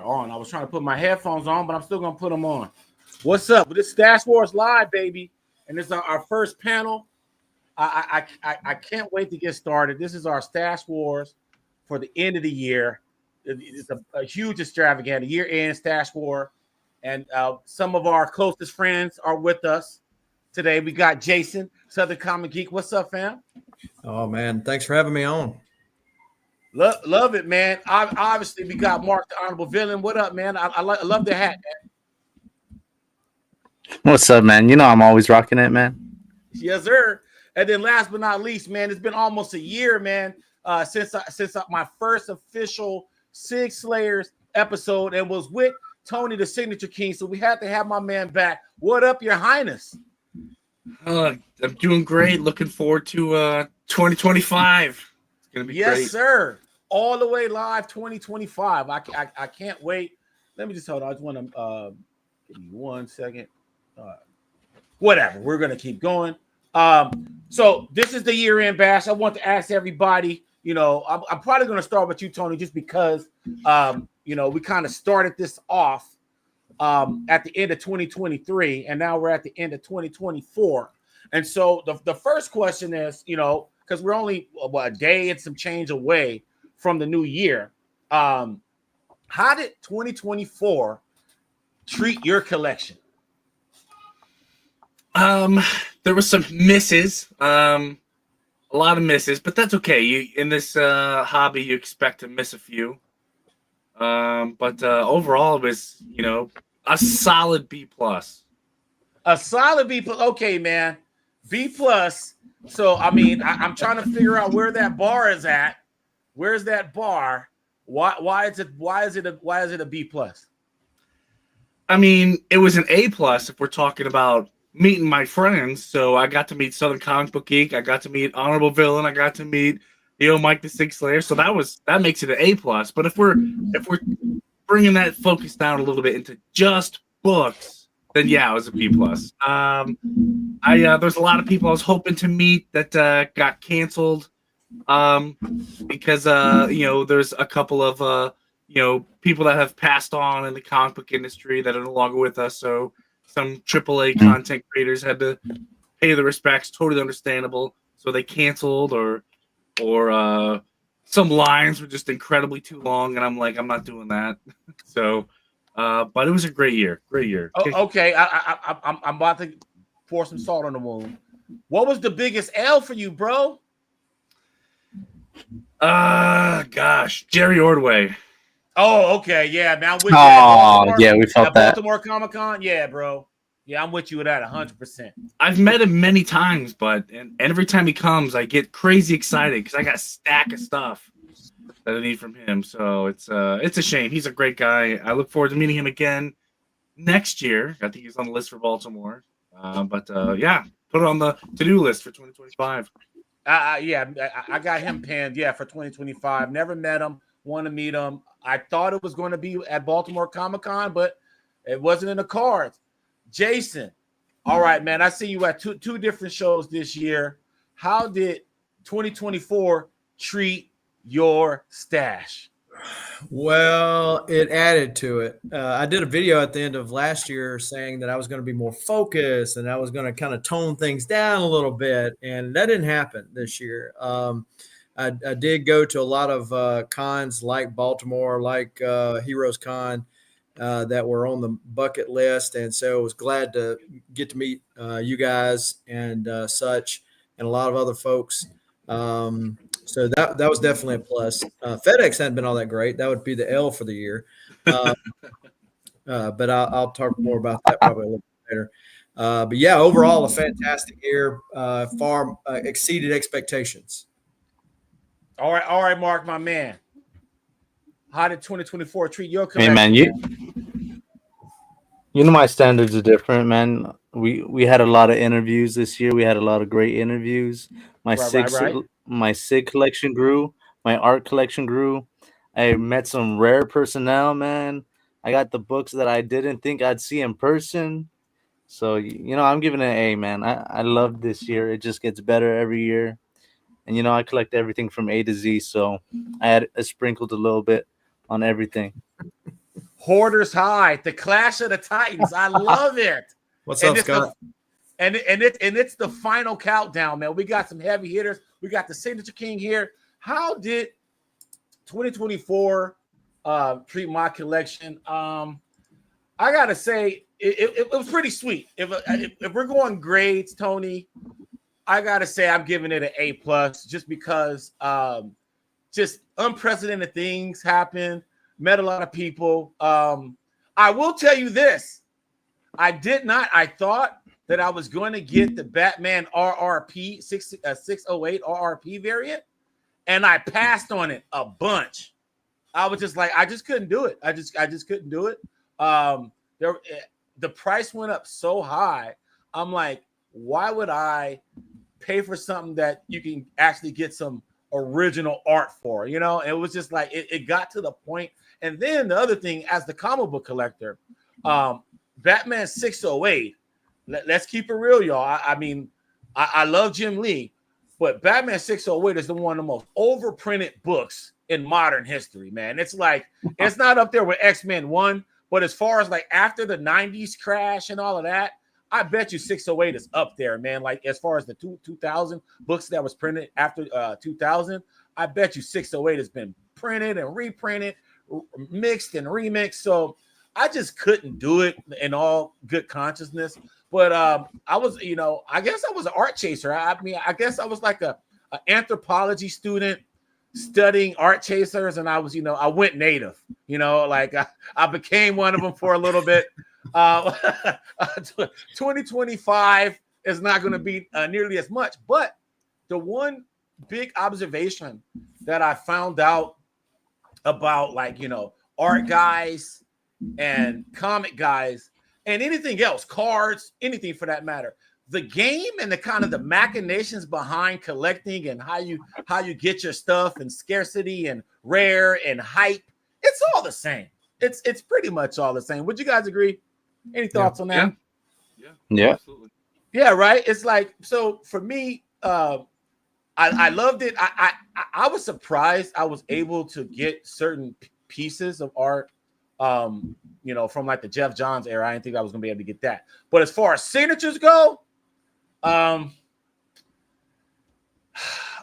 on. I was trying to put my headphones on, but I'm still gonna put them on. What's up? This is Stash Wars Live, baby, and this is our first panel. I can't wait to get started. This is our Stash Wars for the end of the year. It's a huge extravaganza, year-end Stash War, and some of our closest friends are with us today. We got Jason, Southern Common Geek. What's up, fam? Oh man, thanks for having me on. Love it, man. Obviously, we got Mark, the Honorable Villain. What up, man? I love the hat, man. What's up, man? You know I'm always rocking it, man. Yes, sir. And then last but not least, man, it's been almost a year, man, since my first official Sig Slayers episode, and was with Tony, the Signature King. So we had to have my man back. What up, Your Highness? I'm doing great. Looking forward to 2025. It's gonna be great. Yes, sir. All the way live 2025. I can't wait. Let me just hold on. I just want to give me 1 second. Whatever. We're gonna keep going. So this is the year-end bash. I want to ask everybody. You know, I'm probably going to start with you, Tony, just because you know, we kind of started this off at the end of 2023, and now we're at the end of 2024. And so the first question is, you know, because we're only a day and some change away from the new year. How did 2024 treat your collection? There was some misses, a lot of misses, but that's okay. You in this hobby, you expect to miss a few. But overall, it was, you know, a solid B plus. A solid B plus. Okay, man, B plus. So I mean, I'm trying to figure out where that bar is at. Where's that bar? Why is it a B plus? I mean, it was an A plus if we're talking about meeting my friends. So I got to meet Southern Comic Book Geek. I got to meet Honorable Villain. I got to meet Mike the Sig Slayer. So that makes it an A plus. But if we're bringing that focus down a little bit into just books, then yeah, it was a B plus. There's a lot of people I was hoping to meet that got canceled because you know, there's a couple of you know, people that have passed on in the comic book industry that are no longer with us. So some AAA content creators had to pay the respects. Totally understandable. So they canceled, or some lines were just incredibly too long, and I'm like, I'm not doing that. So, but it was a great year. Great year. Oh, okay, I'm about to pour some salt on the wound. What was the biggest L for you, bro? Gosh, Jerry Ordway. Oh, okay, yeah, man. I'm with you. Oh, yeah, we felt that. Baltimore Comic Con, yeah, bro. Yeah, I'm with you with that 100%. I've met him many times, but and every time he comes, I get crazy excited because I got a stack of stuff that I need from him. So it's a shame. He's a great guy. I look forward to meeting him again next year. I think he's on the list for Baltimore. But yeah, put it on the to-do list for 2025. Yeah, I got him pinned. Yeah, for 2025. Never met him. Want to meet him. I thought it was going to be at Baltimore Comic Con, but it wasn't in the cards. Jason, all right, man. I see you at two different shows this year. How did 2024 treat your stash? Well, it added to it. I did a video at the end of last year saying that I was going to be more focused and I was going to kind of tone things down a little bit, and that didn't happen this year. I did go to a lot of cons like Baltimore, like Heroes Con, that were on the bucket list, and so I was glad to get to meet you guys and such, and a lot of other folks. So that was definitely a plus. FedEx hadn't been all that great. That would be the L for the year. But I'll talk more about that probably a little bit later. But yeah, overall a fantastic year. Far exceeded expectations. All right, Mark, my man. How did 2024 treat your collection? Hey, man, you know my standards are different, man. We had a lot of interviews this year. We had a lot of great interviews. My SIG collection grew. My art collection grew. I met some rare personnel, man. I got the books that I didn't think I'd see in person. So, you know, I'm giving it an A, man. I love this year. It just gets better every year. And, you know, I collect everything from A to Z. So I sprinkled a little bit on everything. Hoarders High, the Clash of the Titans. I love it. What's And up, it's Scott? it's the final countdown, man. We got some heavy hitters. We got the Signature King here. How did 2024 treat my collection? I gotta say it was pretty sweet. If we're going grades, Tony, I gotta say I'm giving it an A+, just because just unprecedented things happened. Met a lot of people. I will tell you this: I thought that I was going to get the Batman RRP 608 RRP variant, and I passed on it a bunch. I was just like, I just couldn't do it. I just couldn't do it. The price went up so high. I'm like, why would I pay for something that you can actually get some original art for? You know, it was just like it got to the point. And then the other thing, as the comic book collector, Batman 608. Let's keep it real, y'all. I mean, I love Jim Lee, but Batman 608 is the one of the most overprinted books in modern history, man. It's like, it's not up there with X-Men 1, but as far as like after the 90s crash and all of that, I bet you 608 is up there, man. Like as far as the 2000 books that was printed after 2000, I bet you 608 has been printed and reprinted, mixed and remixed. So I just couldn't do it in all good consciousness. But I was, I guess I was an art chaser. I mean, I guess I was like a anthropology student studying art chasers, and I was, I went native. Like I became one of them for a little bit. 2025 is not going to be nearly as much. But the one big observation that I found out about, like, art guys and comic guys and anything else, cards, anything for that matter, the game and the kind of the machinations behind collecting and how you get your stuff and scarcity and rare and hype, it's all the same. It's pretty much all the same. Would you guys agree? Any thoughts on that? Yeah, absolutely. Yeah, right. It's like, so for me, I loved it. I was surprised I was able to get certain pieces of art, from like the Jeff Johns era. I didn't think I was gonna be able to get that. But as far as signatures go,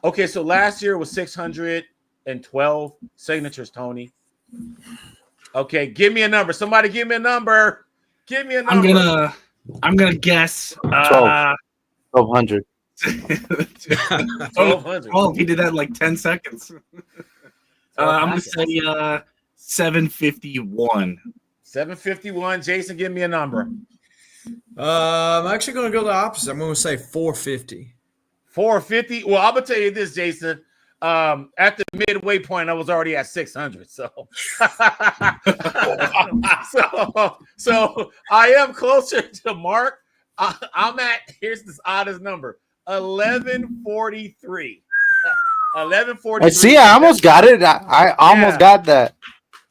okay, so last year was 612 signatures, Tony. Okay, give me a number. Somebody give me a number. Give me a number. I'm gonna guess 1200. 1200. Oh, he did that in like 10 seconds. I'm gonna say 751. 751. Jason, give me a number. I'm actually going to go the opposite. I'm going to say 450. 450. Well, I'm gonna tell you this, Jason. At the midway point, I was already at 600. So, so I am closer to Mark. I'm at, here's this oddest number, 1143. 1143. See, I almost got it. I almost got that.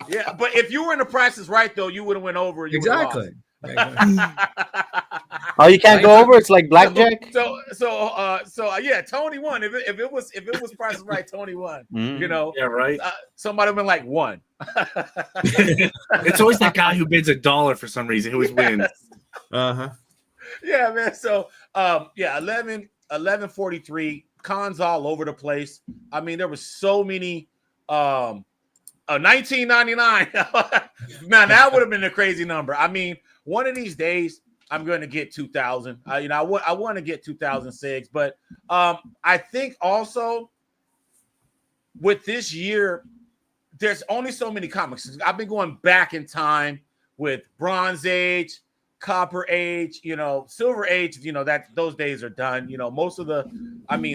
Yeah, but if you were in the Price is Right, though, you would have went over. Exactly. Oh, you can't go over. It's like blackjack. So yeah, Tony won. If it was Price is Right, Tony won. Yeah, right. Somebody would have been like one. It's always that guy who bids $1 for some reason. He always wins. Yeah, man. So 1143 cons all over the place. I mean, there was so many. 1999. Now that would have been a crazy number. I mean, one of these days I'm going to get 2000. I want to get 2006, but I think also with this year, there's only so many comics. I've been going back in time with Bronze Age, Copper Age, Silver Age. That those days are done. Most of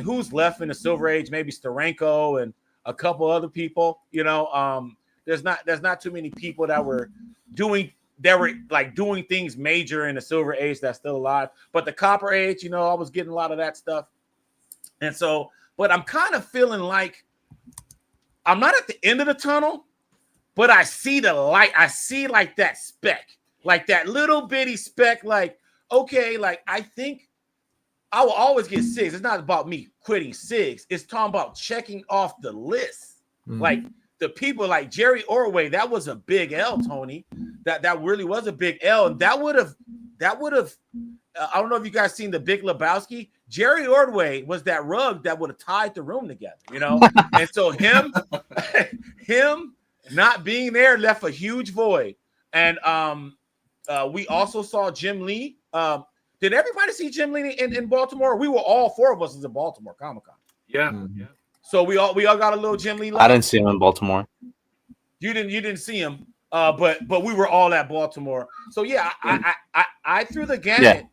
who's left in the Silver Age? Maybe Steranko and a couple other people. There's not too many people that were doing things major in the Silver Age that's still alive. But the Copper Age, I was getting a lot of that stuff. And so, but I'm kind of feeling like I'm not at the end of the tunnel, but I see the light. I see like that speck, like that little bitty speck. Like, okay, like I think I will always get SIGs. It's not about me quitting SIGs. It's talking about checking off the list. Like the people like Jerry Orway, that was a big L, Tony. That really was a big L, and that would have. I don't know if you guys seen The Big Lebowski. Jerry Ordway was that rug that would have tied the room together, and so him not being there left a huge void. And we also saw Jim Lee. Did everybody see Jim Lee in Baltimore? We were all four of us in Baltimore Comic-Con. Yeah. Mm-hmm. Yeah. So we all got a little Jim Lee love. I didn't see him in Baltimore. You didn't see him. But we were all at Baltimore. So yeah, I threw the gamut. Yeah.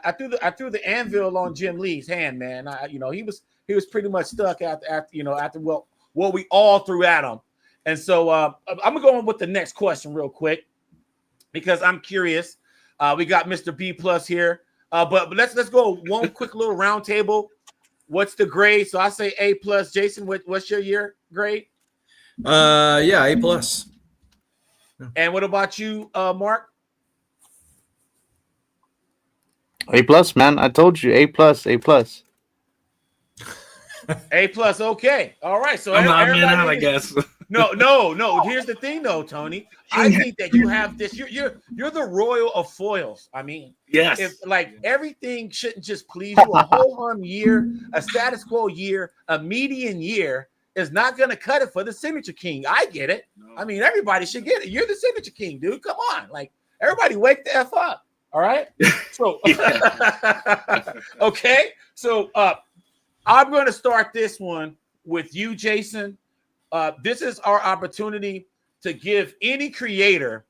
I threw the anvil on Jim Lee's hand, man. He was pretty much stuck after what we all threw at him. And so I'm gonna go on with the next question real quick because I'm curious. We got Mr. B plus here, but let's go one quick little round table. What's the grade? So I say A plus. Jason, what's your year grade? Yeah, A plus. And what about you, Mark? A plus, man. I told you, A plus, A plus. A plus. Okay. All right. So I'm not out, I guess. No. Here's the thing, though, Tony. I think that you have this. You're the royal of foils. I mean, yes. If everything shouldn't just please you. A whole hum year, a status quo year, a median year is not going to cut it for the signature king. I get it. No. I mean, everybody should get it. You're the signature king, dude. Come on. Like, everybody wake the F up. All right? So, okay. So, I'm going to start this one with you, Jason. This is our opportunity to give any creator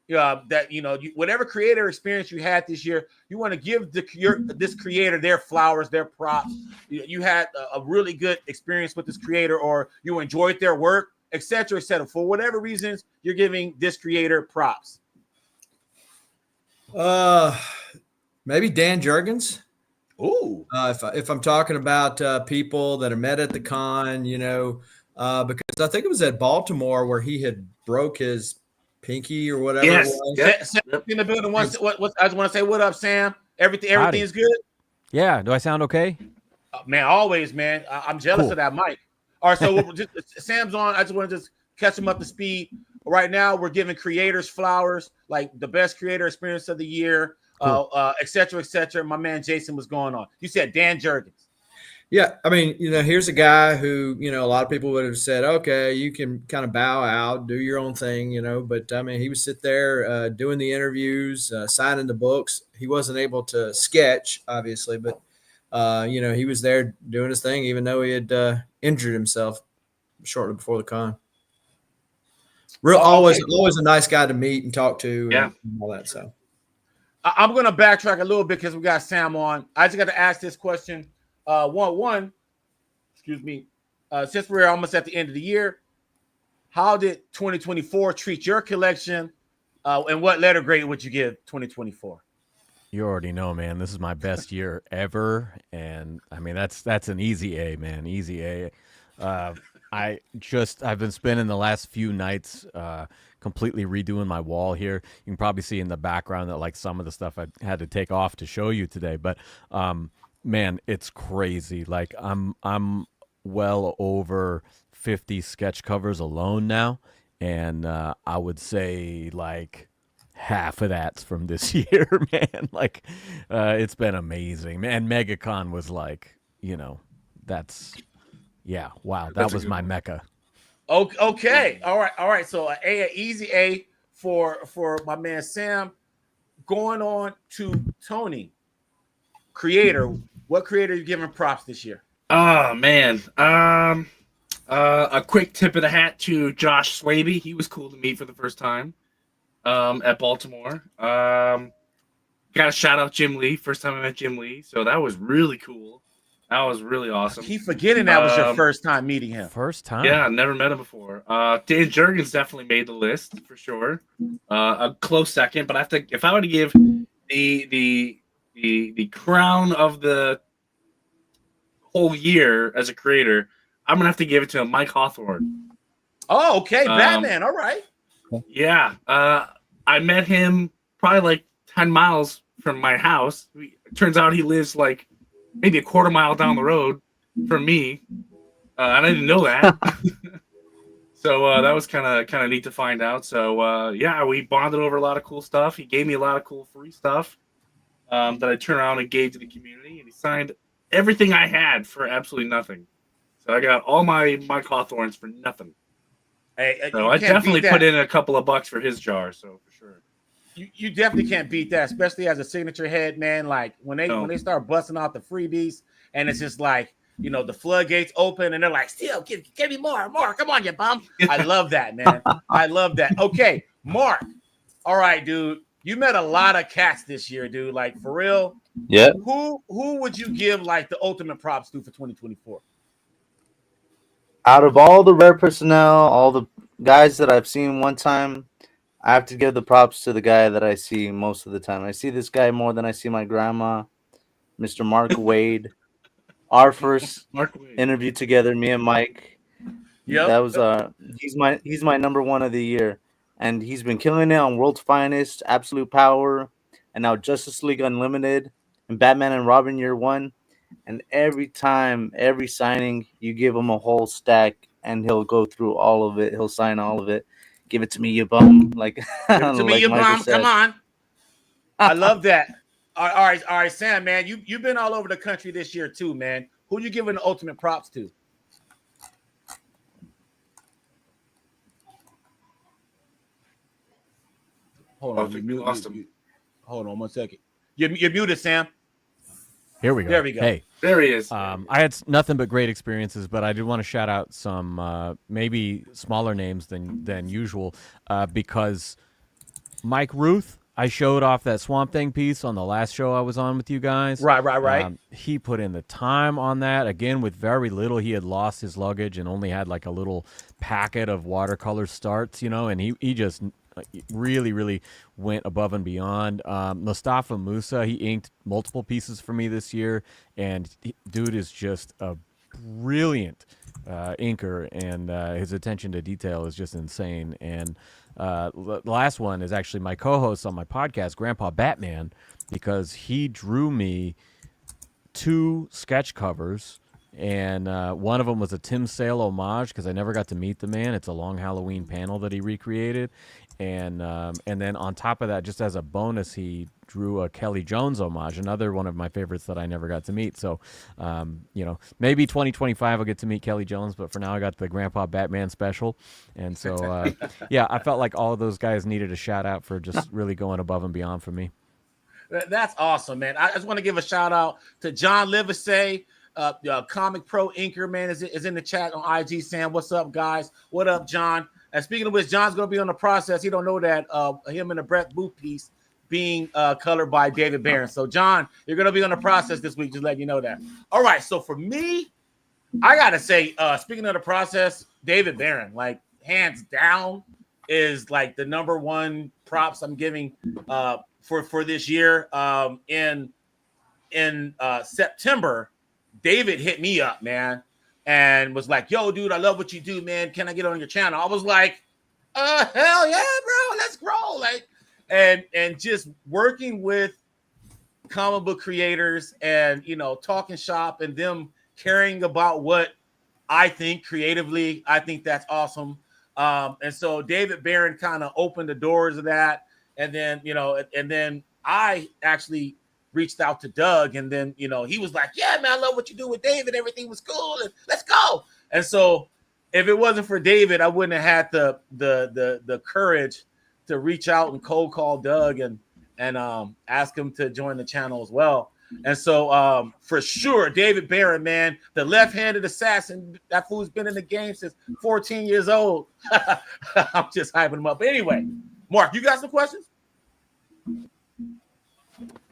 that, whatever creator experience you had this year, you want to give this creator their flowers, their props. You had a really good experience with this creator, or you enjoyed their work, etc., etc. For whatever reasons, you're giving this creator props. Maybe Dan Jurgens. Ooh. If I'm talking about people that are met at the con, because I think it was at Baltimore where he had broke his pinky or whatever. Yes. It was. Yep. Sam in the building. What I just want to say, what up, Sam? Everything is good. Yeah. Do I sound okay? Man, always, man. I'm jealous of that mic. All right, so Sam's on. I just want to just catch him up to speed. Right now, we're giving creators flowers, like the best creator experience of the year, et cetera, et cetera. My man Jason was going on. You said Dan Jurgens. Yeah, I mean, here's a guy who, a lot of people would have said, okay, you can kind of bow out, do your own thing, but I mean, he would sit there doing the interviews, signing the books. He wasn't able to sketch, obviously, but, he was there doing his thing, even though he had injured himself shortly before the con. Always a nice guy to meet and talk to and all that. So I'm going to backtrack a little bit because we got Sam on. I just got to ask this question. Excuse me. Since we're almost at the end of the year, how did 2024 treat your collection? And what letter grade would you give 2024? You already know, man. This is my best year ever, and I mean that's an easy A, man. Easy A. I've been spending the last few nights completely redoing my wall here. You can probably see in the background that like some of the stuff I had to take off to show you today, but man, it's crazy. Like I'm well over 50 sketch covers alone now, and I would say like half of that's from this year, man. Like it's been amazing, man. MegaCon was like, that's wow, that was my mecca. Okay, all right. So an easy A for my man Sam. Going on to Tony, creator. What creator are you giving props this year? Oh man, a quick tip of the hat to Josh Swaby. He was cool to meet for the first time at Baltimore. Got to shout out Jim Lee. First time I met Jim Lee, so that was really cool. That was really awesome. I keep forgetting that was your first time meeting him. First time? Yeah, never met him before. Dan Jurgens definitely made the list for sure. A close second, but if I were to give the crown of the whole year as a creator, I'm gonna have to give it to Mike Hawthorne. Oh, okay, Batman. All right. Yeah, I met him probably like 10 miles from my house. Turns out he lives like maybe a quarter mile down the road from me. I didn't know that. So that was kind of neat to find out. So yeah, we bonded over a lot of cool stuff. He gave me a lot of cool free stuff that I turned around and gave to the community, and he signed everything I had for absolutely nothing. So I got all my Cawthorns for nothing. Hey, So you I can't definitely beat put that. in a couple of bucks for his jar. So for sure. You definitely can't beat that, especially as a signature head, man. Like when they start busting out the freebies, and it's just like, you know, the floodgates open, and they're like, "Still, give me more. Come on, you bum." I love that, man. I love that. Okay, Mark. All right, dude. You met a lot of cats this year, dude. Like for real. Yeah. Who would you give like the ultimate props to for 2024? Out of all the rare personnel, all the guys that I've seen one time, I have to give the props to the guy that I see most of the time. I see this guy more than I see my grandma, Mr. Mark Wade. Our first Mark Wade. interview together, me and Mike. Yep. That was he's my number one of the year, and he's been killing it on World's Finest, Absolute Power, and now Justice League Unlimited and Batman and Robin Year One. And every time, every signing, you give him a whole stack, and he'll go through all of it. He'll sign all of it. Give it to me, you bum. Like Give it to me, like you Michael bum. said. Come on. I love that. All right, Sam, man. You've been all over the country this year too, man. Who you giving the ultimate props to? Hold on, lost him. Hold on 1 second. You're muted, Sam. Here we go. There we go. Hey, There he is. I had nothing but great experiences, but I did want to shout out some maybe smaller names than usual because Mike Ruth, I showed off that Swamp Thing piece on the last show I was on with you guys. Right. He put in the time on that. Again, with very little. He had lost his luggage and only had like a little packet of watercolor starts, you know, and he just really went above and beyond. Mustafa Musa, he inked multiple pieces for me this year, and dude is just a brilliant inker, and his attention to detail is just insane. And the last one is actually my co-host on my podcast, Grandpa Batman, because he drew me 2 sketch covers, and one of them was a Tim Sale homage because I never got to meet the man. It's a Long Halloween panel that he recreated, and then on top of that, just as a bonus, he drew a Kelly Jones homage, another one of my favorites that I never got to meet. So, you know, maybe 2025 I'll get to meet Kelly Jones, but for now I got the Grandpa Batman special. And so, yeah, I felt like all of those guys needed a shout out for just really going above and beyond for me. That's awesome, man. I just want to give a shout out to John Livesey, Comic Pro Inker, man, is in the chat on IG. Sam, what's up, guys? What up, John? And speaking of which, John's going to be on the process. He don't know that him and the Brett Booth piece being colored by David Barron. So, John, you're going to be on the process this week. Just letting you know that. All right. So, for me, I got to say, speaking of the process, David Barron, like, hands down, is like the number one props I'm giving for this year. In September, David hit me up, man, and was like, "Yo, dude, I love what you do, man. Can I get on your channel?" I was like, hell yeah, bro, let's grow." Like, and just working with comic book creators and, you know, talking shop and them caring about what I think creatively, I think that's awesome. And so David Barron kind of opened the doors of that. And then, you know, and then I actually reached out to Doug, and then, you know, he was like, "Yeah, man, I love what you do with David. Everything was cool, and let's go." And so if it wasn't for David, I wouldn't have had the courage to reach out and cold call Doug and ask him to join the channel as well. And so for sure, David Barron, man, the left-handed assassin, that fool's been in the game since 14 years old. I'm just hyping him up. But anyway, Mark, you got some questions?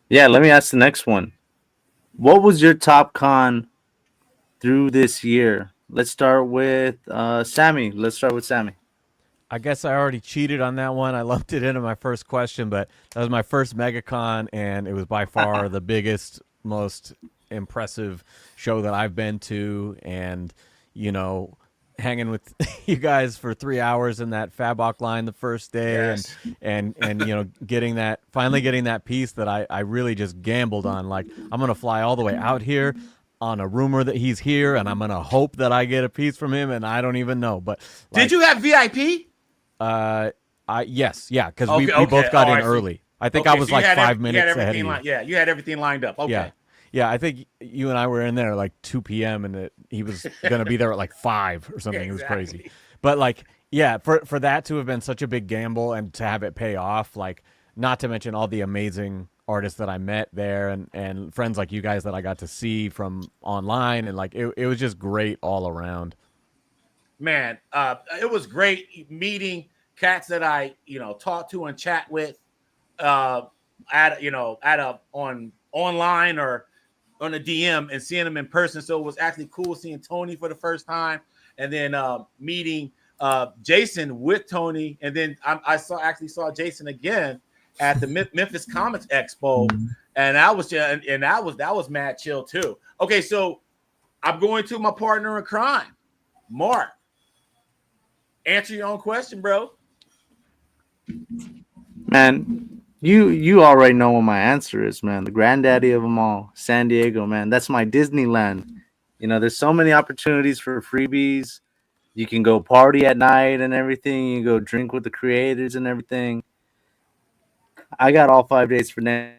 Yeah, let me ask the next one. What was your top con through this year? Let's start with Sammy. I guess I already cheated on that one. I lumped it into my first question, but that was my first MegaCon, and it was by far the biggest, most impressive show that I've been to. And, you know, hanging with you guys for 3 hours in that Fabok line the first day, Yes. and you know, finally getting that piece that I really just gambled on. Like, I'm gonna fly all the way out here. on a rumor that he's here, and I'm gonna hope that I get a piece from him, and I don't even know. But did you have VIP? Yes, yeah, because Okay, we okay. both got All in right, so- early. I think Okay, I was so you like had 5 minutes ahead of everything you. yeah, you had everything lined up. Okay. Yeah. Yeah, I think you and I were in there like 2 p.m. and he was gonna be there at like 5 or something. It was crazy. Exactly. But like, yeah, for that to have been such a big gamble and to have it pay off, like, not to mention all the amazing artists that I met there and friends like you guys that I got to see from online, and like it was just great all around. Man, it was great meeting cats that I, talked to and chat with, on online or on a DM and seeing them in person. So it was actually cool seeing Tony for the first time, and then meeting Jason with Tony, and then I saw Jason again at the Memphis Comics Expo, and that was mad chill too. Okay, so I'm going to my partner in crime, Mark. Answer your own question, bro. Man, you already know what my answer is, man. The granddaddy of them all, San Diego, man. That's my Disneyland. There's so many opportunities for freebies. You can go party at night and everything. You can go drink with the creators and everything. I got all 5 days for next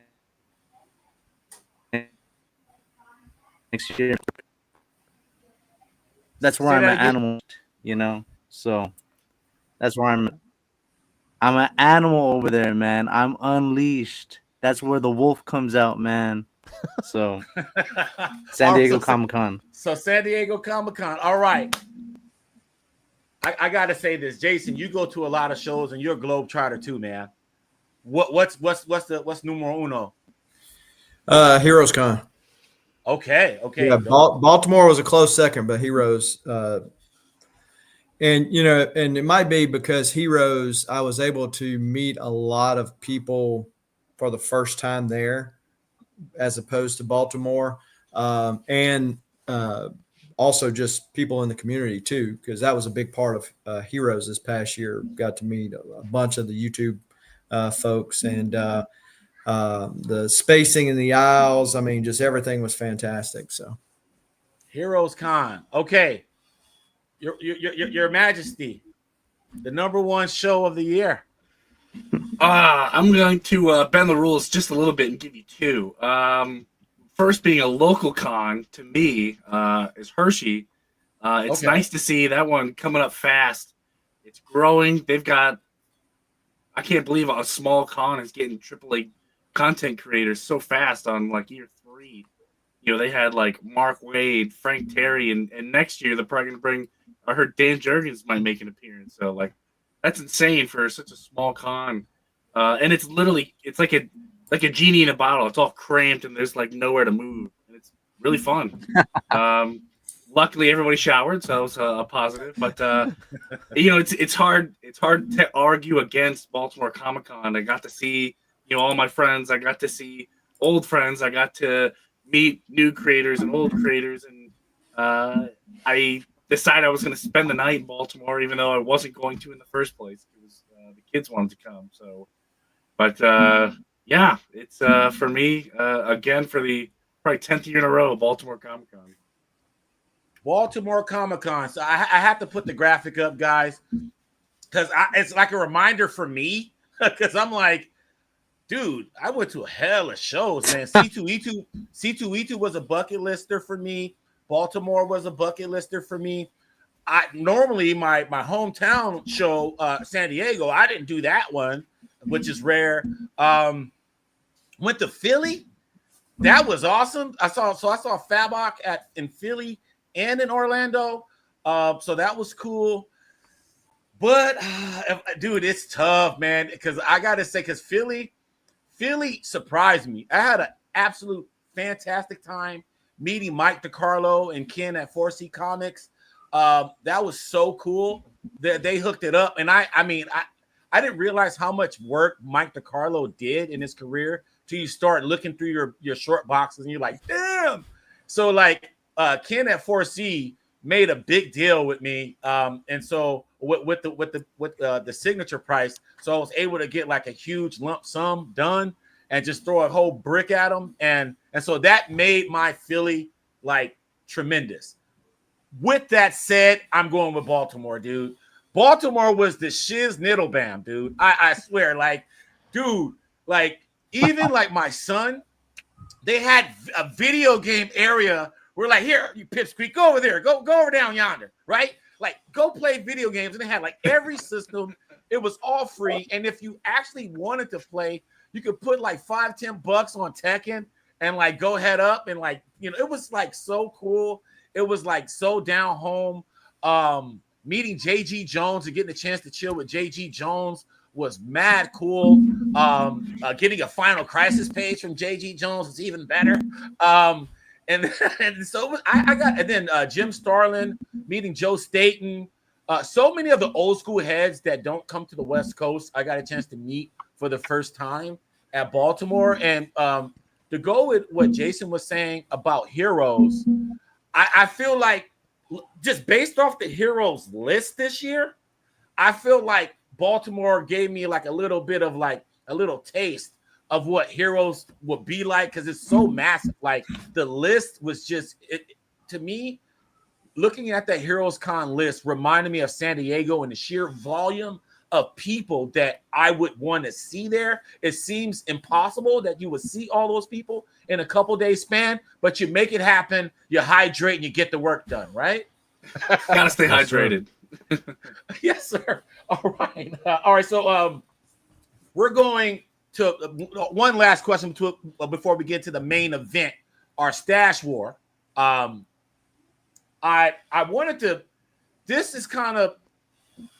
year. That's where Say I'm that an again. animal, So that's where I'm an animal over there, man. I'm unleashed. That's where the wolf comes out, man. So San Diego Comic-Con. So San Diego Comic-Con. All right. I gotta say this, Jason. You go to a lot of shows, and you're a globetrotter too, man. What's numero uno? Heroes Con. Okay. Yeah, Baltimore was a close second, but Heroes. And it might be because Heroes, I was able to meet a lot of people for the first time there, as opposed to Baltimore, and also just people in the community too, because that was a big part of Heroes this past year. Got to meet a bunch of the YouTube folks, and the spacing in the aisles. I mean, just everything was fantastic. So, Heroes Con. Okay, Your Majesty, the #1 show of the year. I'm going to bend the rules just a little bit and give you two. First, being a local con to me is Hershey. It's nice to see that one coming up fast. It's growing. They've got, I can't believe a small con is getting AAA content creators so fast on like year 3. They had like Mark Wade, Frank Terry, and next year they're probably going to bring, I heard Dan Jurgens might make an appearance. So like, that's insane for such a small con. And it's literally, it's like a genie in a bottle. It's all cramped and there's like nowhere to move. And it's really fun. Luckily everybody showered, so that was a positive. But it's hard to argue against Baltimore Comic-Con. I got to see all my friends. I got to see old friends. I got to meet new creators and old creators, and I decided I was going to spend the night in Baltimore, even though I wasn't going to in the first place because the kids wanted to come. So, but yeah, it's for me again for the probably 10th year in a row, Baltimore Comic-Con. Baltimore Comic-Con. So I have to put the graphic up, guys, because it's like a reminder for me, because I'm like, dude, I went to a hell of shows, man. C2E2 was a bucket lister for me. Baltimore was a bucket lister for me. I normally my hometown show, San Diego, I didn't do that one, which is rare. Went to Philly. That was awesome. I saw Fabok in Philly and in Orlando. So that was cool. But dude, it's tough, man. Because I gotta say, because Philly surprised me. I had an absolute fantastic time meeting Mike DiCarlo and Ken at 4C Comics. That was so cool that they hooked it up. And I didn't realize how much work Mike DiCarlo did in his career till you start looking through your short boxes and you're like, damn. So like Ken at 4C made a big deal with me. And so with the signature price, so I was able to get like a huge lump sum done and just throw a whole brick at them. And so that made my Philly like tremendous. With that said, I'm going with Baltimore, dude. Baltimore was the shiz niddle bam, dude. I swear, like, dude, like, even like my son, they had a video game area. We're like, here, you pipsqueak, go over there, go over down yonder, right? Like, go play video games. And they had like every system. It was all free. And if you actually wanted to play, you could put like $5-10 on Tekken and like go head up and like, you know, it was like so cool. It was like so down home. Meeting JG Jones and getting a chance to chill with JG Jones was mad cool. Getting a Final Crisis page from JG Jones was even better. And so I got, and then Jim Starlin, meeting Joe Staten. So many of the old school heads that don't come to the West Coast, I got a chance to meet for the first time at Baltimore. And to go with what Jason was saying about heroes, I feel like just based off the heroes list this year, I feel like Baltimore gave me like a little bit of like a little taste of what heroes would be like, because it's so massive. Like the list was just, to me, looking at that Heroes Con list reminded me of San Diego and the sheer volume of people that I would want to see there. It seems impossible that you would see all those people in a couple days span, but you make it happen, you hydrate, and you get the work done, right? Gotta stay hydrated. Yes, sir. All right. All right. So we're going to one last question before we get to the main event, our stash war. I wanted to, this is kind of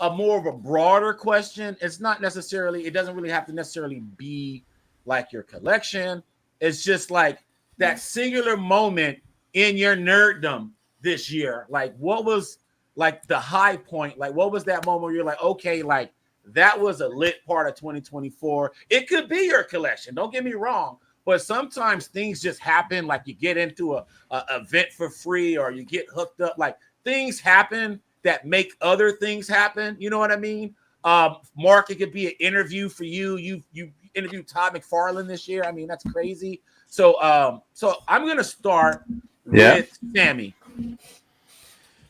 a more of a broader question. It's not necessarily, it doesn't really have to necessarily be like your collection. It's just like that singular moment in your nerddom this year. Like what was like the high point? Like what was that moment where you're like, okay, like that was a lit part of 2024. It could be your collection. Don't get me wrong. But sometimes things just happen. Like you get into a event for free, or you get hooked up. Like things happen that make other things happen. You know what I mean? Mark, it could be an interview for you. You interviewed Todd McFarlane this year. I mean, that's crazy. So I'm gonna start with Sammy.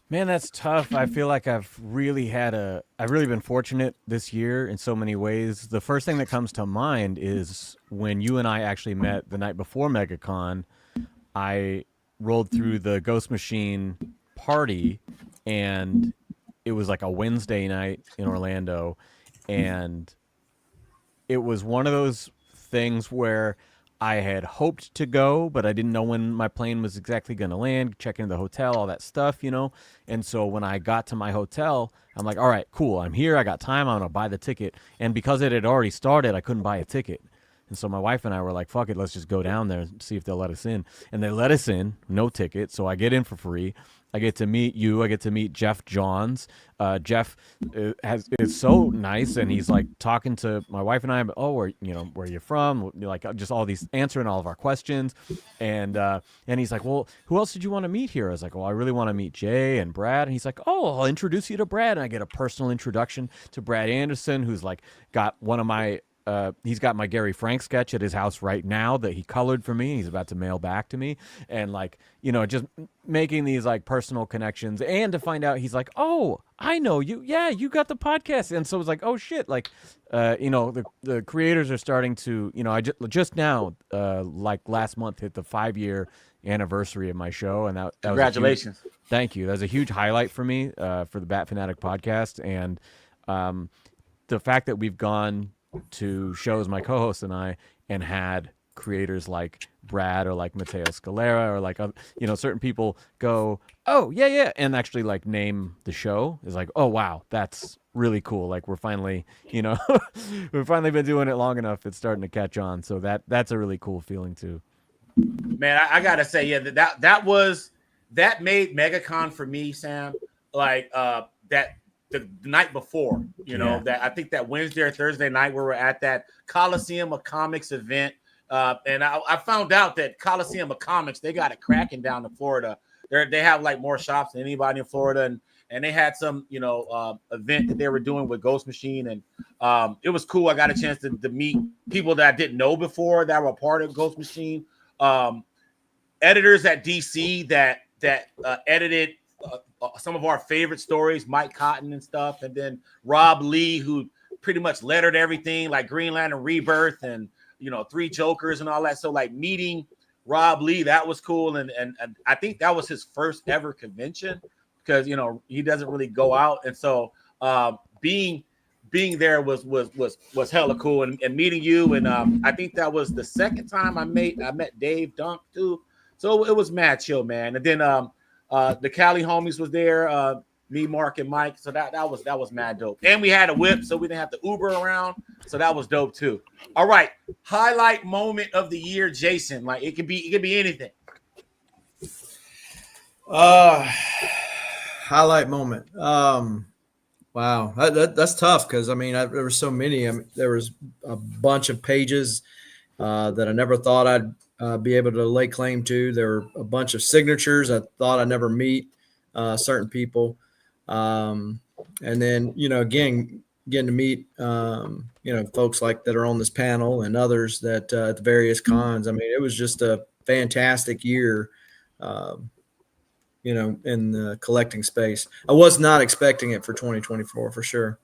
Man, that's tough. I feel like I've really been fortunate this year in so many ways. The first thing that comes to mind is when you and I actually met the night before MegaCon. I rolled through the Ghost Machine party, and it was like a Wednesday night in Orlando, and it was one of those things where I had hoped to go, but I didn't know when my plane was exactly going to land, check into the hotel, all that stuff, you know? And so when I got to my hotel, I'm like, all right, cool. I'm here. I got time. I'm going to buy the ticket. And because it had already started, I couldn't buy a ticket. And so my wife and I were like, fuck it, let's just go down there and see if they'll let us in. And they let us in, no ticket. So I get in for free. I get to meet you. I get to meet Jeff Johns. Jeff is so nice, and he's like talking to my wife and I. Oh, where are you from? Like just all these, answering all of our questions, and he's like, well, who else did you want to meet here? I was like, well, I really want to meet Jay and Brad. And he's like, oh, I'll introduce you to Brad. And I get a personal introduction to Brad Anderson, who's like got one of my. He's got my Gary Frank sketch at his house right now that he colored for me. He's about to mail back to me, and like, just making these like personal connections, and to find out he's like, oh, I know you. Yeah, you got the podcast. And so it's like, oh shit. Like, the creators are starting to, I just now, like last month hit the 5-year anniversary of my show. And that Congratulations. Thank you. That was a huge highlight for me, for the Bat Fanatic podcast. And, the fact that we've gone to shows, my co-host and I, and had creators like Brad or like Matteo Scalera or like certain people go, oh yeah, and actually like name the show is like, oh wow, that's really cool. Like we're finally, we've finally been doing it long enough. It's starting to catch on. So that's a really cool feeling too. Man, I gotta say, yeah, that made MegaCon for me, Sam. Like that. The night before, that I think that Wednesday or Thursday night where we're at that Coliseum of Comics event. And I found out that Coliseum of Comics, they got it cracking down in Florida. They have like more shops than anybody in Florida. And they had some, event that they were doing with Ghost Machine. And it was cool. I got a chance to meet people that I didn't know before that were a part of Ghost Machine. editors at DC that edited some of our favorite stories, Mike Cotton and stuff, and then Rob Lee, who pretty much lettered everything like Green Lantern Rebirth and Three Jokers and all that. So like meeting Rob Lee, that was cool, and I think that was his first ever convention because he doesn't really go out, and so being there was hella cool, and meeting you, and I think that was the second time I met Dave Dunk too, so it was mad chill, man. And then the Cali homies was there, me, Mark, and Mike, so that was mad dope, and we had a whip, so we didn't have to Uber around, so that was dope too. All right, highlight moment of the year, Jason. Like it could be anything. Highlight moment. Wow, that's tough because I mean there were so many. I mean, there was a bunch of pages that I never thought I'd be able to lay claim to. There were a bunch of signatures I thought I'd never meet certain people, and then again getting to meet folks like that are on this panel and others that at the various cons. I mean, it was just a fantastic year. In the collecting space. I was not expecting it for 2024 for sure.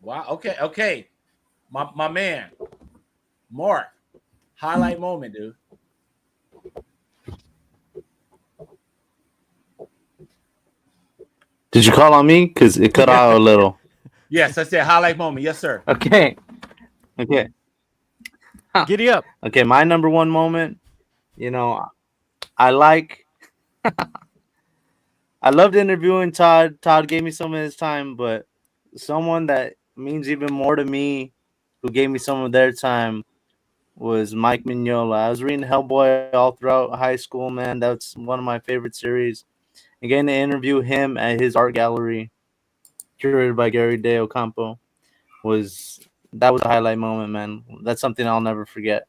Wow. Okay. My man, Mark, highlight moment, dude. Did you call on me? Because it cut out a little. Yes, I said highlight moment. Yes, sir. Okay. Giddy up. Okay, my number one moment, I loved interviewing Todd. Todd gave me some of his time, but someone that means even more to me, who gave me some of their time, was Mike Mignola. I was reading Hellboy all throughout high school, man. That's one of my favorite series. And getting to interview him at his art gallery, curated by Gary De Ocampo, was a highlight moment, man. That's something I'll never forget.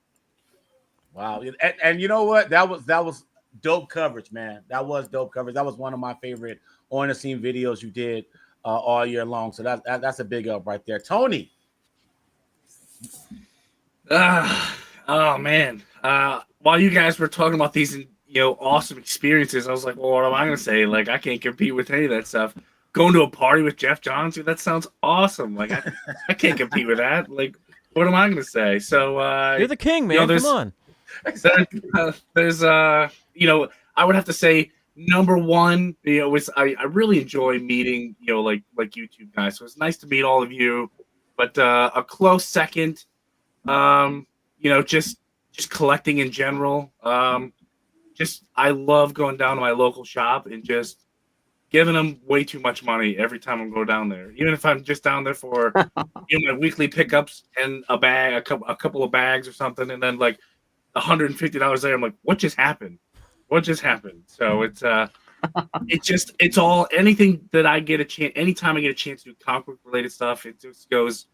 Wow. And you know what? That was dope coverage, man. That was dope coverage. That was one of my favorite on the scene videos you did all year long. So that's a big up right there. Tony. Oh man. While you guys were talking about these awesome experiences, I was like, well, what am I gonna say? Like, I can't compete with any of that stuff. Going to a party with Jeff Johns, dude, that sounds awesome. Like, I can't compete with that. Like, what am I gonna say? So You're the king, man. Come on. There's I would have to say number one, I really enjoy meeting like YouTube guys. So it's nice to meet all of you. But a close second, just collecting in general. I love going down to my local shop and just giving them way too much money every time I go down there. Even if I'm just down there for my weekly pickups and a couple of bags or something, and then like $150 there. I'm like, what just happened? So it's all anything that I get a chance. Anytime I get a chance to do comic book related stuff, it just goes.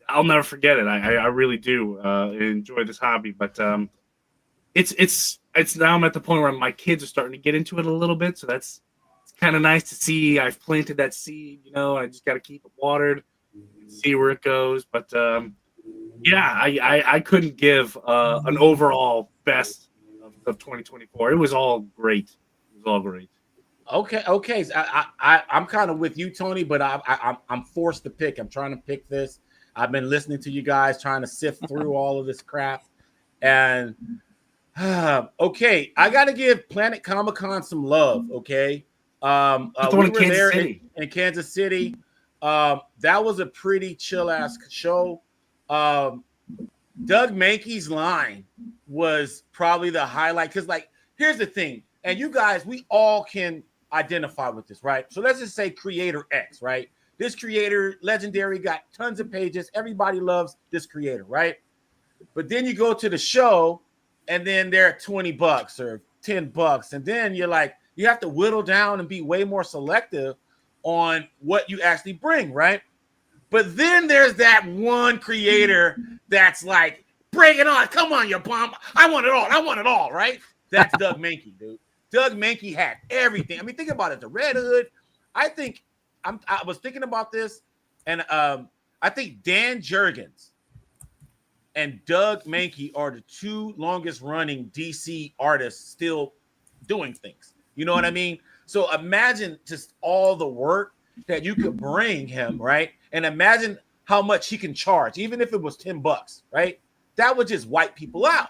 I'll never forget it. I really do enjoy this hobby, but it's now I'm at the point where my kids are starting to get into it a little bit. So it's kind of nice to see. I've planted that seed. I just got to keep it watered, and see where it goes. But I couldn't give an overall best of 2024. It was all great. Okay. I'm kind of with you, Tony, but I'm forced to pick. I'm trying to pick this. I've been listening to you guys, trying to sift through all of this crap, and okay, I got to give Planet Comic Con some love. Okay, we were there in Kansas City. That was a pretty chill ass show. Doug Mankey's line was probably the highlight because, like, here's the thing, and you guys, we all can identify with this, right? So let's just say Creator X, right? This creator, legendary, got tons of pages. Everybody loves this creator, right? But then you go to the show, and then they're $20 or $10, and then you're like, you have to whittle down and be way more selective on what you actually bring, right? But then there's that one creator that's like, bring it on. Come on, you bum. I want it all, right? That's Doug Mankey, dude. Doug Mankey had everything. I mean, think about it. The Red Hood. I was thinking about this, and I think Dan Jurgens and Doug Mankey are the two longest running DC artists still doing things. You know what I mean? So imagine just all the work that you could bring him, right? And imagine how much he can charge, even if it was $10, right? That would just wipe people out.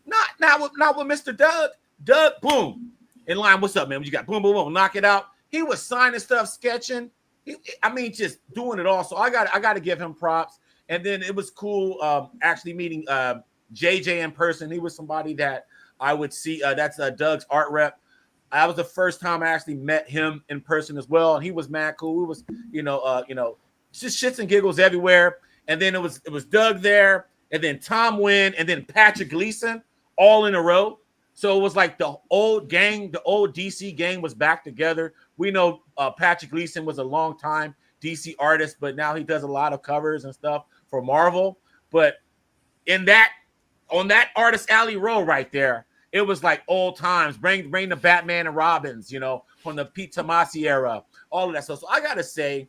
Not with Mr. Doug. Doug, boom, in line. What's up, man? What you got? Boom, boom, boom. Knock it out. He was signing stuff, sketching. Just doing it all. So I got to give him props. And then it was cool actually meeting JJ in person. He was somebody that I would see. That's Doug's art rep. That was the first time I actually met him in person as well, and he was mad cool. It was, just shits and giggles everywhere. And then it was Doug there, and then Tom Wynn, and then Patrick Gleason, all in a row. So it was like the old gang, the old DC gang was back together. We know Patrick Gleason was a long time DC artist, but now he does a lot of covers and stuff for Marvel. But on that Artist Alley Row right there, it was like old times. Bring the Batman and Robins, from the Pete Tomasi era, all of that stuff. So I gotta say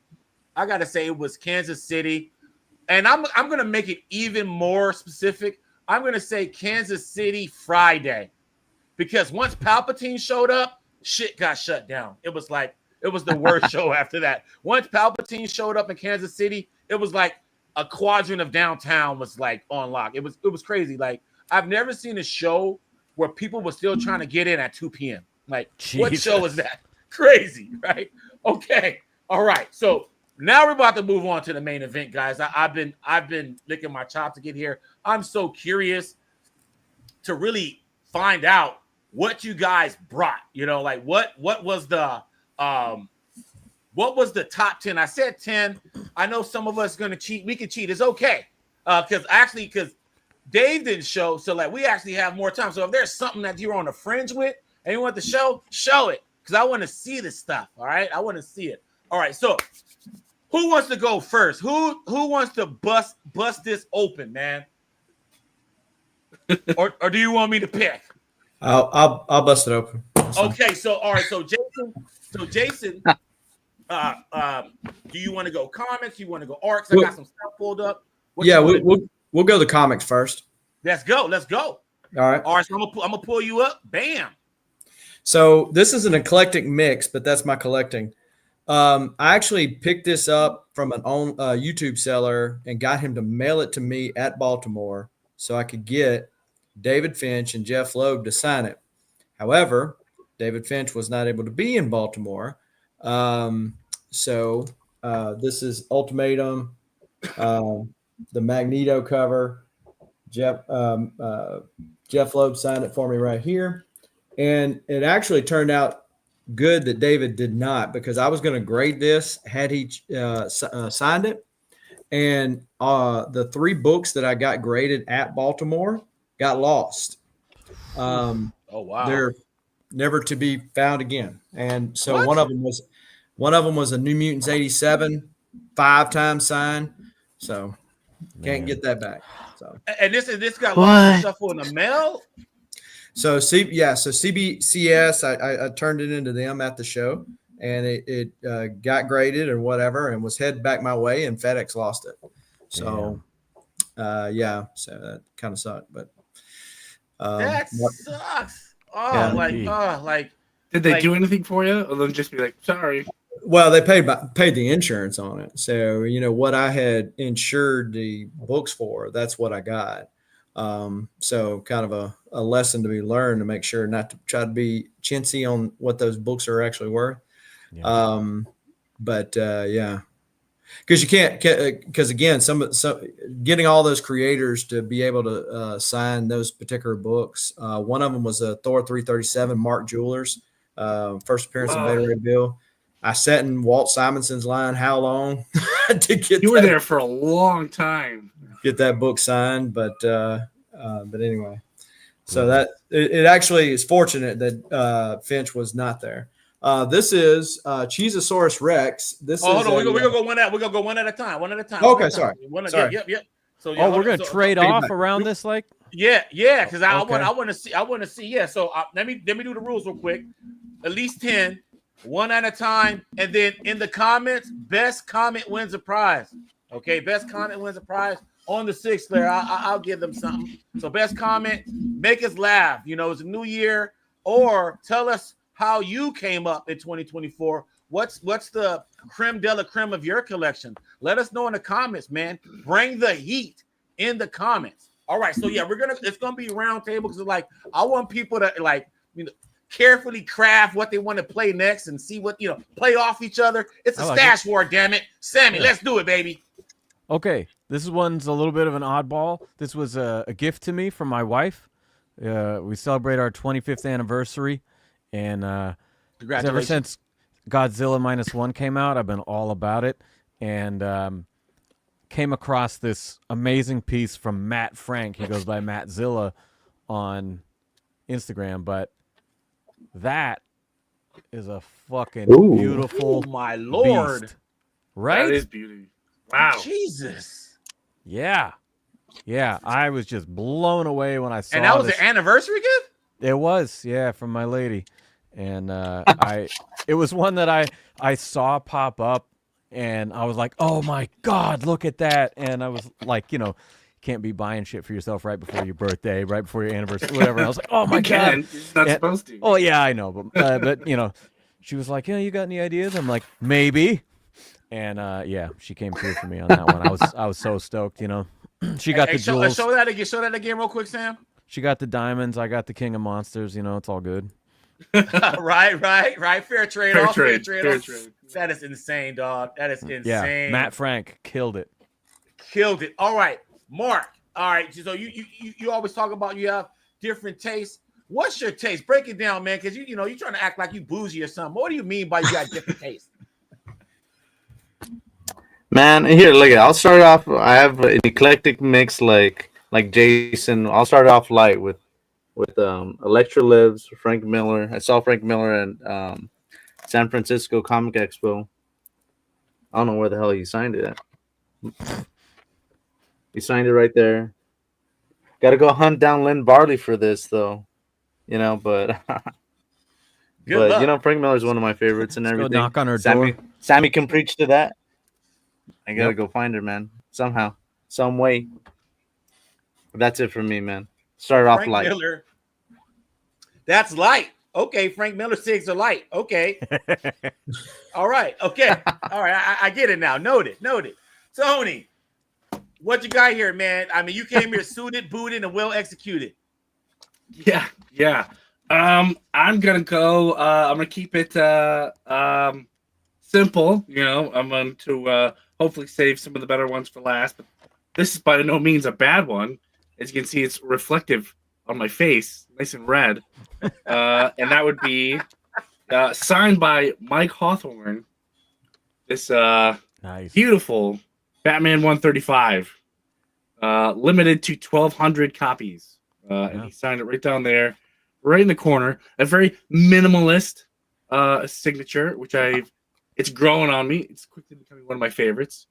it was Kansas City, and I'm gonna make it even more specific. I'm gonna say Kansas City Friday, because once Palpatine showed up, shit got shut down. It was the worst show after that. Once Palpatine showed up in Kansas City, it was like a quadrant of downtown was like on lock. It was crazy. Like, I've never seen a show where people were still trying to get in at 2 p.m. Like, Jesus. What show is that? Crazy, right? Okay. All right. So now we're about to move on to the main event, guys. I've been licking my chops to get here. I'm so curious to really find out what you guys brought. Like what was the top 10? I said 10. I know some of us going to cheat. We can cheat. It's okay. Because Dave didn't show, so like we actually have more time. So if there's something that you're on the fringe with and you want to show it, because I want to see this stuff. All right, I want to see it. All right, so who wants to go first? Who wants to bust this open, man? or do you want me to pick? I'll bust it open. Okay, so all right, so Jason, do you want to go comics? You want to go arcs? I got some stuff pulled up. We'll go the comics first. Let's go. All right. So I'm gonna pull you up. Bam. So this is an eclectic mix, but that's my collecting. I actually picked this up from an own YouTube seller and got him to mail it to me at Baltimore so I could get David Finch and Jeff Loeb to sign it. However, David Finch was not able to be in Baltimore. So this is Ultimatum, the Magneto cover. Jeff Loeb signed it for me right here. And it actually turned out good that David did not, because I was going to grade this had he signed it. And the 3 books that I got graded at Baltimore got lost. Oh, wow. They're never to be found again. And so one of them was a New Mutants 87 5-time sign. So can't get that back. So and this got lots of stuff in the mail. So CBCS, I turned it into them at the show, and it got graded or whatever, and was headed back my way, and FedEx lost it. So so that kind of sucked, but that sucks. Did they do anything for you, or then just be like, sorry? Well, they paid the insurance on it. So, what I had insured the books for, that's what I got. So kind of a lesson to be learned to make sure not to try to be chintzy on what those books are actually worth. Yeah. Because you can't, because again, some getting all those creators to be able to sign those particular books. One of them was a Thor 337, Mark Jewelers, first appearance of Beta Ray Bill. I sat in Walt Simonson's line. How long to get? You were there for a long time. Get that book signed, but anyway, so that it actually is fortunate that Finch was not there. This is Cheezosaurus Rex. This hold is on, we're gonna go one at a time. Okay, sorry. Yep. So we're gonna trade off around this, like. Yeah, because I want to see. Yeah, so let me do the rules real quick. At least 10. One at a time, and then in the comments, best comment wins a prize. Okay, best comment wins a prize. on the sixth layer. I'll give them something. So best comment, make us laugh. You know, it's a new year, or tell us how you came up in 2024. What's the creme de la creme of your collection? Let us know in the comments, man. Bring the heat in the comments. All right, so yeah, it's gonna be round table because like I want people to like carefully craft what they want to play next and see what play off each other. It's a stash war, damn it, Sammy. Let's do it, baby. Okay, this one's a little bit of an oddball. This was a gift to me from my wife. We celebrate our 25th anniversary, and ever since Godzilla -1 came out, I've been all about it, and came across this amazing piece from Matt Frank. He goes by Matt Zilla on Instagram, but that is a fucking beautiful my lord beast. Right? That is beauty. Wow. Jesus. Yeah. I was just blown away when I saw And that was this. an anniversary gift? It was, yeah, from my lady. And it was one that I saw pop up, and I was like, oh my God, look at that. And I was like, can't be buying shit for yourself right before your birthday, right before your anniversary, whatever. And I was like, oh my God. You're not supposed to. Oh yeah, I know. But she was like, you got any ideas? I'm like, maybe. And she came through for me on that one. I was so stoked, She got the jewels. Show that again real quick, Sam. She got the diamonds. I got the King of Monsters. It's all good. Right. Fair trade off. Fair trade. That is insane, dog. That is insane. Yeah, Matt Frank killed it. All right, Mark. All right, so you always talk about you have different tastes. What's your taste? Break it down, man, because you're trying to act like you bougie or something. What do you mean by you got different tastes? Man, here, look. I'll start off. I have an eclectic mix, like Jason. I'll start off light with Electra Lives, Frank Miller. I saw Frank Miller at San Francisco Comic Expo. I don't know where the hell he signed it at. He signed it right there. Got to go hunt down Lynn Barley for this, though. But Good luck. Frank Miller's one of my favorites and everything. Go knock on her door. Sammy can preach to that. I gotta go find her, man. Somehow, some way. That's it for me, man. Start off light. Miller. That's light. Okay, Frank Miller cigs are light. Okay. All right. Okay. All right. I get it now. Noted. Tony, what you got here, man? I mean, you came here suited, booted, and well executed. Yeah. I'm gonna go. I'm gonna keep it simple. I'm going to hopefully save some of the better ones for last. But this is by no means a bad one. As you can see, it's reflective on my face, nice and red. And that would be signed by Mike Hawthorne. This nice, beautiful Batman 135, limited to 1,200 copies. And he signed it right down there, right in the corner. A very minimalist signature, which it's growing on me. It's quickly becoming one of my favorites.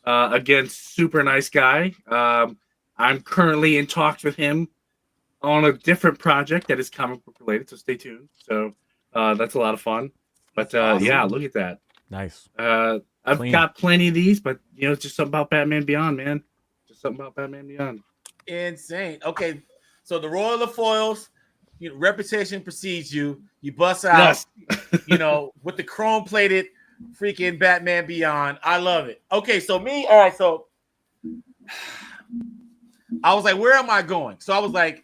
Again, super nice guy. I'm currently in talks with him on a different project that is comic book related, so stay tuned. So that's a lot of fun. But awesome. Yeah, look at that. Nice. I've got plenty of these, but it's just something about Batman Beyond, man. Just something about Batman Beyond. Insane. Okay, so the Royal of Foils, reputation precedes you. You bust out, Yes. with the chrome plated freaking Batman Beyond. I love it. Okay, so me, all right, so I was like, where am I going? So I was like,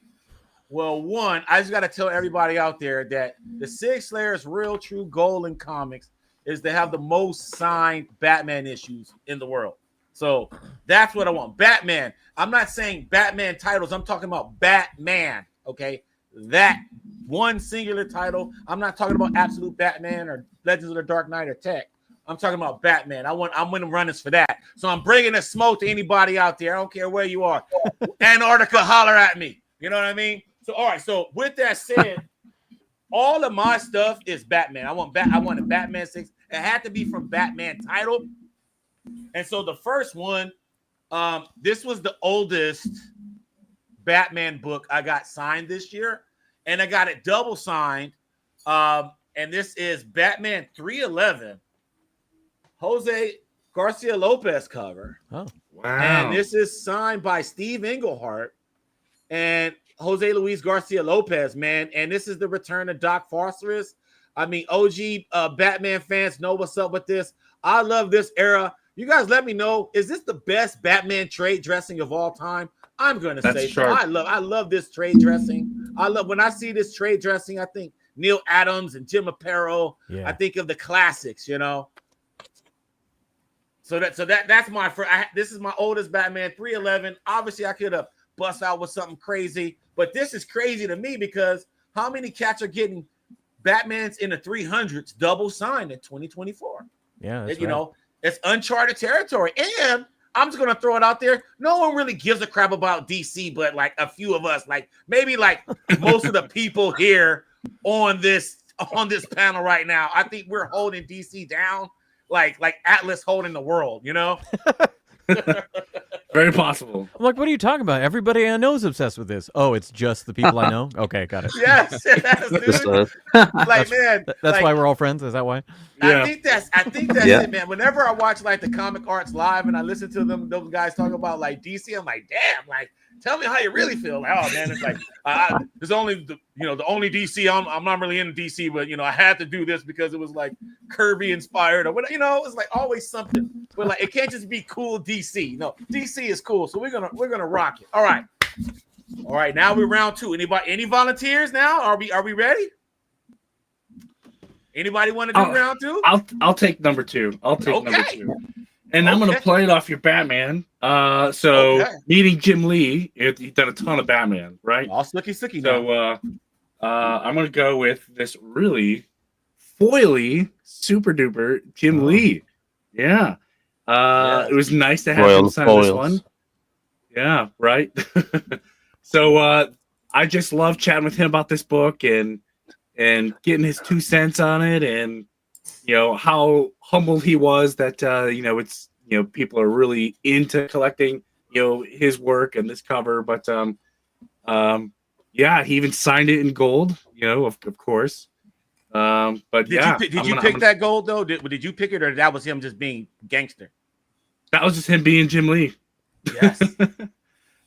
well, one, I just got to tell everybody out there that the Six Layers real true goal in comics is to have the most signed Batman issues in the world. So that's what I want. Batman. I'm not saying Batman titles. I'm talking about Batman. Okay. That one singular title. I'm not talking about Absolute Batman or Legends of the Dark Knight or Tech. I'm talking about Batman. I'm winning runners for that. So I'm bringing a smoke to anybody out there. I don't care where you are. Antarctica, holler at me. You know what I mean? So, all right. So with that said, all of my stuff is Batman. I want a Batman 6. It had to be from Batman title. And so the first one, this was the oldest Batman book I got signed this year. And I got it double signed. And this is Batman 311. Jose Garcia Lopez cover. Oh. Wow. And this is signed by Steve Englehart and Jose Luis Garcia Lopez, man. And this is the return of Doc Phosphorus. I mean, OG Batman fans know what's up with this. I love this era. You guys let me know, is this the best Batman trade dressing of all time? I'm going to say so. I love this trade dressing. I love when I see this trade dressing, I think Neil Adams and Jim Aparo. Yeah. I think of the classics, you know. So that's my this is my oldest Batman, 311. Obviously, I could have bust out with something crazy, but this is crazy to me because how many cats are getting Batmans in the 300s double signed in 2024? Yeah, You know, it's uncharted territory. And I'm just gonna throw it out there. No one really gives a crap about DC, but like a few of us, like maybe like most of the people here on this panel right now. I think we're holding DC down like Atlas holding the world, you know? Very possible. I'm like, what are you talking about? Everybody I know is obsessed with this. Oh, it's just the people I know? Okay, got it. Yes, dude. Like, man. That's why we're all friends? Is that why? Yeah. I think that's it, man. Whenever I watch like the Comic Arts live and I listen to those guys talk about like DC, I'm like, damn, like tell me how you really feel. Like, oh man, it's like there's only the only DC. I'm not really into DC, but I had to do this because it was like Kirby inspired or what. It's like always something. But like it can't just be cool DC. No, DC is cool, so we're gonna rock it. All right. Now we're round 2. Any volunteers now? Are we ready? Anybody want to do round 2? I'll take number 2. Number 2. And I'm gonna play it off your Batman. Meeting Jim Lee, he's done a ton of Batman, right? All slicky now. So I'm gonna go with this really foily, super duper Jim Lee. Yeah. It was nice to have him sign this one. Yeah, right. So I just love chatting with him about this book and getting his 2 cents on it, and how humbled he was that it's people are really into collecting his work and this cover. But he even signed it in gold, of course. But did you pick that gold though? Did you pick it, or that was him just being gangster? That was just him being Jim Lee. Yes.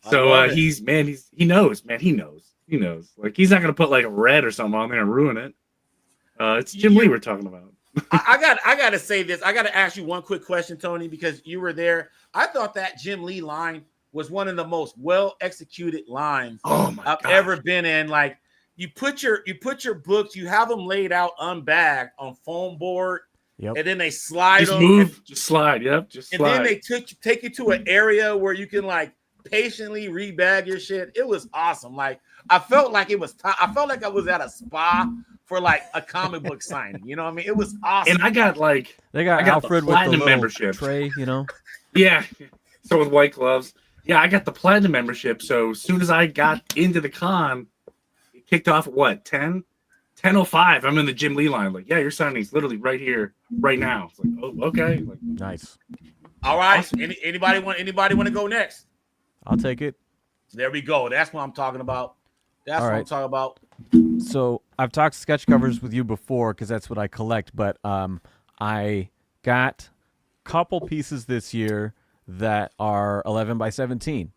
So he knows. Like he's not gonna put like a red or something on there and ruin it. It's Jim Lee we're talking about. I gotta say this. I gotta ask you one quick question, Tony, because you were there. I thought that Jim Lee line was one of the most well executed lines I've ever been in. Like you put your books, you have them laid out unbagged on foam board. Yep. And then they slide just them. Move, just slide. Yep, just slide. And then they take you to an area where you can like patiently rebag your shit. It was awesome. Like I felt like it was I felt like I was at a spa for like a comic book signing. You know what I mean? It was awesome. And I got Alfred the with the membership tray, Yeah. So with white gloves. Yeah, I got the platinum membership. So as soon as I got into the con, it kicked off at what, 10:05. I'm in the Jim Lee line. Like, yeah, your signing's literally right here, right now. It's like, oh, okay. Like, nice. All right. Awesome. Anybody want to go next? I'll take it. There we go. That's what I'm talking about. I'm talking about. So I've talked sketch covers with you before because that's what I collect, but I got a couple pieces this year that are 11 by 17.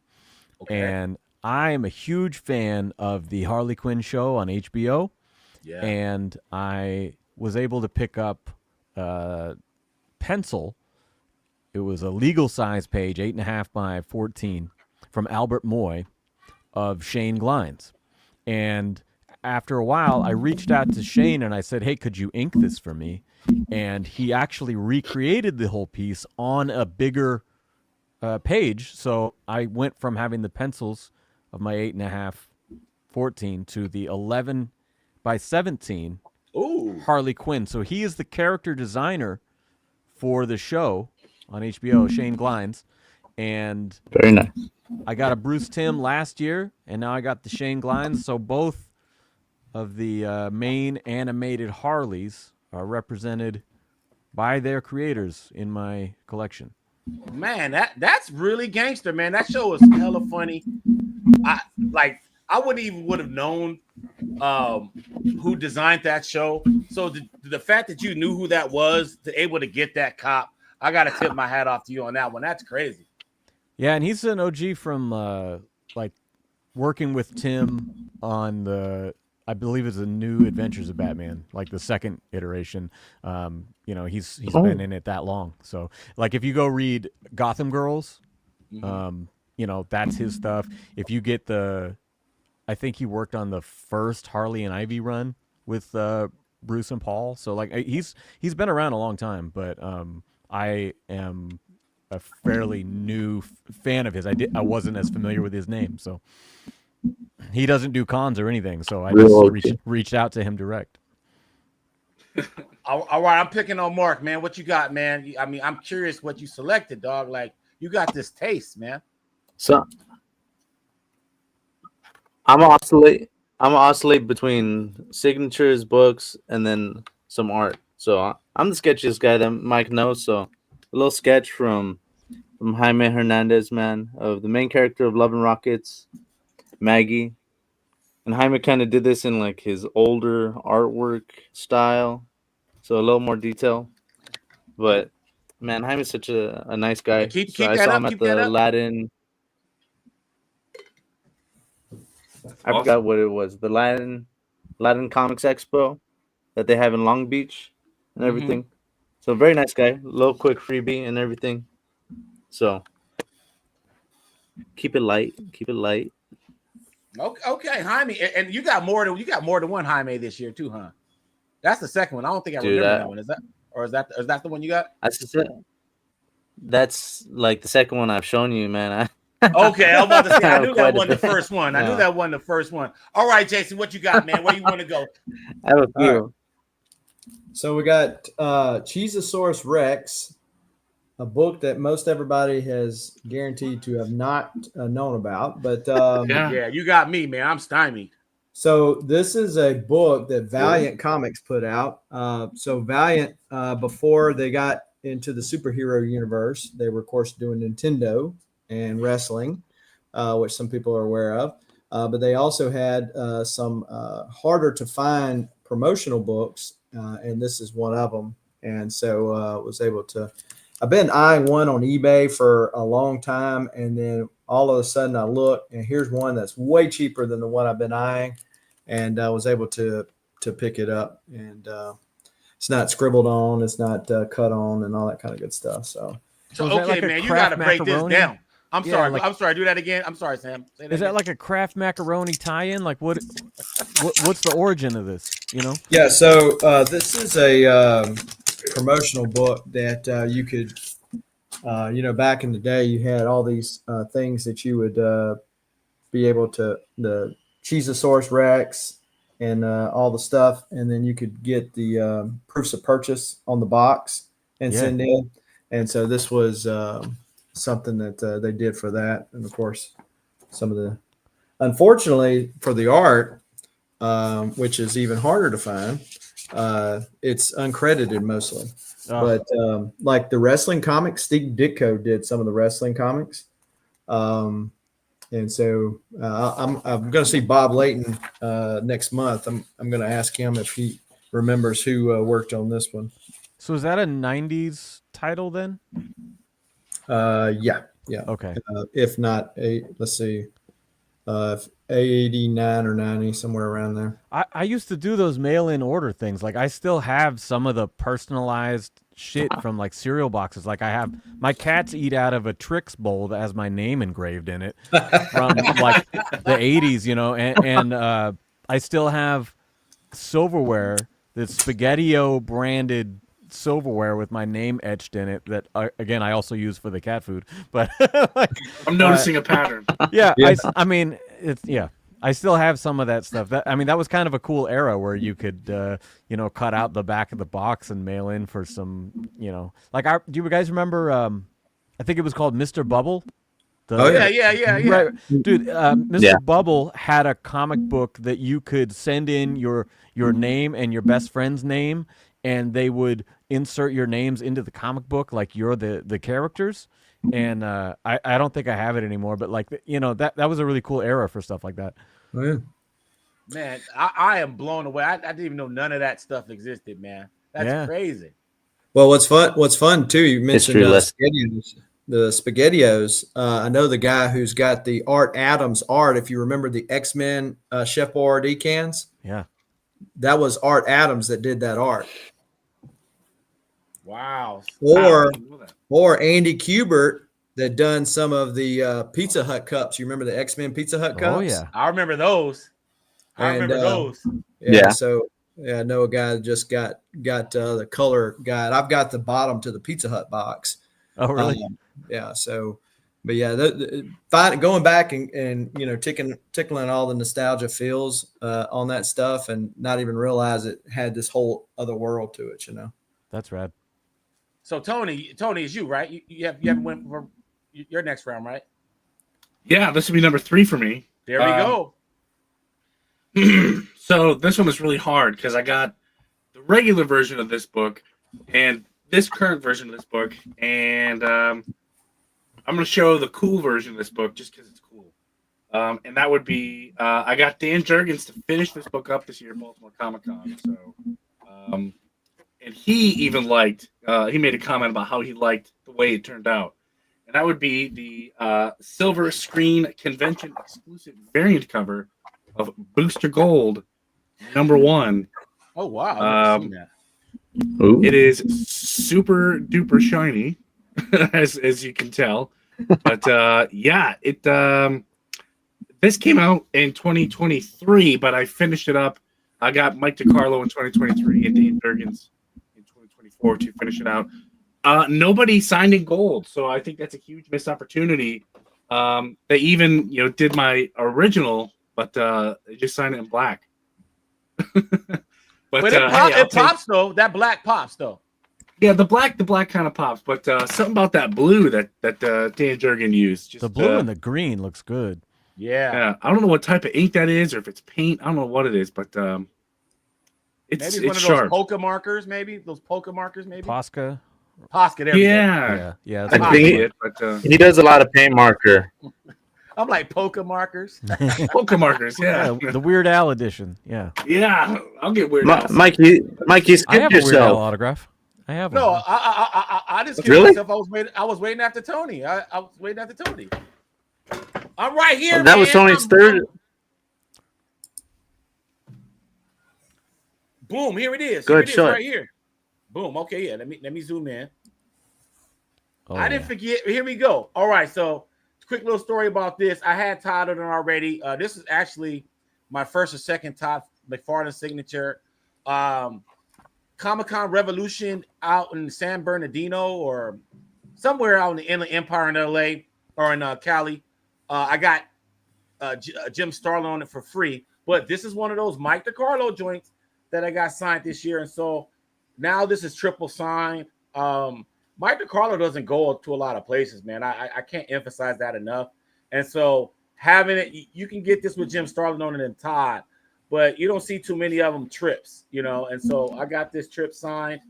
Okay. And I am a huge fan of the Harley Quinn show on HBO. Yeah. And I was able to pick up a pencil. It was a legal size page, 8.5 by 14, from Albert Moy of Shane Glines. And after a while, I reached out to Shane and I said, hey, could you ink this for me? And he actually recreated the whole piece on a bigger page. So I went from having the pencils of my 8.5, 14 to the 11 by 17 Harley Quinn. So he is the character designer for the show on HBO, Shane Glines. And very nice. I got a Bruce Timm last year, and now I got the Shane Glines. So both of the main animated Harleys are represented by their creators in my collection. Man, that's really gangster, man. That show was hella funny. I wouldn't even would have known who designed that show. So the fact that you knew who that was, to able to get that cop, I got to tip my hat off to you on that one. That's crazy. Yeah, and he's an OG from like working with Tim on I believe it's the New Adventures of Batman, like the second iteration. He's been in it that long. So like if you go read Gotham Girls, that's his stuff. If you get I think he worked on the first Harley and Ivy run with Bruce and Paul. So like he's been around a long time, but I am a fairly new fan of his. I wasn't as familiar with his name, so he doesn't do cons or anything. So I just reached out to him direct. All right, I'm picking on Mark, man. What you got, man? I mean, I'm curious what you selected, dog. Like you got this taste, man. So I'm oscillate between signatures, books, and then some art. So I'm the sketchiest guy that Mike knows. So a little sketch from Jaime Hernandez, man, of the main character of Love and Rockets, Maggie. And Jaime kind of did this in like his older artwork style, so a little more detail. But man, Jaime's such a nice guy. Keep I that saw up, him at keep the that up. Latin. I forgot what it was. The Latin Comics Expo that they have in Long Beach and everything. So very nice guy. Little quick freebie and everything. So keep it light. Keep it light. Okay, Jaime, and you got more than one Jaime this year too, huh? That's the second one. I don't think I remember that one. Is that the one you got? That's like the second one I've shown you, man. Okay, I was about to say I knew that wasn't the first one. I knew that wasn't the first one. All right, Jason, what you got, man? Where you want to go? I have a few. Right. So we got Cheezosaurus Rex, a book that most everybody has guaranteed to have not known about. But yeah, you got me, man. I'm stymied. So this is a book that Valiant Comics put out. So Valiant, before they got into the superhero universe, they were, of course, doing Nintendo and wrestling, which some people are aware of. But they also had some harder to find promotional books, and this is one of them. And so was able to. I've been eyeing one on eBay for a long time, and then all of a sudden I look, and here's one that's way cheaper than the one I've been eyeing, and I was able to pick it up. And it's not scribbled on, it's not cut on, and all that kind of good stuff. So okay, like man, you got to break this down. I'm sorry. Do that again. I'm sorry, Sam. Is that like a Kraft macaroni tie-in? Like what's the origin of this? You know? Yeah. So this is a promotional book that you could, back in the day, you had all these things that you would be able to, the Cheezosaurus Rex and all the stuff, and then you could get the proofs of purchase on the box and send in. And so this was something that they did for that. And of course, unfortunately for the art, which is even harder to find, it's uncredited mostly. But like the wrestling comics, Steve Ditko did some of the wrestling comics. And so I'm going to see Bob Layton next month. I'm going to ask him if he remembers who worked on this one. So is that a 90s title then? Yeah. Okay. If not, let's see, 89 or 90, somewhere around there. I used to do those mail-in order things. Like I still have some of the personalized shit from like cereal boxes. Like I have my cats eat out of a Trix bowl that has my name engraved in it from like the 80s, and I still have silverware, the Spaghetti-O branded silverware with my name etched in it that again I also use for the cat food, but I'm noticing a pattern. I mean it's I still have some of that stuff. That was kind of a cool era where you could cut out the back of the box and mail in for some do you guys remember I think it was called Mr. Bubble? Yeah. Right. Dude, Mr. Bubble had a comic book that you could send in your name and your best friend's name, and they would insert your names into the comic book like you're the characters. And I don't think I have it anymore, but like that was a really cool era for stuff like that. Oh, yeah. Man, I am blown away. I didn't even know none of that stuff existed, man. That's crazy. Well, what's fun too, you mentioned the SpaghettiOs. I know the guy who's got the Art Adams art. If you remember the X-Men Chef Boyardee cans, Yeah. that was Art Adams that did that art. Wow. Or Andy Kubert that done some of the Pizza Hut cups. You remember the X-Men Pizza Hut cups? Oh yeah. I remember those. Yeah. So I know a guy that just got the color guide. I've got the bottom to the Pizza Hut box. Oh really? Yeah. So, but yeah, going back and tickling all the nostalgia feels on that stuff, and not even realize it had this whole other world to it. That's rad. So Tony is you, right? You haven't went for your next round, right? Yeah, this would be number 3 for me. There we go. So this one was really hard because I got the regular version of this book and this current version of this book, and I'm going to show the cool version of this book just because it's cool. And that would be I got Dan Jurgens to finish this book up this year at Baltimore Comic-Con. So, and he even he made a comment about how he liked the way it turned out. And that would be the silver screen convention exclusive variant cover of Booster Gold #1. Oh wow! I've never seen that. Ooh. It is super duper shiny, as you can tell. But yeah, it this came out in 2023, but I finished it up. I got Mike DiCarlo in 2023 and Dan Jurgens in 2024 to finish it out. Nobody signed in gold, so I think that's a huge missed opportunity. They even did my original, but they just signed it in black. But it pops though. That black pops though. Yeah, the black kind of pops, but something about that blue that Dan Jurgen used. Just, the blue and the green looks good. Yeah. I don't know what type of ink that is, or if it's paint. I don't know what it is, but it's maybe one of sharp. those polka markers. Maybe those polka markers. Maybe Posca. There we go. Yeah. I think he does a lot of paint marker. I'm like polka markers. Polka markers, yeah. The Weird Al edition. Yeah. Yeah, I'll get Weird Al. Mikey, I skip have a Weird Al yourself. autograph. I have No, one. I just Really? myself. I was waiting after Tony. I was waiting after Tony. I'm right here. That was Tony's third. Boom! Here it is. Go ahead, Here it is, show it. right here. Boom. Okay, yeah. Let me zoom in. Oh, I didn't forget. Here we go. All right. So, quick little story about this. I had titled it already. This is actually my first or second Todd McFarlane signature. Comic-Con Revolution out in San Bernardino or somewhere out in the Inland Empire in LA or in Cali. I got Jim Starlin on it for free, but this is one of those Mike DiCarlo joints that I got signed this year, and so now this is triple signed. Mike DiCarlo doesn't go to a lot of places, man. I can't emphasize that enough. And so having it, you can get this with Jim Starlin on it and Todd, but you don't see too many of them trips, And so I got this trip signed,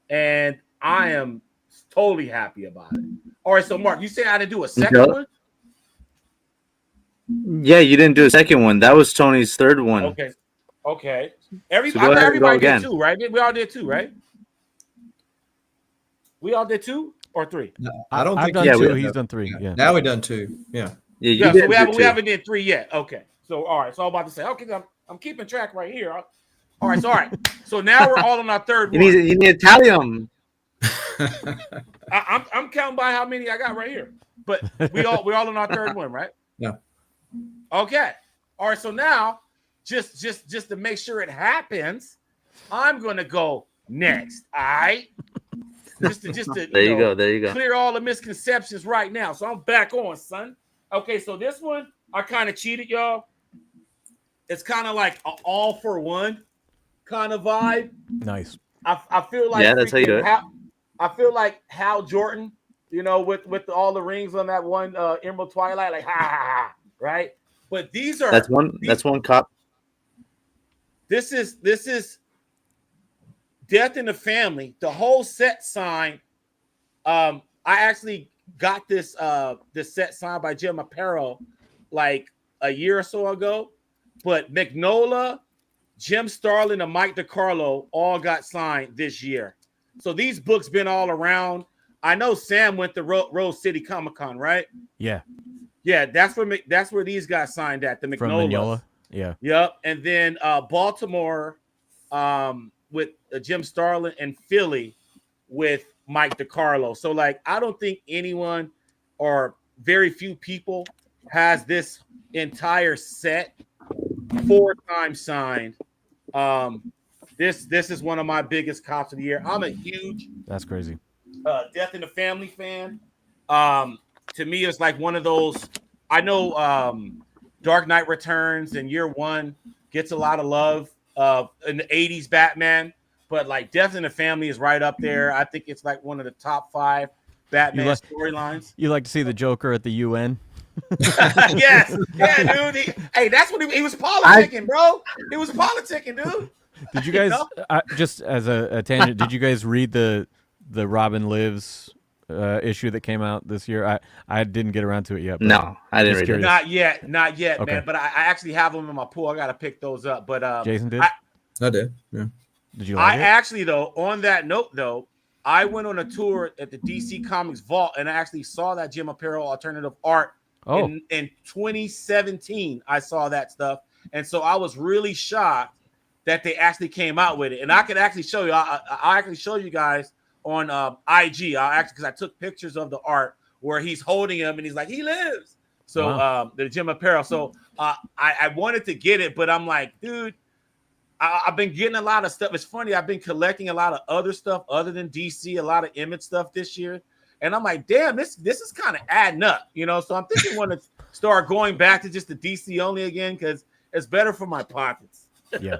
and I am totally happy about it. All right, so Mark, you say I didn't do a second one? Yeah, you didn't do a second one. That was Tony's third one. Okay. Everybody did 2, right? We all did 2, right? We all did 2 or 3. No, I don't I've think. done yeah, 2. we- Now we 3. Yeah. Now we done 2. Yeah. Yeah, So we haven't did 3 yet. Okay. So all right. So I'm about to say, okay, I'm keeping track right here. All right. So now we're all on our third one. You need to tally them. I'm counting by how many I got right here. But we're all on our third one, right? Yeah. Okay. All right. So now, just to make sure it happens, I'm gonna go next. All right. Just to There you go. clear all the misconceptions right now. So I'm back on, son. Okay. So this one, I kind of cheated, y'all. It's kind of like an all for one kind of vibe. Nice. I feel like that's how you do it. I feel like Hal Jordan, with all the rings on that one Emerald Twilight, like ha, right? But these are That's one cop. This is Death in the Family. The whole set signed. I actually got this set signed by Jim Aparo like a year or so ago. But Mignola, Jim Starlin, and Mike DiCarlo all got signed this year. So these books been all around. I know Sam went to Rose City Comic Con, right? Yeah. Yeah, that's where these guys signed at, the From Magnolas. Mignola. Yeah. Yep. And then Baltimore with Jim Starlin, and Philly with Mike DiCarlo. So like, I don't think anyone or very few people has this entire set 4 times signed. This is one of my biggest cops of the year. I'm a huge That's crazy. Death in the Family fan. To me, it's like one of those. I know Dark Knight Returns and Year One gets a lot of love in the 80s Batman, but like Death in the Family is right up there. I think it's like one of the top 5 Batman storylines. You like to see the Joker at the UN? Yes, yeah, dude. Hey, that's what he was politicking, bro. He was politicking, dude. Did you guys just as a tangent? Did you guys read the Robin Lives issue that came out this year? I didn't get around to it yet. No, I didn't read it. Not yet, Okay. man. But I actually have them in my pool. I got to pick those up. But Jason did. I did. Yeah. Did you like it? Actually, though, on that note, though, I went on a tour at the DC Comics Vault, and I actually saw that Jim Aparo alternative art in 2017. I saw that stuff, and so I was really shocked that they actually came out with it. And I could actually show you. I actually show you guys on IG. Because I took pictures of the art where he's holding him and he's like, he lives. So Wow. the Jim Aparo. So I wanted to get it, but I'm like, dude, I've been getting a lot of stuff. It's funny. I've been collecting a lot of other stuff other than DC, a lot of Image stuff this year. And I'm like, damn, this is kind of adding up, you know? So I'm thinking I want to start going back to just the DC only again, because it's better for my pockets. Yeah.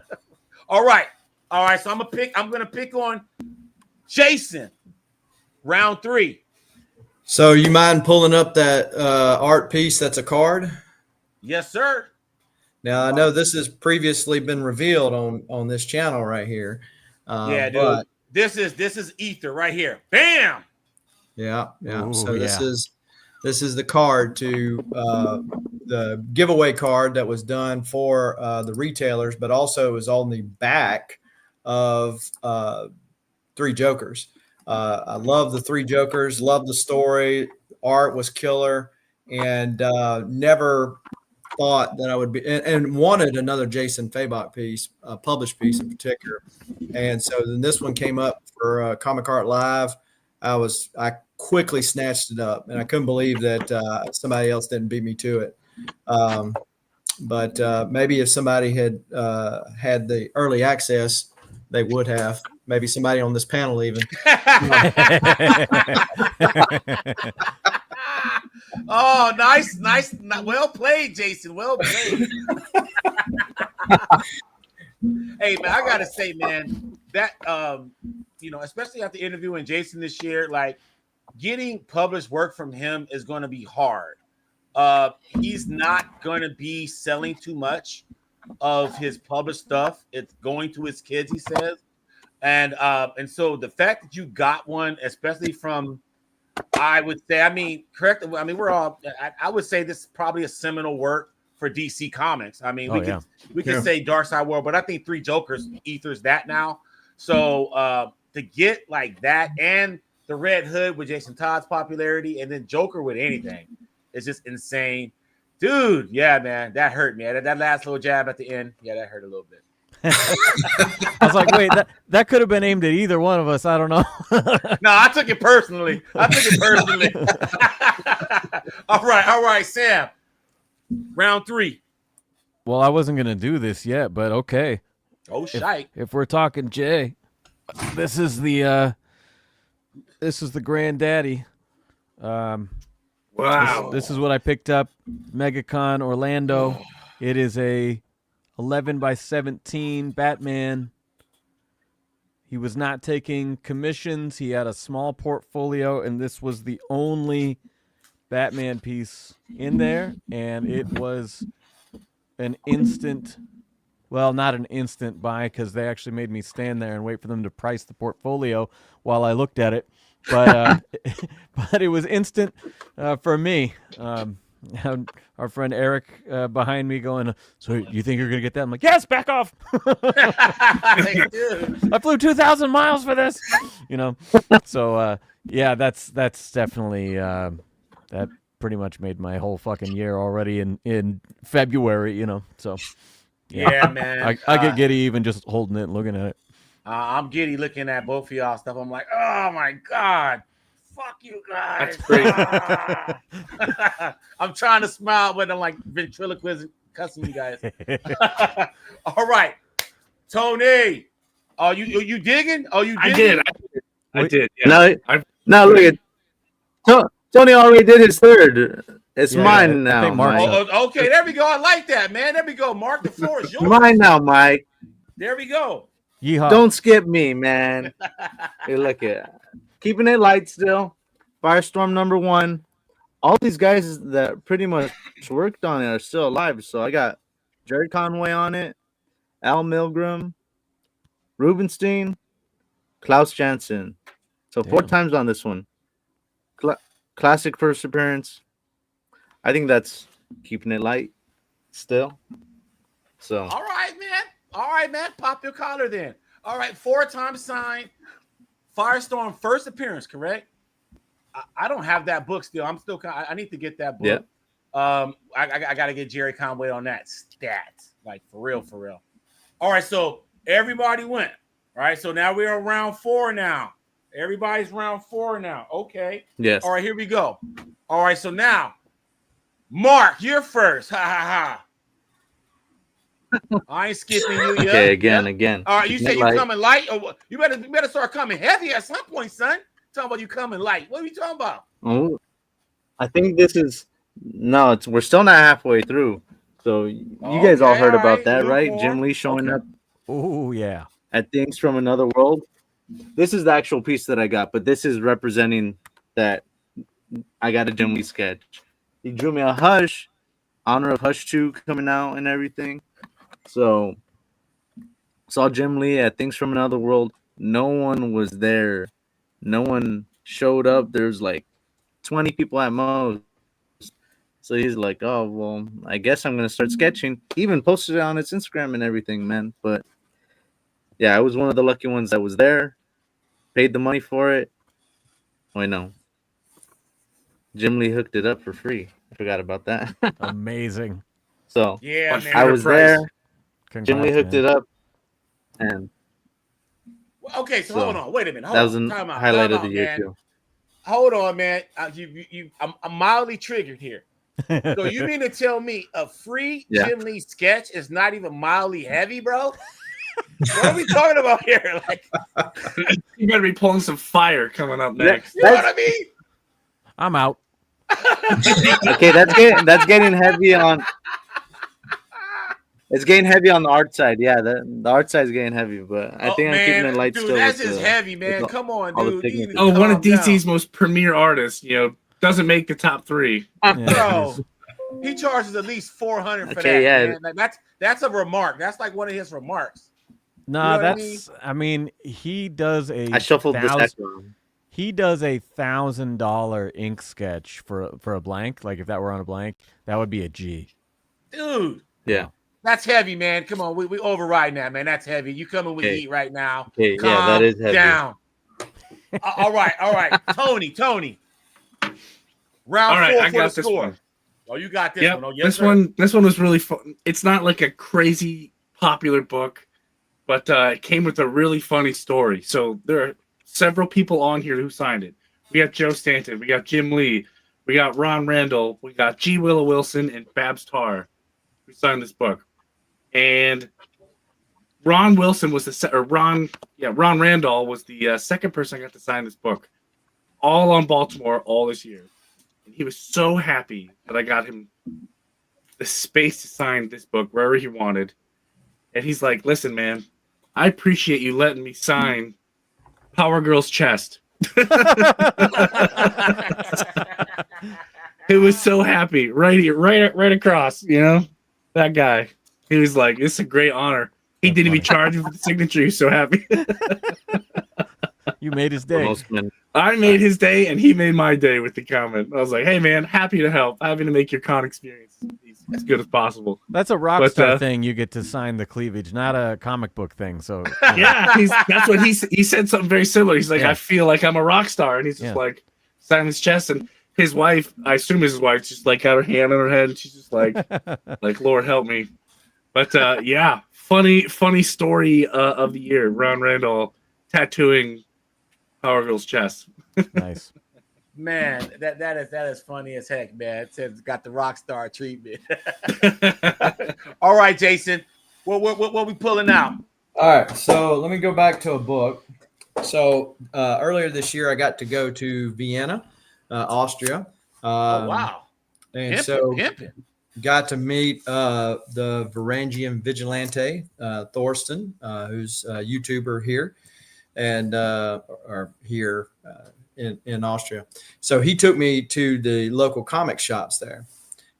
All right. So I'm gonna pick on Jason. Round 3. So you mind pulling up that art piece that's a card? Yes, sir. Now I know this has previously been revealed on this channel right here. Yeah, dude. But, This is Ether right here. Bam. yeah. Ooh, So yeah. this is the card to the giveaway card that was done for the retailers, but also is on the back of 3 Jokers. I love the 3 Jokers. Love the story. Art was killer, and never thought that I would be and wanted another Jason Fabok piece, a published piece in particular. And so then this one came up for Comic Art Live. I quickly snatched it up, and I couldn't believe that somebody else didn't beat me to it. But maybe if somebody had had the early access, they would have. Maybe somebody on this panel even. Oh, nice. Well played, Jason. Well played. Hey, man, I gotta say, man, that especially after interviewing Jason this year, like getting published work from him is going to be hard. He's not going to be selling too much of his published stuff. It's going to his kids, he says, and so the fact that you got one, especially from, I would say, we're all. I would say this is probably a seminal work for DC Comics. I mean, we could say Dark Side World, but I think 3 Jokers Ether's that now. So to get like that and the Red Hood with Jason Todd's popularity, and then Joker with anything, it's just insane, dude. Yeah, man, that hurt me. That last little jab at the end, yeah, that hurt a little bit. I was like, wait, that could have been aimed at either one of us. I don't know. No, I took it personally. All right, Sam. Round 3. Well, I wasn't gonna do this yet, but okay. Oh, shite. If we're talking Jay, this is the granddaddy. Wow. This is what I picked up. MegaCon Orlando. It is a 11x17 Batman. He was not taking commissions. He had a small portfolio, and this was the only Batman piece in there, and it was an instant, well, not an instant buy, because they actually made me stand there and wait for them to price the portfolio while I looked at it, but but it was instant for me. Our friend Eric behind me going, so you think you're going to get that? I'm like, yes, back off. I flew 2,000 miles for this, So Yeah, that's definitely that pretty much made my whole fucking year already in February, you know. So Yeah, man. I get giddy even just holding it and looking at it. I'm giddy looking at both of y'all stuff. I'm like, oh my god, fuck you guys. That's crazy. I'm trying to smile, but I'm like ventriloquist cussing you guys. All right, Tony. Are you digging? Are you digging? I did. Yeah. No, look at Tony already did his third. It's mine I now, think Mark's Mike. Okay, there we go. I like that, man. There we go. Mark, the floor is yours. Mine now, Mike. There we go. Yeehaw. Don't skip me, man. Hey, look at keeping it light still. Firestorm #1. All these guys that pretty much worked on it are still alive. So I got Jerry Conway on it, Al Milgram, Rubenstein, Klaus Jansen. So 4 times on this one. Classic first appearance. I think that's keeping it light still. So All right, man. Pop your collar then. All right, 4 times signed. Firestorm first appearance, correct? I don't have that book still. I need to get that book. Yeah. I got to get Jerry Conway on that stat. Like for real. All right, so everybody went. All right, so now we're on round 4 now. Everybody's round 4 now. Okay. yes. All right, here we go. All right, so now, Mark, you're first. Ha ha ha. I ain't skipping you yet. Okay, again. All right, you say Keeping you it light. coming light? Or you better start coming heavy at some point, son. Talking about you coming light. What are you talking about? Oh, I think this is we're still not halfway through. So you guys all heard about that, right? Jim Lee showing up Oh yeah. at Things from Another World. This is the actual piece that I got, but this is representing that I got a Jim Lee sketch. He drew me a Hush, honor of Hush 2 coming out and everything. So saw Jim Lee at Things from Another World. No one was there. No one showed up. There's like 20 people at most. So he's like, oh, well, I guess I'm going to start sketching. He even posted it on his Instagram and everything, man. But yeah, I was one of the lucky ones that was there. Paid the money for it. Oh, I know. Jim Lee hooked it up for free. I forgot about that. Amazing. So Yeah, man. I was there. Congrats, Jim Lee hooked man. it up. And Okay, so hold on. Wait a minute. that was a highlight of the year, man. too. Hold on, man. I'm mildly triggered here. So you mean to tell me a free Jim Lee sketch is not even mildly heavy, bro? What are we talking about here? Like, You better be pulling some fire coming up next. you know what I mean? I'm out. Okay, that's getting heavy on. It's getting heavy on the art side. Yeah, the art side is getting heavy, but I think I'm keeping it light dude, still. That's just heavy, man. Come on, dude. One of DC's most premier artists, doesn't make the top 3. Bro, he charges at least $400 for that. Yeah. Man. Like, that's a remark. That's like one of his remarks. No, You know that's. I mean, he does a. I shuffled this deck around. He does a $1,000 ink sketch for a blank. Like if that were on a blank, that would be a G. Dude. Yeah. That's heavy, man. Come on, we overriding that, man. That's heavy. You coming with heat right now. Okay, Calm yeah, that is heavy. Down. All right. Tony. Round 4 I for got the this score. one. Oh, you got this one. Oh, yes, this one was really fun. It's not like a crazy popular book, but it came with a really funny story. So there are several people on here who signed it. We got Joe Stanton, we got Jim Lee, we got Ron Randall, we got G. Willow Wilson, and Babs Tarr who signed this book. And Ron Wilson was Ron Randall was the second person I got to sign this book, all on Baltimore, all this year. And he was so happy that I got him the space to sign this book wherever he wanted. And he's like, listen, man, I appreciate you letting me sign Power Girl's chest. He was so happy. Right here, right across, that guy. He was like, it's a great honor. He didn't even charge me for the signature. He was so happy. You made his day. I made his day, and he made my day with the comment. I was like, hey, man, happy to help. Happy to make your con experience as good as possible. That's a Rockstar thing. You get to sign the cleavage, not a comic book thing. So yeah, that's what he said something very similar. He's like, I feel like I'm a rock star, and he's just like signing his chest. And his wife, I assume his wife, just like got her hand on her head, and she's just like Lord help me. But yeah, funny story of the year. Ron Randall tattooing Power Girl's chest. Nice. Man, that is funny as heck, man. It says got the rock star treatment. All right, Jason. What we pulling out? All right, so let me go back to a book. So earlier this year, I got to go to Vienna, Austria. Oh wow! And pimpin'. Got to meet the Varangian vigilante Thorsten, who's a YouTuber here, and or here in Austria. So he took me to the local comic shops there,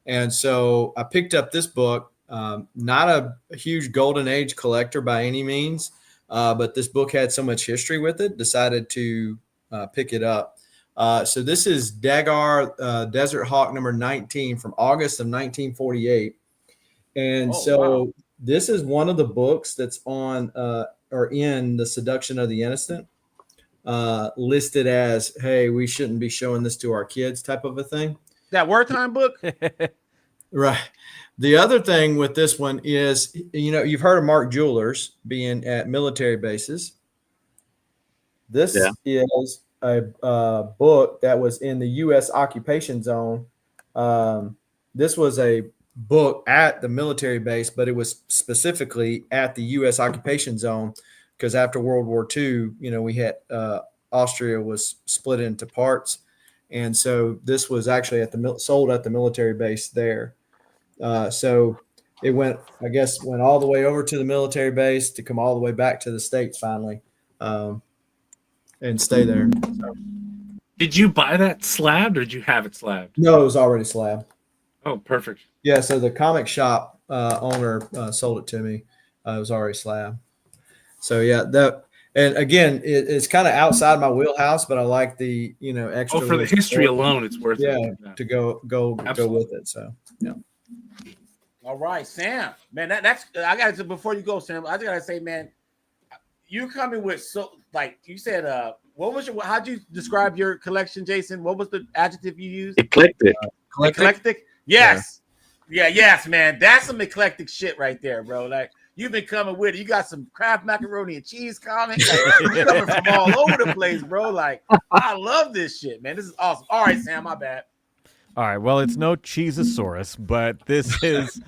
and so I picked up this book. Not a huge golden age collector by any means, but this book had so much history with it. Decided to pick it up. So this is Dagar Desert Hawk number 19 from August of 1948. And this is one of the books that's on or in the Seduction of the Innocent, listed as, hey, we shouldn't be showing this to our kids type of a thing. That wartime book? Right. The other thing with this one is, you've heard of Mark Jewelers being at military bases. This is a book that was in the U.S. occupation zone. This was a book at the military base, but it was specifically at the U.S. occupation zone because after World War II, we had Austria was split into parts, and so this was actually sold at the military base there. So it went all the way over to the military base to come all the way back to the States finally, and stay there. So. Did you buy that slabbed or did you have it slabbed? No, it was already slabbed. Oh, perfect. Yeah, so the comic shop owner sold it to me. It was already slabbed. So yeah, and again, it's kind of outside my wheelhouse, but I like the extra. Oh, for the history alone, it's worth it. Yeah, to go with it. So yeah. All right, Sam. Man, that's I got to before you go, Sam. I just gotta say, man, you coming with you said how'd you describe your collection, Jason? What was the adjective you used? Eclectic. Eclectic? Yes. Yes, man. That's some eclectic shit right there, bro. Like you've been coming with it. You got some Kraft macaroni and cheese comics. Like, you're coming from all over the place, bro. Like, I love this shit, man. This is awesome. All right, Sam, my bad. All right. Well, it's no Cheezosaurus, but this is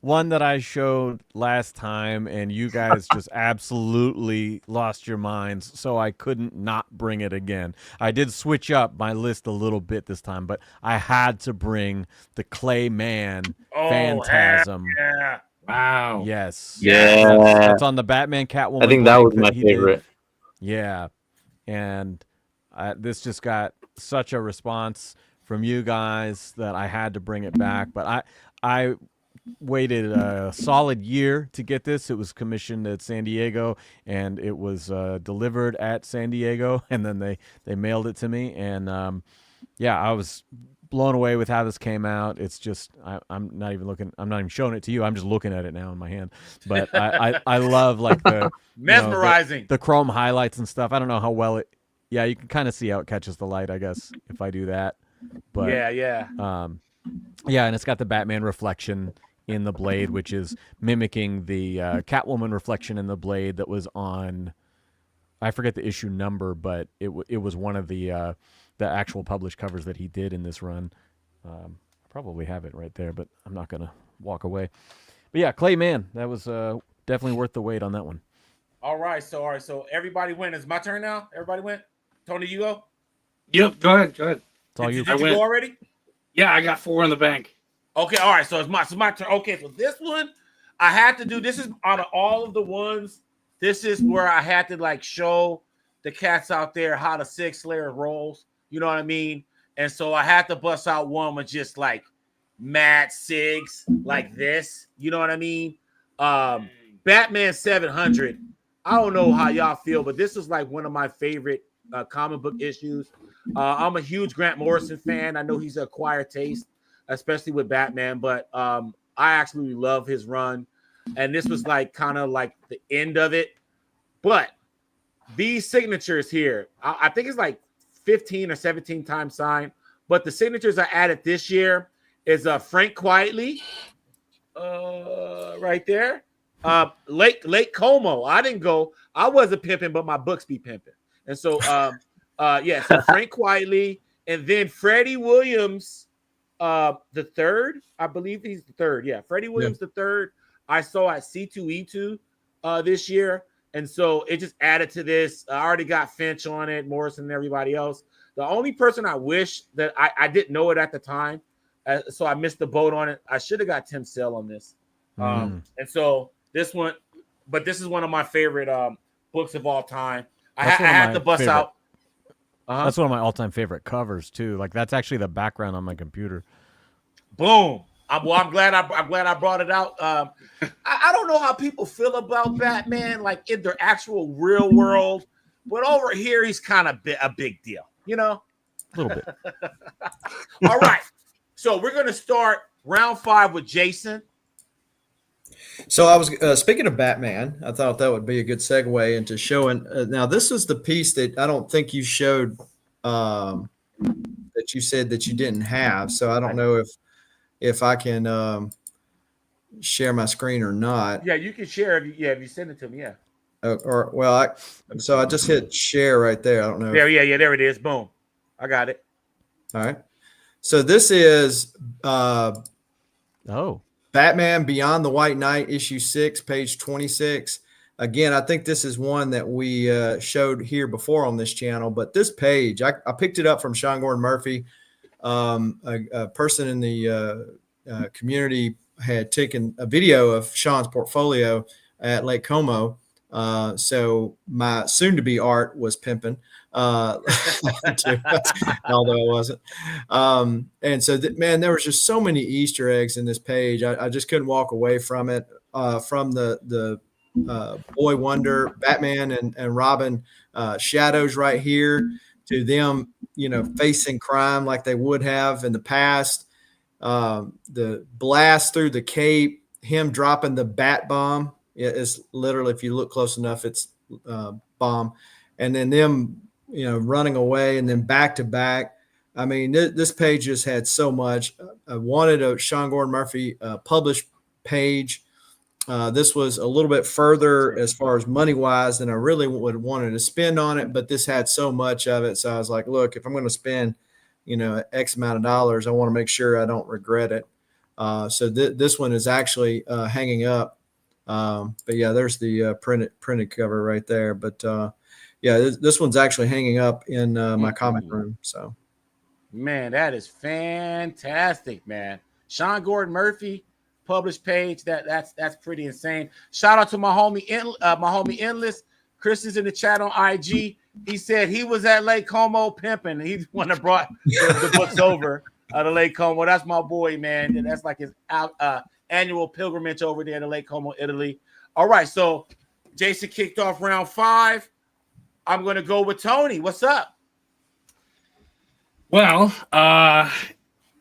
one that I showed last time, and you guys just absolutely lost your minds, so I couldn't not bring it again. I did switch up my list a little bit this time, but I had to bring the Clay Man Phantasm. Yeah. Wow. Yes. Yeah. That's on the Batman Catwoman. I think that was my favorite. Yeah. And this just got such a response from you guys that I had to bring it back. But I waited a solid year to get this. It was commissioned at San Diego, and it was delivered at San Diego, and then they mailed it to me. And I was blown away with how this came out. It's just I'm not even showing it to you. I'm just looking at it now in my hand. But I love like the mesmerizing the chrome highlights and stuff. I don't know how well it. Yeah, you can kind of see how it catches the light, I guess, if I do that. But and it's got the Batman reflection in the blade, which is mimicking the Catwoman reflection in the blade that was on, I forget the issue number, but it was one of the actual published covers that he did in this run. I probably have it right there, but I'm not gonna walk away. But yeah, Clay Man, that was definitely worth the wait on that one. All right, so everybody went. It's my turn now. Everybody went. Tony, you go. Yep, go ahead. Did you go already? Yeah, I got 4 in the bank. Okay, all right. So it's my turn. Okay, so this one I had to do. This is out of all of the ones. This is where I had to like show the cats out there how the Six Slayer rolls. You know what I mean? And so I had to bust out one with just like mad Sigs like this. You know what I mean? Batman 700. I don't know how y'all feel, but this is like one of my favorite comic book issues. I'm a huge Grant Morrison fan. I know he's an acquired taste. especially with Batman. But I absolutely love his run, and this was like kind of like the end of it. But these signatures here, I think it's like 15 or 17 times signed. But the signatures I added this year is Frank Quietly, right there. Lake Como. I didn't go. I wasn't pimping, but my books be pimping. And so, so Frank Quietly, and then Freddie Williams, the third. I believe he's the third. Yeah, Freddie Williams the third. I saw at C2E2 this year, and so it just added to this. I already got Finch on it, Morrison, and everybody else. The only person I wish that I didn't know it at the time, so I missed the boat on it. I should have got Tim Sale on this. And so this one, but this is one of my favorite books of all time. I had to bust out. That's one of my all-time favorite covers too. Like that's actually the background on my computer. Boom. I'm glad I brought it out. I don't know how people feel about Batman, like in their actual real world, but over here he's kind of a big deal, you know. A little bit. All right. So we're going to start round 5 with Jason. So I was speaking of Batman. I thought that would be a good segue into showing. Now this is the piece that I don't think you showed that you said that you didn't have. So I don't know if I can share my screen or not. Yeah, you can share if you send it to me. Yeah. So I just hit share right there. I don't know. Yeah. There it is. Boom. I got it. All right. So this is Batman Beyond the White Knight, issue 6, page 26. Again, I think this is one that we showed here before on this channel, but this page, I picked it up from Sean Gordon Murphy. A person in the community had taken a video of Sean's portfolio at Lake Como. So my soon-to-be art was pimping, although I wasn't. And so, man, there was just so many Easter eggs in this page. I just couldn't walk away from it. From the Boy Wonder, Batman and Robin shadows right here to them, facing crime like they would have in the past. The blast through the cape, him dropping the bat bomb. It's literally, if you look close enough, it's bomb. And then them, running away and then back to back. I mean, this page just had so much. I wanted a Sean Gordon Murphy published page. This was a little bit further as far as money wise than I really would have wanted to spend on it, but this had so much of it. So I was like, look, if I'm going to spend, X amount of dollars, I want to make sure I don't regret it. So this one is actually hanging up. But yeah, there's the printed cover right there. But this one's actually hanging up in my comic room. So, man, that is fantastic, man. Sean Gordon Murphy published page. That's pretty insane. Shout out to my homie Endless. Chris is in the chat on IG. He said he was at Lake Como pimping. He's the one that brought the books over to Lake Como. That's my boy, man. That's like his annual pilgrimage over there to Lake Como, Italy. All right, so Jason kicked off round 5. I'm going to go with Tony. What's up? Well,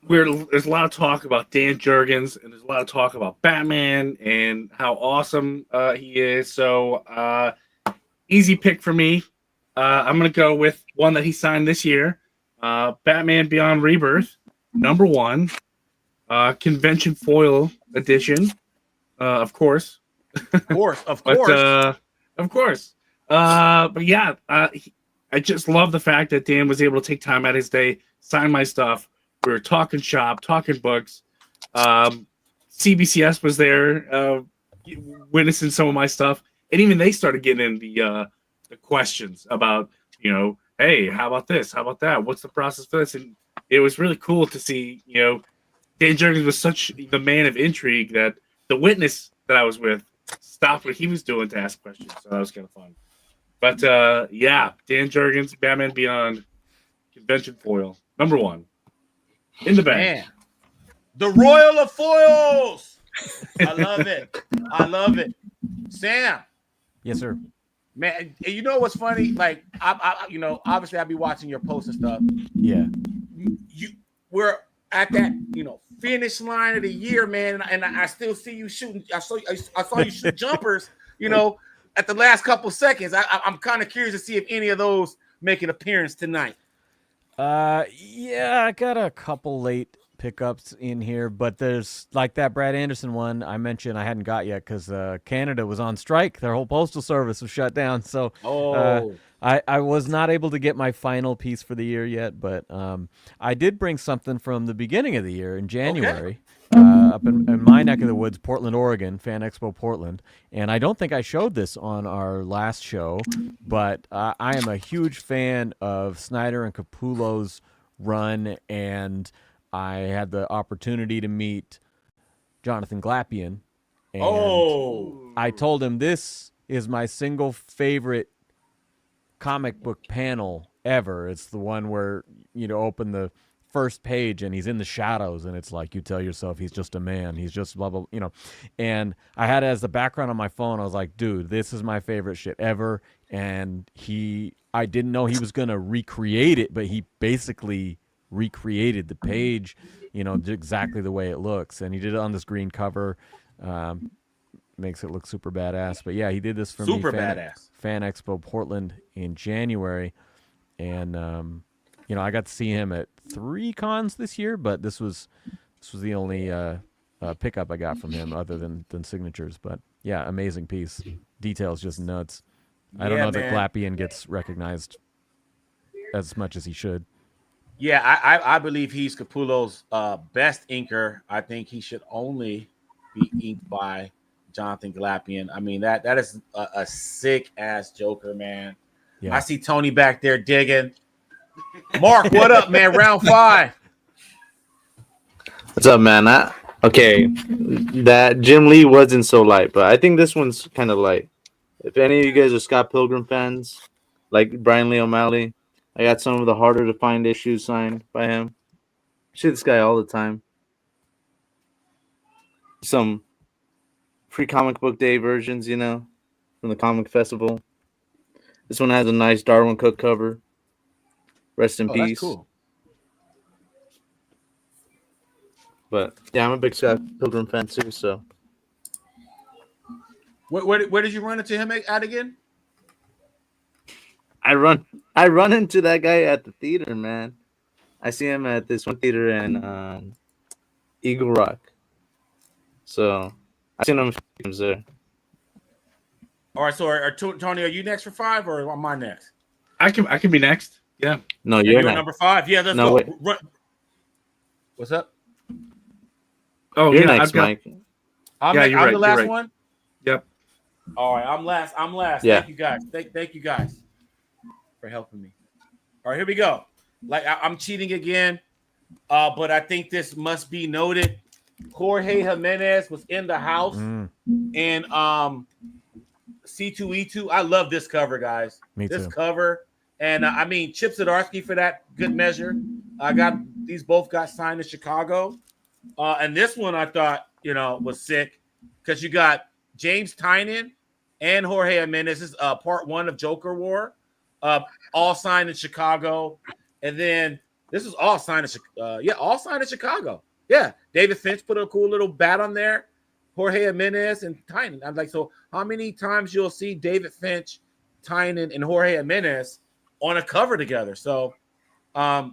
there's a lot of talk about Dan Jurgens, and there's a lot of talk about Batman and how awesome he is. So easy pick for me. I'm going to go with one that he signed this year, Batman Beyond Rebirth, #1, convention foil edition, of course. Of course. But yeah, I just love the fact that Dan was able to take time out of his day, sign my stuff. We were talking shop, talking books. CBCS was there, witnessing some of my stuff, and even they started getting in the questions about, hey, how about this? How about that? What's the process for this? And it was really cool to see, Dan Jurgens was such the man of intrigue that the witness that I was with stopped what he was doing to ask questions. So that was kind of fun. But Dan Jurgens, Batman Beyond, convention foil, #1. In the bank. Man. The Royal of Foils. I love it. Sam. Yes, sir. Man, you know what's funny? Like, I obviously I'll be watching your posts and stuff. Yeah. at that, finish line of the year, man, and I still see you shooting. I saw you shoot jumpers, at the last couple seconds. I'm kind of curious to see if any of those make an appearance tonight. Yeah, I got a couple late pickups in here, but there's like that Brad Anderson one I mentioned I hadn't got yet because Canada was on strike. Their whole postal service was shut down, so I was not able to get my final piece for the year yet. But I did bring something from the beginning of the year in January. Up in my neck of the woods, Portland, Oregon, Fan Expo Portland. And I don't think I showed this on our last show, but I am a huge fan of Snyder and Capullo's run, and I had the opportunity to meet Jonathan Glapian. And I told him this is my single favorite comic book panel ever. It's the one where, open the first page and he's in the shadows and it's like you tell yourself he's just a man, he's just blah blah, and I had it as the background on my phone. I was like, dude, this is my favorite shit ever. And I didn't know he was gonna recreate it, but he basically recreated the page, exactly the way it looks, and he did it on this green cover. Makes it look super badass. But yeah, he did this for super me, badass. Fan Expo Portland in January, and I got to see him at 3 cons this year, but this was the only pickup I got from him other than signatures. But yeah, amazing piece. Details just nuts. I don't know that Glapian gets recognized as much as he should. Yeah, I believe he's Capullo's best inker. I think he should only be inked by Jonathan Glapian. I mean, that is a sick ass Joker, man. Yeah. I see Tony back there digging. Mark, what up, man? Round 5. What's up, man? Okay, that Jim Lee wasn't so light, but I think this one's kind of light. If any of you guys are Scott Pilgrim fans, like Brian Lee O'Malley, I got some of the harder to find issues signed by him. I see this guy all the time. Some free comic book day versions, from the comic festival. This one has a nice Darwin Cook cover. Rest in peace. That's cool. But yeah, I'm a big Scott Pilgrim fan too. So, where did you run into him at again? I run into that guy at the theater, man. I see him at this one theater in Eagle Rock. So I seen him there. All right, so Tony, are you next for 5 or am I next? I can be next. Yeah. No, you're number 5. Yeah, let's go. What's up? Oh, you're next, Mike. I'm the last one. Yep. All right, I'm last. Yeah. Thank you guys. Thank you guys for helping me. All right, here we go. Like I'm cheating again, but I think this must be noted. Jorge Jimenez was in the house, and C2E2. I love this cover, guys. Me too. This cover. And I mean, Chip Zdarsky for that good measure. These both got signed in Chicago. And this one I thought, was sick because you got James Tynion and Jorge Jimenez. This is part 1 of Joker War, all signed in Chicago. And then this is all signed all signed in Chicago. Yeah, David Finch put a cool little bat on there. Jorge Jimenez and Tynion. I'm like, so how many times you'll see David Finch, Tynion, and Jorge Jimenez on a cover together? So I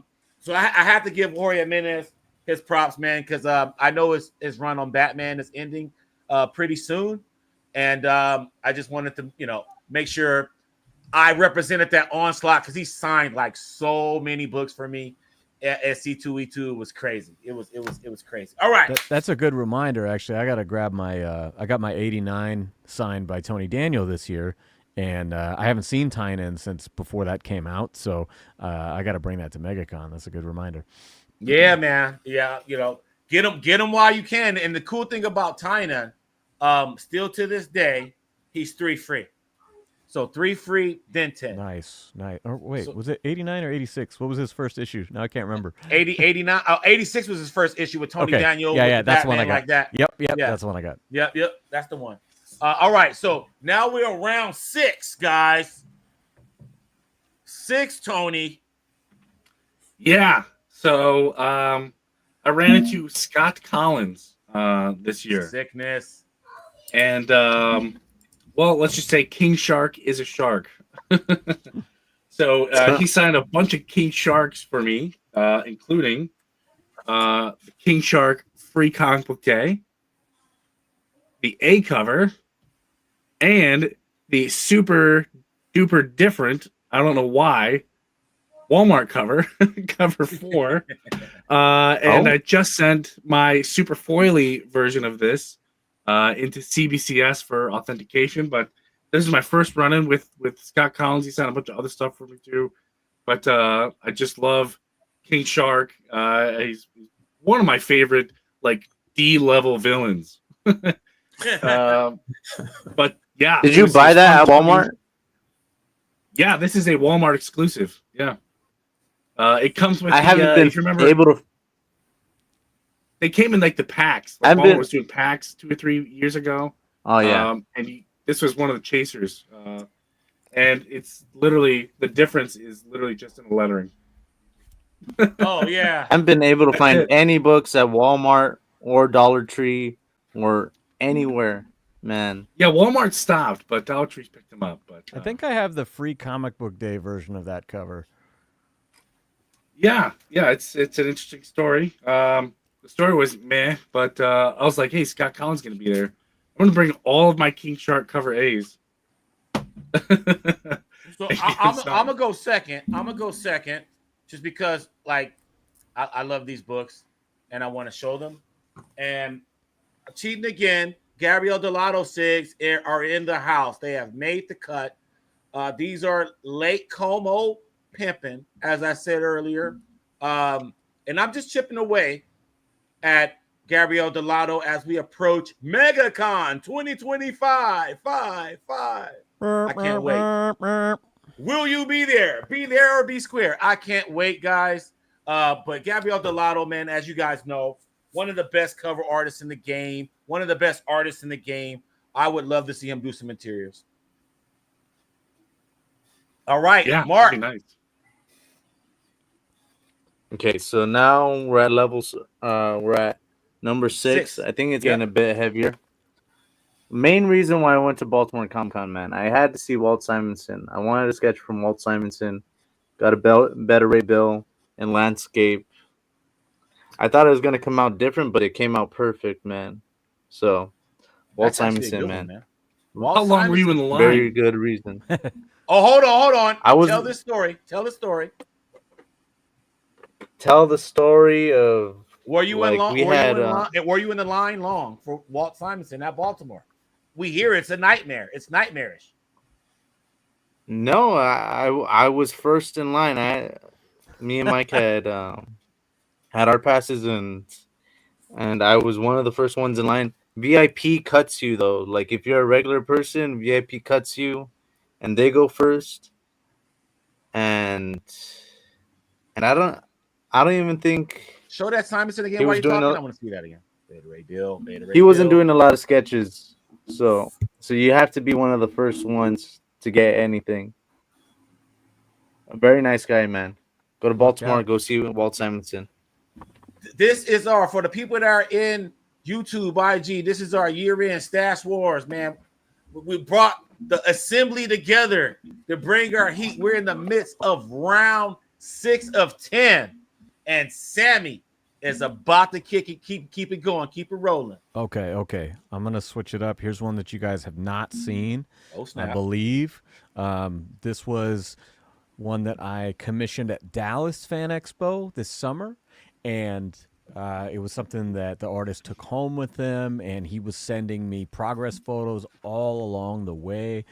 have to give Jorge Jimenez his props, man, because I know his run on Batman is ending pretty soon. And I just wanted to, make sure I represented that onslaught because he signed like so many books for me. SC2E2 was crazy. It was crazy. All right. That's a good reminder, actually. I got to grab I got my 89 signed by Tony Daniel this year. And I haven't seen Tynion since before that came out, so I got to bring that to MegaCon. That's a good reminder. Yeah, man. Yeah, get him while you can. And the cool thing about Tynion, still to this day, he's 3 free. So 3 free, then 10. Nice. Oh, wait, was it 89 or 86? What was his first issue? No, I can't remember. 89. 86 was his first issue with Tony Daniel. Yeah, that's the one I got. Like that. Yep, that's the one I got. Yep, that's the one. All right, so now we're around 6, guys. 6, Tony. Yeah. So I ran into Scott Collins this year. Sickness. And, well, let's just say King Shark is a shark. So he signed a bunch of King Sharks for me, including the King Shark Free Comic Book Day, the A cover, and the super duper different, I don't know why, Walmart cover, cover 4. And I just sent my super foily version of this into CBCS for authentication, but this is my first run-in with Scott Collins. He signed a bunch of other stuff for me too, but I just love King Shark. He's one of my favorite like D-level villains. But yeah, Did you buy that at Walmart? Yeah, this is a Walmart exclusive. Yeah, it comes with. I haven't been able to. They came in like the packs. Like Walmart was doing packs 2 or 3 years ago. Oh yeah, and this was one of the chasers, and it's literally the difference is literally just in the lettering. Oh yeah, I haven't been able to find any books at Walmart or Dollar Tree or anywhere, man. Yeah, Walmart stopped, but Dollar Tree's picked them up. But I think I have the Free Comic Book Day version of that cover. Yeah, it's an interesting story. The story was meh, but I was like, hey, Scott Collins is gonna be there. I'm gonna bring all of my King Shark cover A's. So I'm gonna go second. Just because like I love these books and I want to show them. And cheating again, Gabriel Delato Sigs are in the house. They have made the cut. These are Lake Como pimping, as I said earlier. And I'm just chipping away at Gabriel Delato as we approach MegaCon 2025. I can't wait. Will you be there? Be there or be square? I can't wait, guys. But Gabriel Delato, man, as you guys know, one of the best cover artists in the game, one of the best artists in the game. I would love to see him do some interiors. All right, yeah, Mark. nice. Okay, so now we're at levels. We're at number 6. I think it's getting a bit heavier. Main reason why I went to Baltimore Comic-Con, man, I had to see Walt Simonson. I wanted a sketch from Walt Simonson. Got a Better Ray Bill and landscape. I thought it was gonna come out different, but it came out perfect, man. So Walt Simonson, man. How long were you in the line? Very good reason. Oh, hold on. Tell this story. Tell the story. Tell the story of. Were you in the line long for Walt Simonson at Baltimore? We hear it's a nightmare. It's nightmarish. No, I was first in line. Me and Mike had our passes and I was one of the first ones in line. VIP cuts you though. Like if you're a regular person, VIP cuts you, and they go first. And I don't even think. Show that Simonson again while you're talking. I want to see that again. Beta Ray Bill. He wasn't doing a lot of sketches, so you have to be one of the first ones to get anything. A very nice guy, man. Go to Baltimore, go see Walt Simonson. This is for the people that are in YouTube, IG. This is our year-end Stash Wars, man. We brought the assembly together to bring our heat. We're in the midst of round 6 of 10, and Sammy is about to kick it, keep it going, keep it rolling. Okay. I'm gonna switch it up. Here's one that you guys have not seen. Oh, snap. I believe this was one that I commissioned at Dallas Fan Expo this summer, and it was something that the artist took home with him, and he was sending me progress photos all along the way.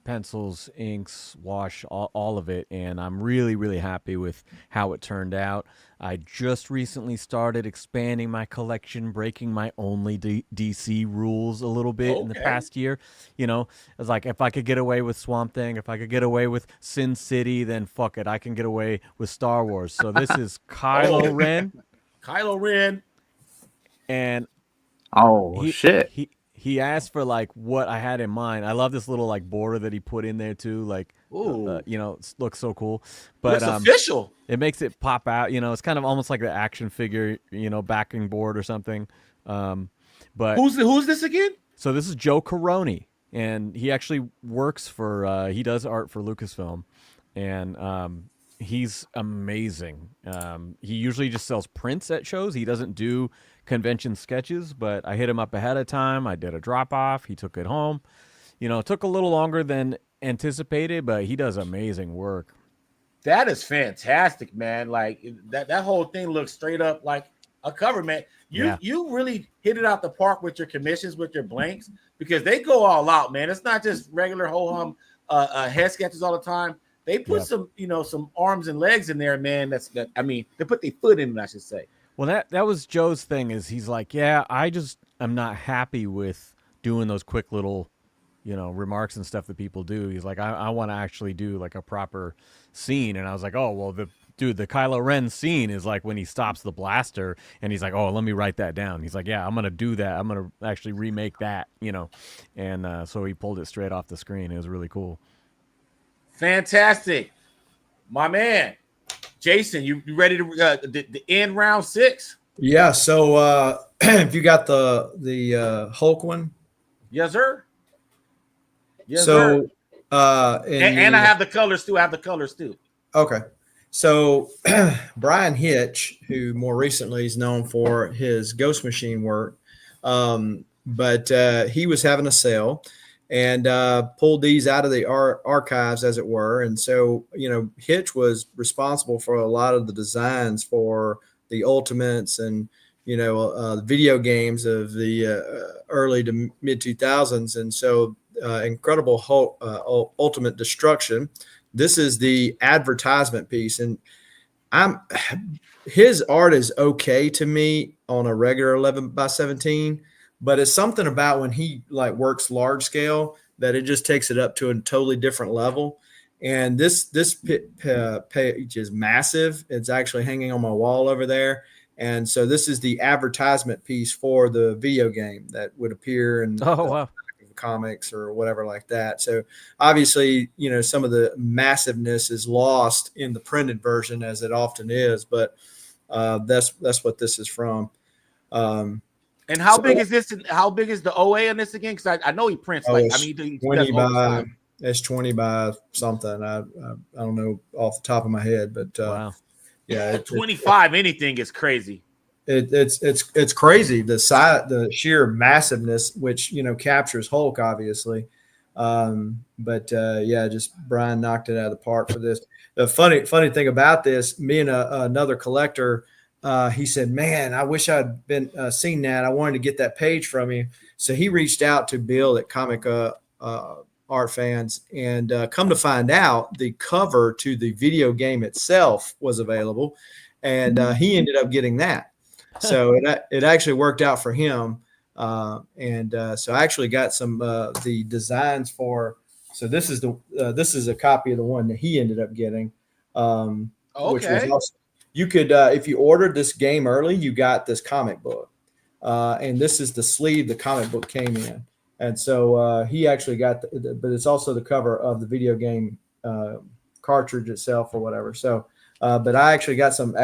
Pencils, inks, wash, all of it, and I'm really, really happy with how it turned out. I just recently started expanding my collection, breaking my only DC rules a little bit in the past year. You know, it's like if I could get away with Swamp Thing, if I could get away with Sin City, then fuck it, I can get away with Star Wars. So this is Kylo Ren. Kylo Ren. And shit. He asked for like what I had in mind. I love this little like border that he put in there too. Like Ooh, looks so cool. But looks official. it makes it pop out. It's kind of almost like an action figure, backing board or something. But Who's this again? so this is Joe Caroni, and he actually works for. He does art for Lucasfilm, and he's amazing. He usually just sells prints at shows. He doesn't do convention sketches, but I hit him up ahead of time. I did a drop off. He took it home. It took a little longer than anticipated, but he does amazing work. That is fantastic, man. Like that whole thing looks straight up like a cover, man. You really hit it out the park with your commissions, with your blanks, because they go all out, man. It's not just regular ho-hum head sketches all the time. They put some arms and legs in there, man. They put their foot in it, I should say. Well, that was Joe's thing. Is he's like, yeah, I'm not happy with doing those quick little remarks and stuff that people do. He's like, I want to actually do like a proper scene. And I was like, oh, well, the Kylo Ren scene is like when he stops the blaster, and he's like, oh, let me write that down. He's like, yeah, I'm going to do that. I'm going to actually remake that, and so he pulled it straight off the screen. It was really cool. Fantastic. My man, Jason, you ready to the end round 6? Yeah. So if you got the Hulk one. Yes, sir. Yes, so, sir. And I have the colors too. Okay. So Brian Hitch, who more recently is known for his Ghost Machine work, but he was having a sale and pulled these out of the archives, as it were. And so, Hitch was responsible for a lot of the designs for the Ultimates and, the video games of the early to mid 2000s. And so incredible Hulk, Ultimate Destruction. This is the advertisement piece, and his art is okay to me on a regular 11x17, but it's something about when he like works large scale that it just takes it up to a totally different level. And this page is massive. It's actually hanging on my wall over there. And so this is the advertisement piece for the video game that would appear in comics or whatever like that. So obviously, some of the massiveness is lost in the printed version, as it often is, but that's what this is from. And how big is this? How big is the OA on this again? Because I know he prints he 20 by it's 20 by something. I don't know off the top of my head, but wow. Yeah, 25 anything is crazy. It's crazy, the size, the sheer massiveness, which captures Hulk, obviously. Just Brian knocked it out of the park for this. The funny thing about this, me and another collector, he said, "Man, I wish I'd been seen that. I wanted to get that page from you." So he reached out to Bill at Comic Art Fans, and come to find out, the cover to the video game itself was available, and he ended up getting that. So it actually worked out for him. So I actually got some the designs for. So this is a copy of the one that he ended up getting. Which was also, you could if you ordered this game early, you got this comic book, and this is the sleeve the comic book came in. And so he actually got, but it's also the cover of the video game cartridge itself or whatever. So, but I actually got some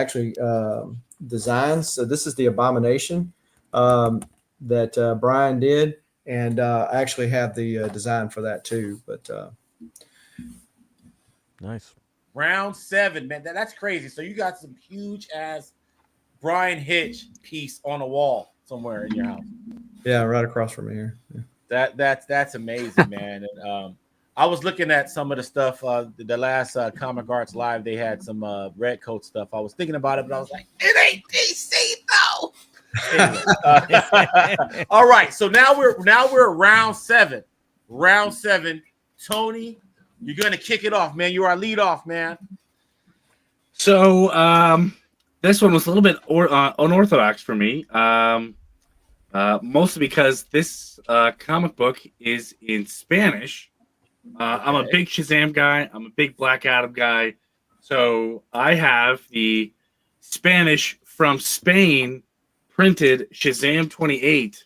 designs. So this is the Abomination that Brian did, and I actually have the design for that too. But nice. Round 7, man. That's crazy. So you got some huge ass Brian Hitch piece on a wall somewhere in your house. Yeah, right across from here. Yeah. That's amazing, man. And I was looking at some of the stuff. The last Comic Arts Live, they had some Red Coat stuff. I was thinking about it, but I was like, it ain't DC though. Anyway, all right, so now we're round 7. Round 7, Tony, you're gonna kick it off, man. You're our lead off, man. So this one was a little bit unorthodox for me. Mostly because this comic book is in Spanish. I'm a big Shazam guy. I'm a big Black Adam guy. So I have the Spanish from Spain printed Shazam 28.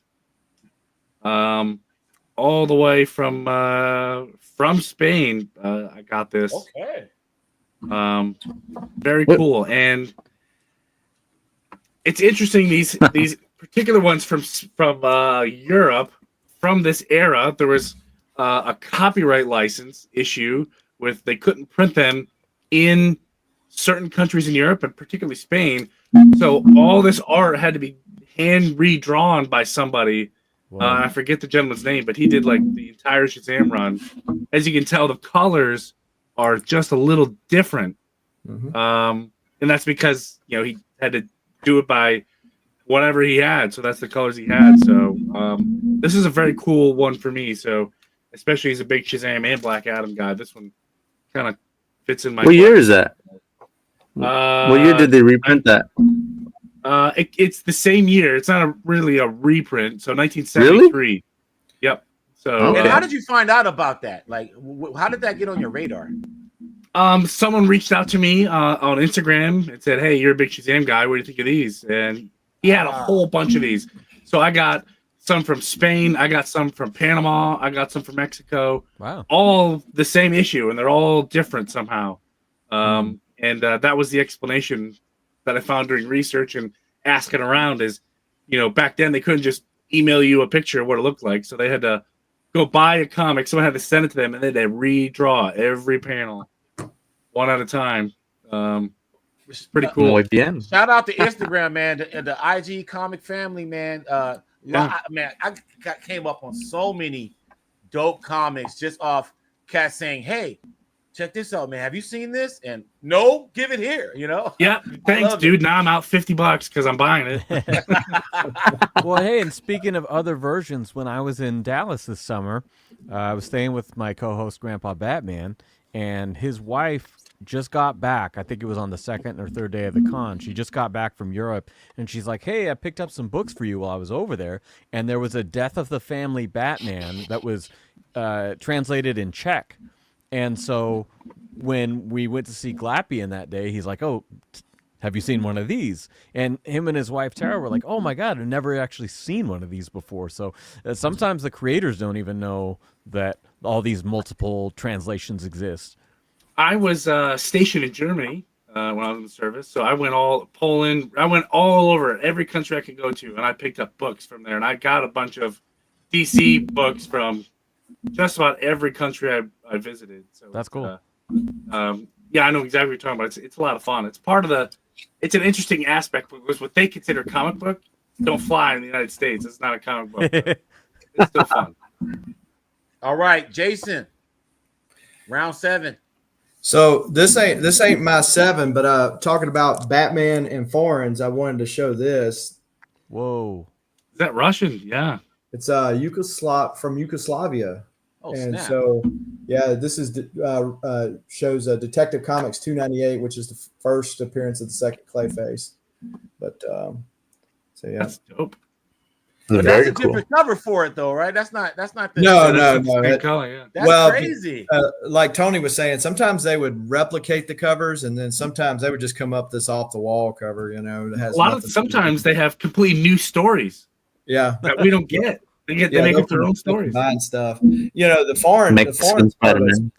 all the way from Spain. I got this. Okay. Very cool, and it's interesting. These particular ones from Europe from this era. There was a copyright license issue with they couldn't print them in certain countries in Europe and particularly Spain. So all this art had to be hand redrawn by somebody. I forget the gentleman's name, but he did like the entire Shazam run. As you can tell, the colors are just a little different. And that's because he had to do it by whatever he had, so that's the colors he had. So this is a very cool one for me. So especially as a big Shazam and Black Adam guy, this one kind of fits in my. What year is that? What year did they reprint that? It's the same year. It's not really a reprint. So 1973. Really? Yep. So and how did you find out about that? Like, how did that get on your radar? Someone reached out to me on Instagram and said, "Hey, you're a big Shazam guy. What do you think of these?" And he had a whole bunch of these. So I got some from Spain. I got some from Panama. I got some from Mexico. Wow. All the same issue, and they're all different somehow. And that was the explanation that I found during research and asking around is, back then they couldn't just email you a picture of what it looked like. So they had to go buy a comic. Someone had to send it to them, and then they redraw every panel one at a time. Which is pretty cool. Shout out to Instagram, man, the IG comic family, man. Man, I came up on so many dope comics just off cats saying, "Hey, check this out, man. Have you seen this?" And no, give it here, Yeah, thanks, dude. Now I'm out $50 because I'm buying it. Well, hey, and speaking of other versions, when I was in Dallas this summer, I was staying with my co-host, Grandpa Batman, and his wife just got back. I think it was on the second or third day of the con. She just got back from Europe, and she's like, "Hey, I picked up some books for you while I was over there." And there was a Death of the Family Batman that was translated in Czech. And so when we went to see Glapian that day, he's like, "Oh, have you seen one of these?" And him and his wife, Tara, were like, "Oh, my God, I've never actually seen one of these before." So sometimes the creators don't even know that all these multiple translations exist. I was stationed in Germany when I was in the service. So I went Poland. I went all over every country I could go to, and I picked up books from there. And I got a bunch of DC books from just about every country I visited. So that's cool. Yeah, I know exactly what you're talking about. It's a lot of fun. It's part of it's an interesting aspect because what they consider a comic book don't fly in the United States. It's not a comic book. It's still fun. All right, Jason, round 7. So this ain't my 7, but talking about Batman and foreigns, I wanted to show this. Whoa. Is that Russian? Yeah. It's from Yugoslavia. Oh, and snap. So, yeah, this is shows Detective Comics 298, which is the first appearance of the second Clayface. But so yeah, that's dope. That's a different cover for it, though, right? That's not the no. Color, yeah. That's crazy. Like Tony was saying, sometimes they would replicate the covers, and then sometimes they would just come up this off the wall cover. That has sometimes they have completely new stories. Yeah, that we don't get. They make up their own stories. Combine stuff. The foreign Spider-Man.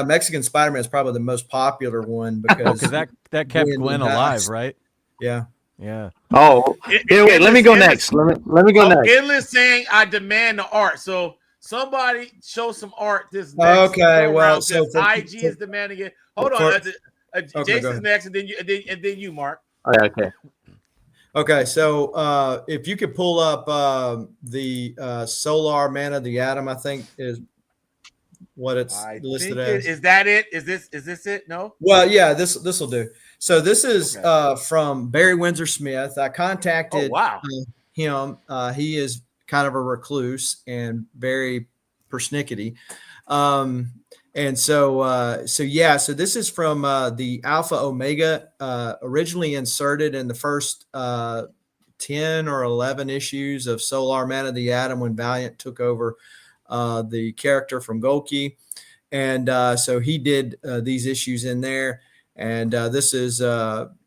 Mexican Spider-Man is probably the most popular one because that kept Gwen alive, right? Yeah. Yeah. Oh, wait. Let me go next. Let me go next. Endless saying, "I demand the art." So somebody show some art. This next well, so IG is demanding it. Hold on, Jason's next, and then you, Mark. Oh, yeah, okay. Okay, so if you could pull up the Solar Man of the Atom, I think is what it's listed as. Is that it? Is this it? No. Well, yeah, this will do. So this is from Barry Windsor Smith. I contacted him. He is kind of a recluse and very persnickety. And so this is from the Alpha Omega, originally inserted in the first 10 or 11 issues of Solar Man of the Atom when Valiant took over the character from Golki. And so he did these issues in there. And this is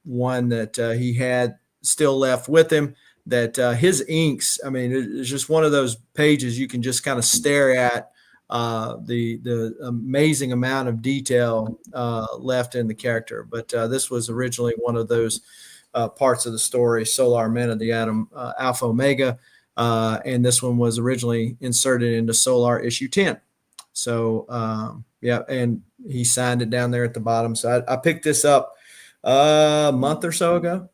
one that he had still left with him. that his inks, I mean, it's just one of those pages you can just kind of stare at the amazing amount of detail left in the character. But this was originally one of those parts of the story, Solar Men of the Atom, Alpha Omega. And this one was originally inserted into Solar issue 10. So, yeah, and he signed it down there at the bottom. So I picked this up a month or so ago.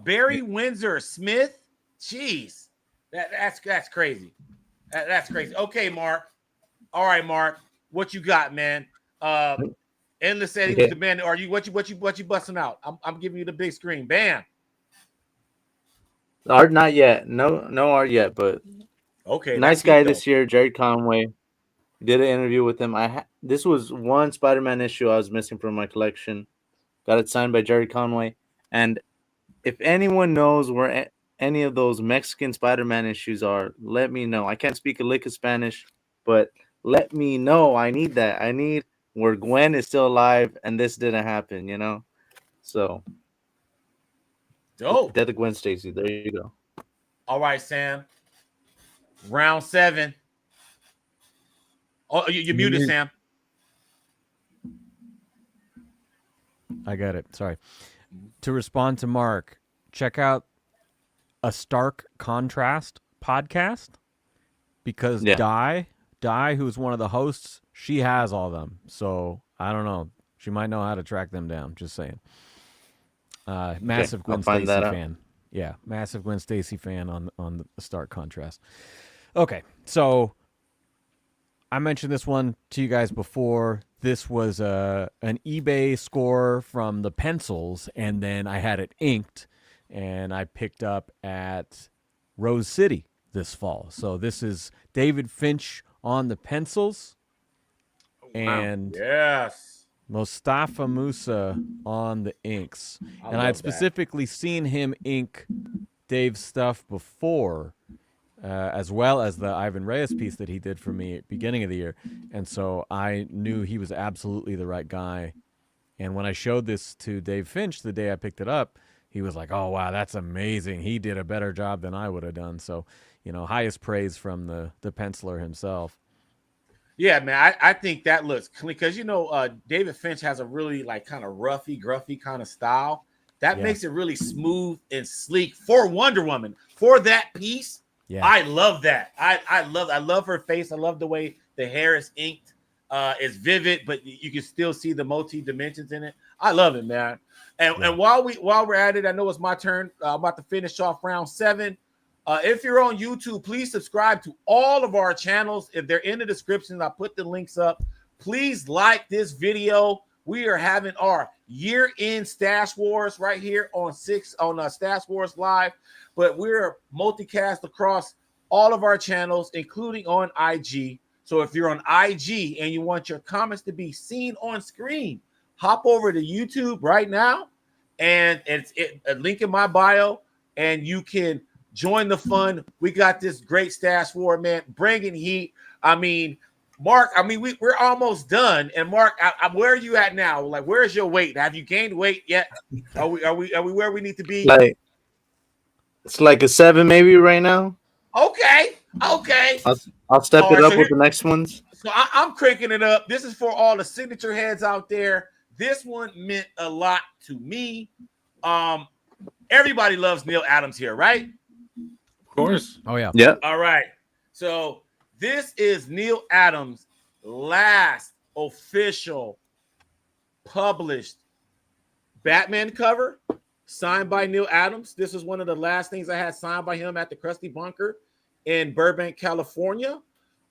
Barry Windsor Smith. Jeez, that's crazy. That's crazy. Okay, Mark. All right, Mark. What you got, man? Endless said he was the man. Are you what you busting out? I'm giving you the big screen. Bam. Art not yet. No art yet, but okay. Nice guy this year, Jerry Conway. Did an interview with him. This was one Spider-Man issue I was missing from my collection. Got it signed by Jerry Conway. And if anyone knows where any of those Mexican Spider-Man issues are, let me know. I can't speak a lick of Spanish, but let me know. I need that. I need where Gwen is still alive and this didn't happen, you know? So, dope. Death of Gwen Stacy. There you go. All right, Sam. Round 7. Oh, you're muted, Sam. I got it. Sorry. To respond to Mark, check out a Stark Contrast podcast because Di, who's one of the hosts, she has all of them. So I don't know. She might know how to track them down. Just saying. Massive Gwen Stacy fan. Yeah, massive Gwen Stacy fan on the Stark Contrast. Okay, so I mentioned this one to you guys before. This was an eBay score from the pencils, and then I had it inked, and I picked up at Rose City this fall. So this is David Finch on the pencils, and Mostafa Musa on the inks. And I'd specifically seen him ink Dave's stuff before, as well as the Ivan Reyes piece that he did for me at the beginning of the year. And so I knew he was absolutely the right guy. And when I showed this to Dave Finch the day I picked it up, he was like, oh, wow, that's amazing. He did a better job than I would have done. So, you know, highest praise from the penciler himself. Yeah, man, I think that looks clean because, you know, David Finch has a really like kind of roughy, gruffy kind of style. That makes it really smooth and sleek for Wonder Woman. For that piece, I love that. I love her face. I love the way the hair is inked. It's vivid, but you can still see the multi dimensions in it. I love it, man. And while we're at it, I know it's my turn. I'm about to finish off round 7. If you're on YouTube, please subscribe to all of our channels. If they're in the description, I'll put the links up. Please like this video. We are having our year-end Stash Wars right here on Stash Wars Live, but we're multicast across all of our channels, including on IG. So if you're on IG and you want your comments to be seen on screen, hop over to YouTube right now, and it's a link in my bio, and you can join the fun. We got this great Stash War, man, bringing heat. I mean, Mark, we're almost done. And Mark, where are you at now? Like, where's your weight? Have you gained weight yet? Are we where we need to be? Like, it's like a 7 maybe right now. Okay. I'll step it up with the next ones. So I'm cranking it up. This is for all the signature heads out there. This one meant a lot to me. Everybody loves Neil Adams here, right? Of course. Oh yeah. Yeah. All right. So this is Neil Adams' last official published Batman cover signed by Neil Adams. This was one of the last things I had signed by him at the Krusty Bunker in Burbank, California.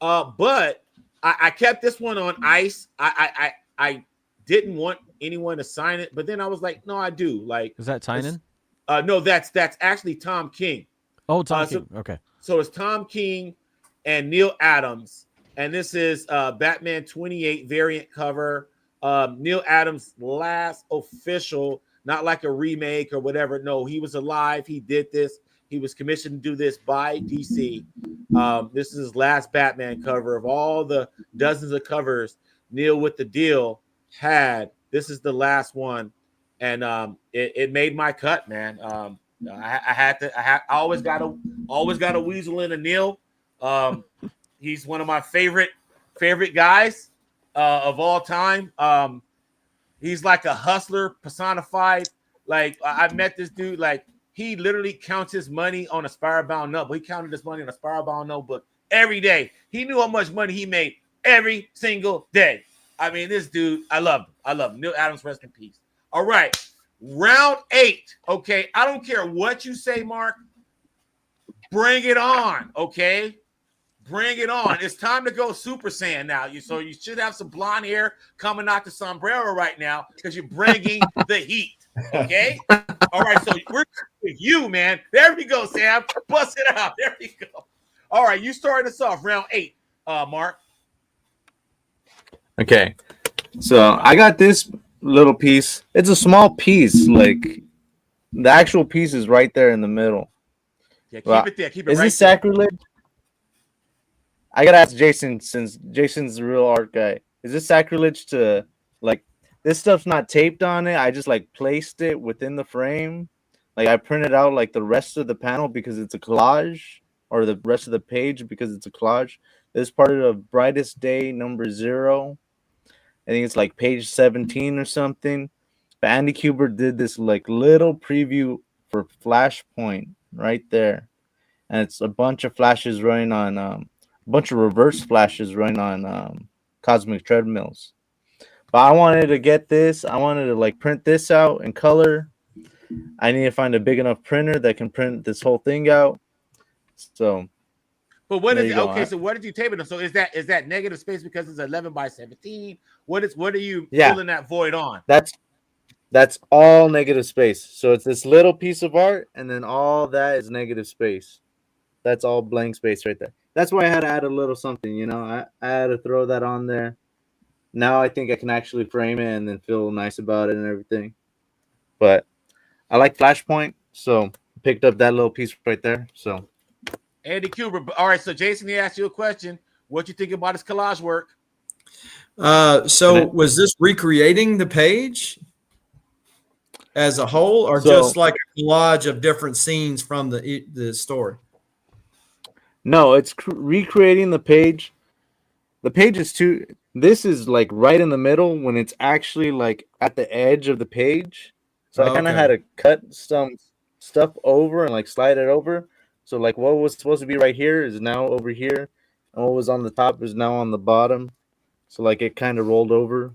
But I kept this one on ice. I didn't want anyone to sign it, but then I was like, no, I do. Like, is that Tynan? No, that's actually Tom King. Oh, Tom King. Okay. So it's Tom King and Neil Adams, and this is Batman 28 variant cover. Neil Adams' last official, not like a remake or whatever. No, he was alive. He did this. He was commissioned to do this by DC. This is his last Batman cover of all the dozens of covers Neil with the deal had. This is the last one, and it made my cut, man. I always got a weasel in a Neil. He's one of my favorite guys of all time. He's like a hustler personified. Like I met this dude. Like he literally counts his money on a spiral bound notebook. He counted his money on a spiral bound notebook every day. He knew how much money he made every single day. I mean, this dude, I love him. I love him. Neil Adams, rest in peace. All right, round 8. Okay, I don't care what you say, Mark. Bring it on. Okay. Bring it on. It's time to go Super Saiyan now. So you should have some blonde hair coming out the sombrero right now because you're bringing the heat. Okay? All right, so we're with you, man. There we go, Sam. Bust it out. There we go. All right, you starting us off round 8, Mark. Okay. So I got this little piece. It's a small piece. Like the actual piece is right there in the middle. Yeah, keep it there. Keep it is right this there. sacrilege? I gotta ask Jason, since Jason's the real art guy. Is this sacrilege to, like, this stuff's not taped on it? I just like placed it within the frame. Like I printed out like the rest of the panel because it's a collage, or the rest of the page because it's a collage. This part of Brightest Day number 0. I think it's like page 17 or something. But Andy Kubert did this like little preview for Flashpoint right there, and it's a bunch of flashes running on a bunch of reverse flashes running on cosmic treadmills. But I wanted to get this. I wanted to like print this out in color. I need to find a big enough printer that can print this whole thing out. So, but what is it? Okay, so what did you tape it on? So is that negative space because it's 11 by 17? What are you filling that void on? That's all negative space. So it's this little piece of art, and then all that is negative space. That's all blank space right there. That's why I had to add a little something, you know. I had to throw that on there. Now I think I can actually frame it and then feel nice about it and everything. But I like Flashpoint, so picked up that little piece right there. So Andy Kubert. All right, so Jason, he asked you a question. What you think about his collage work? So was this recreating the page as a whole, or just like a collage of different scenes from the story? No, it's recreating the page. The page is this is like right in the middle when it's actually like at the edge of the page. So I kind of had to cut some stuff over and like slide it over. So like what was supposed to be right here is now over here, and what was on the top is now on the bottom. So like it kind of rolled over.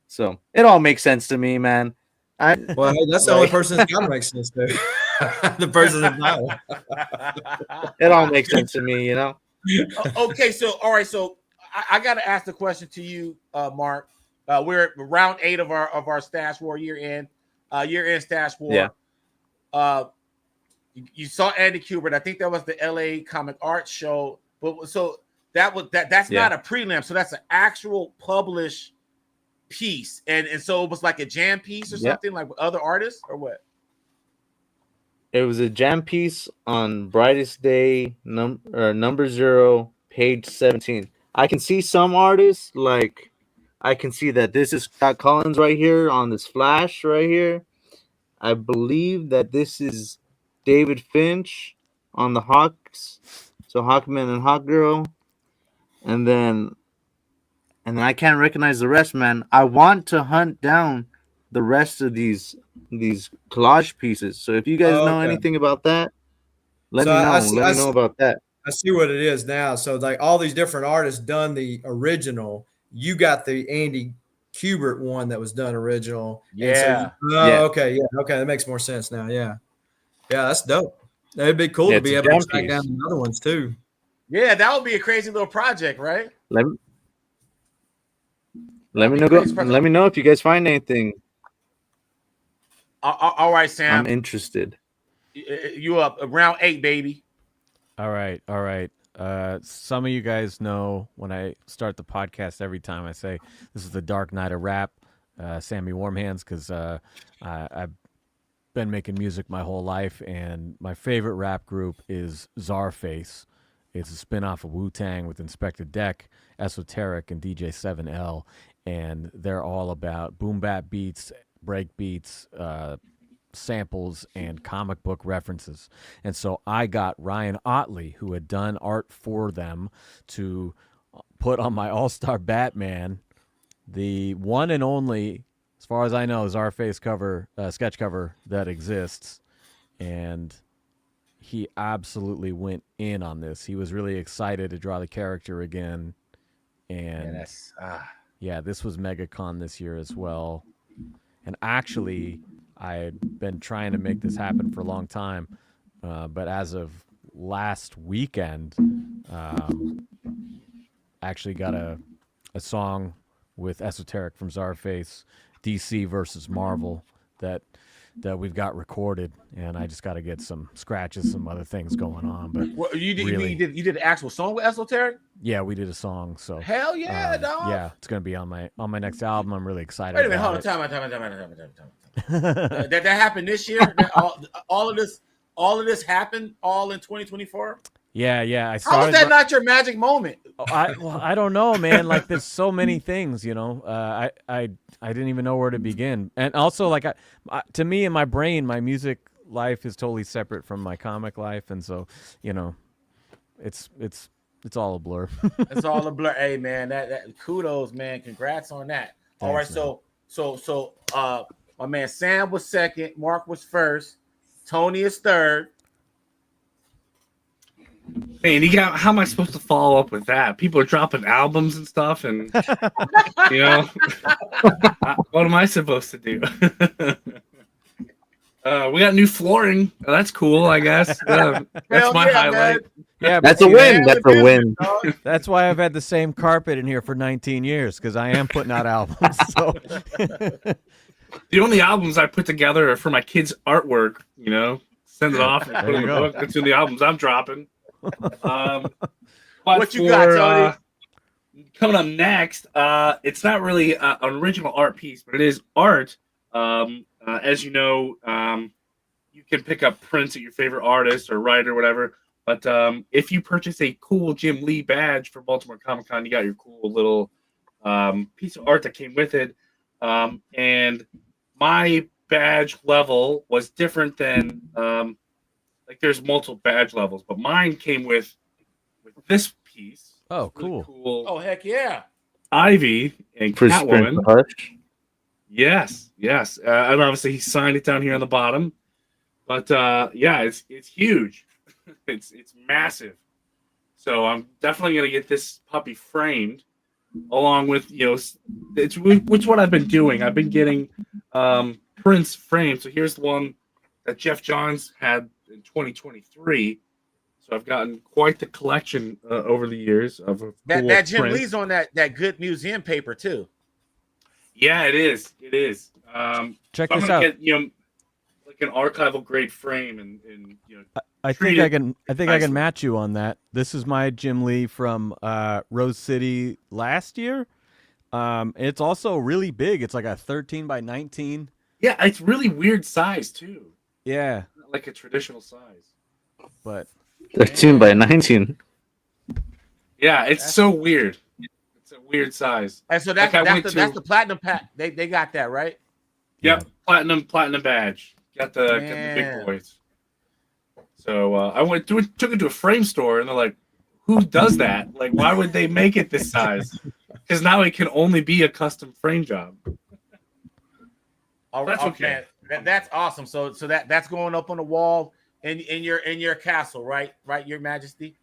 So it all makes sense to me, man. Well, hey, that's the only person that's got to make sense to. The person that's not. It all makes sense to me, you know. Okay, so all right, so I got to ask the question to you, Mark. We're at round 8 of our Stash War year end Stash War. Yeah. You saw Andy Kubert. I think that was the LA Comic Art Show. But so that's not a prelim. So that's an actual published piece, and so it was like a jam piece or something like with other artists, or what? It was a jam piece on Brightest Day number 0, page 17. I can see some artists, like I can see that this is Scott Collins right here on this flash right here. I believe that this is David Finch on the Hawks, so Hawkman and Hawkgirl, and then I can't recognize the rest, man. I want to hunt down the rest of these collage pieces. So if you guys know anything about that, let me know. Let me know about that. I see what it is now. So like all these different artists done the original. You got the Andy Kubert one that was done original. Yeah. Okay. Yeah. Okay. That makes more sense now. Yeah. Yeah. That's dope. That'd be cool to be able to track down the other ones too. Yeah. That would be a crazy little project, right? Let me know. Let me know if you guys find anything. All right, Sam. I'm interested. You up round 8, baby. All right. Some of you guys know when I start the podcast, every time I say this is the Dark Night of Rap, Sammy Warmhands, because I've been making music my whole life, and my favorite rap group is Czarface. It's a spinoff of Wu-Tang with Inspector Deck, Esoteric, and DJ 7L, and they're all about boom bap beats, break beats, samples and comic book references. And so I got Ryan Otley, who had done art for them, to put on my All-Star Batman the one and only, as far as I know, Czarface cover, sketch cover that exists. And he absolutely went in on this. He was really excited to draw the character again. And yeah, this was MegaCon this year as well. And actually, I had been trying to make this happen for a long time. But as of last weekend, actually got a song with Esoteric from Czarface, DC versus Marvel, that we've got recorded, and I just got to get some scratches, some other things going on. But you did the actual song with Esoteric? Yeah, we did a song. So hell yeah, dog. Yeah, it's gonna be on my next album. I'm really excited. Wait a minute, hold on, time. That happened this year. all of this happened all in 2024. Yeah. How was that not your magic moment? I don't know, man. Like, there's so many things, you know. I didn't even know where to begin. And also, like, to me, in my brain, my music life is totally separate from my comic life, and so, you know, it's all a blur. It's all a blur. Hey, man, that kudos, man. Congrats on that. Thanks, all right, man. so my man Sam was second, Mark was first, Tony is third. Man, how am I supposed to follow up with that? People are dropping albums and stuff, and you know, what am I supposed to do? We got new flooring. Oh, that's cool, I guess. That's my highlight. Man. Yeah, That's a win. That's a win. That's why I've had the same carpet in here for 19 years, because I am putting out albums. So the only albums I put together are for my kids' artwork. You know, send it off and There put it in you the go. book. That's the only albums I'm dropping. What you got, Tony? Coming up next, it's not really an original art piece, but it is art. As you know, you can pick up prints of your favorite artist or writer or whatever. But if you purchase a cool Jim Lee badge for Baltimore Comic Con, you got your cool little piece of art that came with it. And my badge level was different than like there's multiple badge levels, but mine came with this piece. Oh, Really cool. cool. Oh, heck yeah. Ivy and For Catwoman. Hush. Yes. And obviously he signed it down here on the bottom. But yeah, it's huge. it's massive. So I'm definitely gonna get this puppy framed, along with, you know, which what I've been doing. I've been getting prints framed. So here's the one that Jeff Johns had in 2023. So I've gotten quite the collection over the years of That Jim Lee's on that good museum paper too. Yeah, it is. Check so this I'm out. gonna get, you know, like an archival grade frame and you know. I think I can match you on that. This is my Jim Lee from Rose City last year. It's also really big. It's like a 13 by 19. Yeah, it's really weird size too. Yeah, Not like a traditional size. but 13 by 19. Yeah, it's so weird. It's a weird size. And so Like, that's the platinum pack. They got that, right? Yep, platinum badge. Got the big boys. So I took it to a frame store, and they're like, "Who does that? Like, why would they make it this size? Because now it can only be a custom frame job." That's okay. Man, that's awesome. So that's going up on the wall in your castle, right? Right, Your Majesty.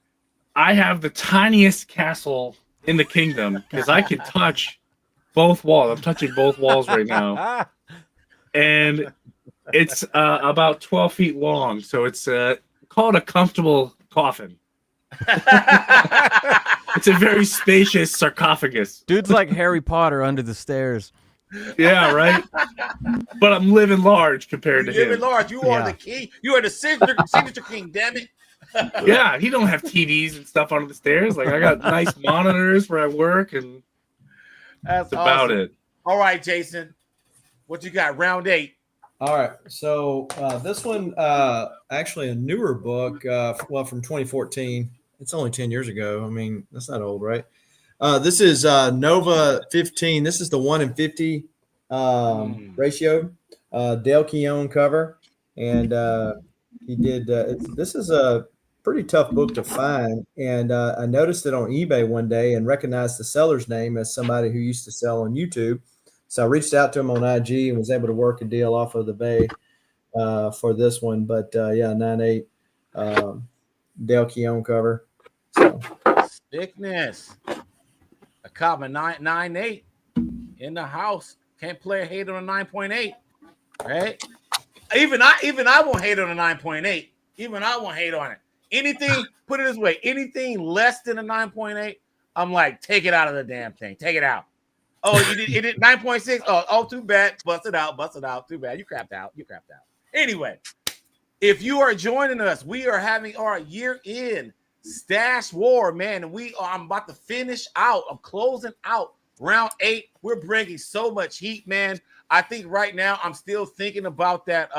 I have the tiniest castle in the kingdom because I can touch both walls. I'm touching both walls right now, and it's about 12 feet long. So it's called a comfortable coffin. It's a very spacious sarcophagus. dude's like Harry Potter under the stairs. Yeah, right. But I'm living large compared to You live him. in large. You are Yeah. the king. You are the signature king. Damn it. Yeah, he don't have TVs and stuff under the stairs. Like I got nice monitors where I work, and That's that's about awesome. it. All right, Jason. What you got? Round 8. All right. So this one, actually a newer book, from 2014. It's only 10 years ago. I mean, that's not old, right? This is Nova 15. This is the 1 in 50 ratio. Dale Keown cover, and he did. This is a pretty tough book to find, and I noticed it on eBay one day and recognized the seller's name as somebody who used to sell on YouTube. So I reached out to him on IG and was able to work a deal off of the Bay for this one. But yeah, 9.8 Dale Keown cover. So Thickness. A cop a 9.8 in the house. Can't play a hate on a 9.8, right? Even I won't hate on a 9.8. Even I won't hate on it. Anything, put it this way, anything less than a 9.8, I'm like, take it out of the damn thing. Take it out. Oh, you did 9.6. Oh, too bad. Bust it out. Too bad. You crapped out. Anyway, if you are joining us, we are having our year-end stash war, man. And I'm about to finish out. I'm closing out round 8. We're bringing so much heat, man. I think right now I'm still thinking about that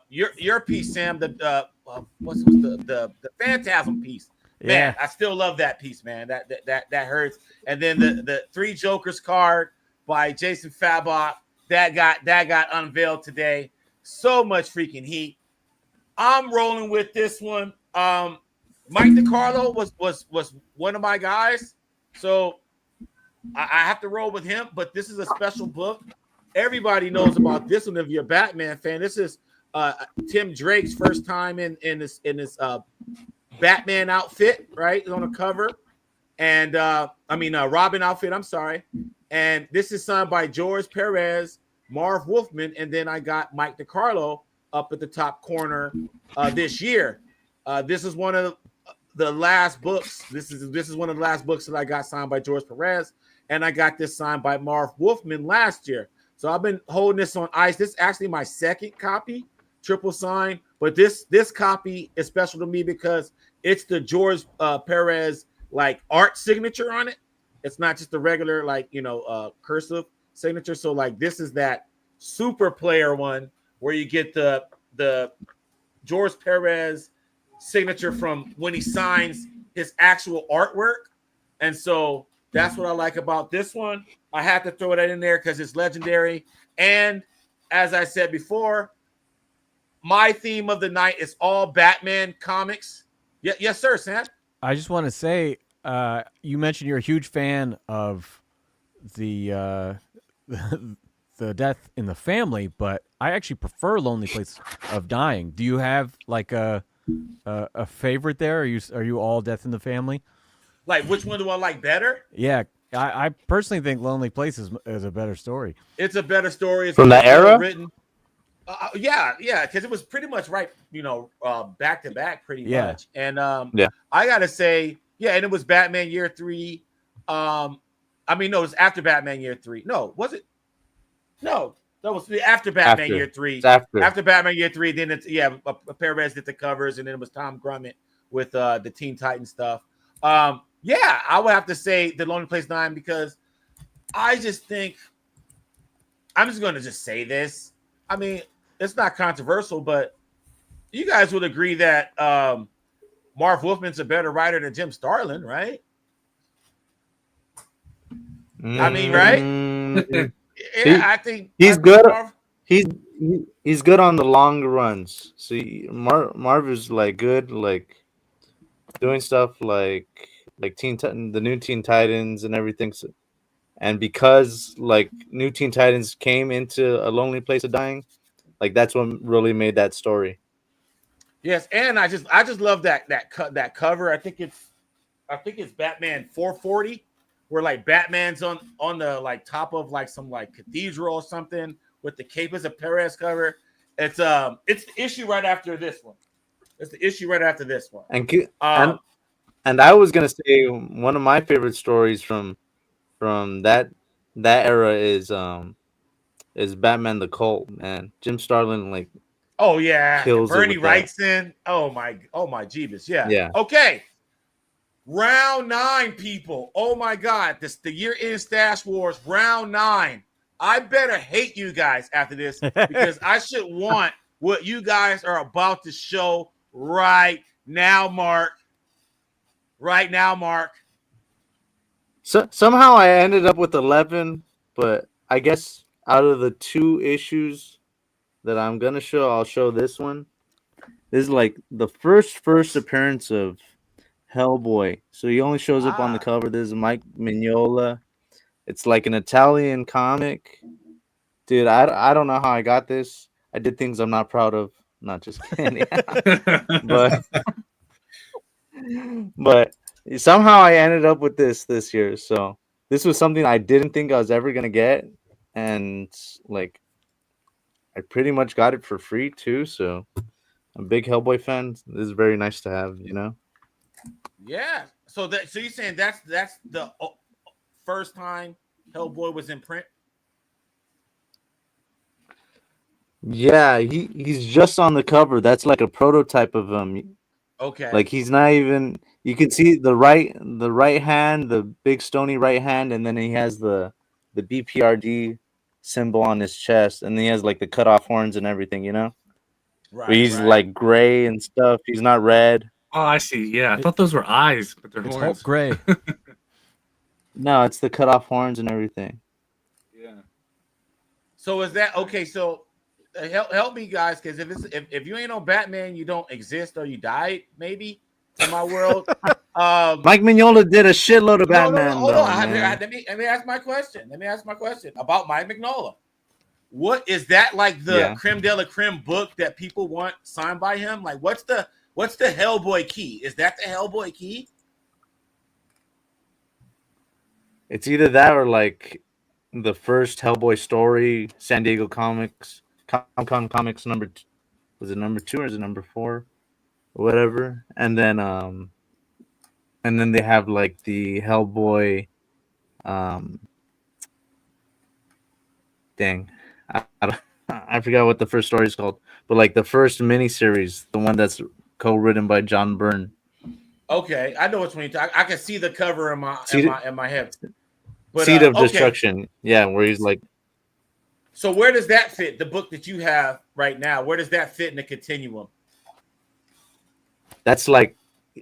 your piece, Sam. What's the Phantasm piece? Man, I still love that piece, man. That hurts. And then the 3 Jokers card by Jason Fabok that got unveiled today. So much freaking heat. I'm rolling with this one. Mike DiCarlo was one of my guys, so I have to roll with him. But this is a special book. Everybody knows about this one if you're a Batman fan. This is Tim Drake's first time in this Batman outfit, right? On the cover. And Robin outfit, I'm sorry. And this is signed by George Perez, Marv Wolfman, and then I got Mike DiCarlo up at the top corner this year. This is one of the last books. This is one of the last books that I got signed by George Perez, and I got this signed by Marv Wolfman last year. So I've been holding this on ice. This is actually my second copy, triple sign, but this copy is special to me because it's the George Perez like art signature on it. It's not just the regular cursive signature. So like this is that super player one where you get the George Perez signature from when he signs his actual artwork. And so that's what I like about this one. I had to throw that in there because it's legendary. And as I said before, my theme of the night is all Batman comics. Yes, sir, Sam. I just want to say, you mentioned you're a huge fan of the the Death in the Family, but I actually prefer Lonely Place of Dying. Do you have like a favorite there? Are you all Death in the Family? Like which one do I like better? Yeah, I personally think Lonely Place is a better story. It's a better story. It's from that era. Written. Yeah, because it was pretty much right, back to back pretty much. And I gotta say, and it was Batman Year 3. No, it was after Batman Year 3. No, was it? No, that was after Batman Year 3. After Batman Year 3, then it's Perez did the covers, and then it was Tom Grummett with the Teen Titans stuff. I would have to say the Lonely Place 9 because I just think I'm just going to just say this. I mean, it's not controversial, but you guys would agree that Marv Wolfman's a better writer than Jim Starlin, right? I mean, right? I think he's good. He's good on the long runs. See, Marv is like good, like doing stuff like the new Teen Titans and everything. So, and because like new Teen Titans came into A Lonely Place of Dying, like that's what really made that story. Yes, and I just love that cover. I think it's Batman 440, where like Batman's on the like top of like some like cathedral or something with the cape as a Perez cover. It's the issue right after this one. It's the issue right after this one. And I was gonna say one of my favorite stories from that era is Batman the Cult, man. Jim Starlin like kills Bernie it Wrightson. Oh my Jeebus. Yeah. Okay. Round 9, people. Oh my God. The year-end stash wars, round 9. I better hate you guys after this because I should want what you guys are about to show right now, Mark. Right now, Mark. So somehow I ended up with 11, but I guess out of the 2 issues that I'm gonna show, I'll show this one. This is like the first appearance of Hellboy. So he only shows up on the Ah, cover. This is Mike Mignola. It's like an Italian comic. Dude, I don't know how I got this. I did things I'm not proud of. Not just kidding. but but somehow I ended up with this year. So this was something I didn't think I was ever gonna get, and like I pretty much got it for free too. So I'm a big Hellboy fan. This is very nice to have, you know. yeah. So you're saying that's the first time Hellboy was in print? Yeah, he's just on the cover. That's like a prototype of him. Okay. Like he's not even. You can see the right hand, the big stony right hand, and then he has the BPRD symbol on his chest, and then he has like the cut off horns and everything. You know, but Right. he's Right. like gray and stuff. He's not red. Oh, I see. Yeah, I thought those were eyes, but they're It's horns. Hulk Gray. No, it's the cut off horns and everything. Yeah. So is that okay? So help me, guys, because if you ain't on Batman, you don't exist or you died, maybe in my world. Mike Mignola did a shitload of Batman. Hold though, on. man. Let me ask my question. Let me ask my question about Mike Mignola. What is that like the creme de la creme book that people want signed by him? Like, what's the Hellboy key? Is that the Hellboy key? It's either that or like the first Hellboy story, San Diego Comics, Comic-Con Comics was it number 2 or is it number 4? Or whatever. And then they have like the Hellboy dang. I forgot what the first story is called. But like the first miniseries, the one that's co-written by John Byrne. Okay, I know which one you're talking. I can see the cover in my head. But, Seed of Destruction. Yeah, where he's like. So where does that fit? The book that you have right now, where does that fit in the continuum? That's like,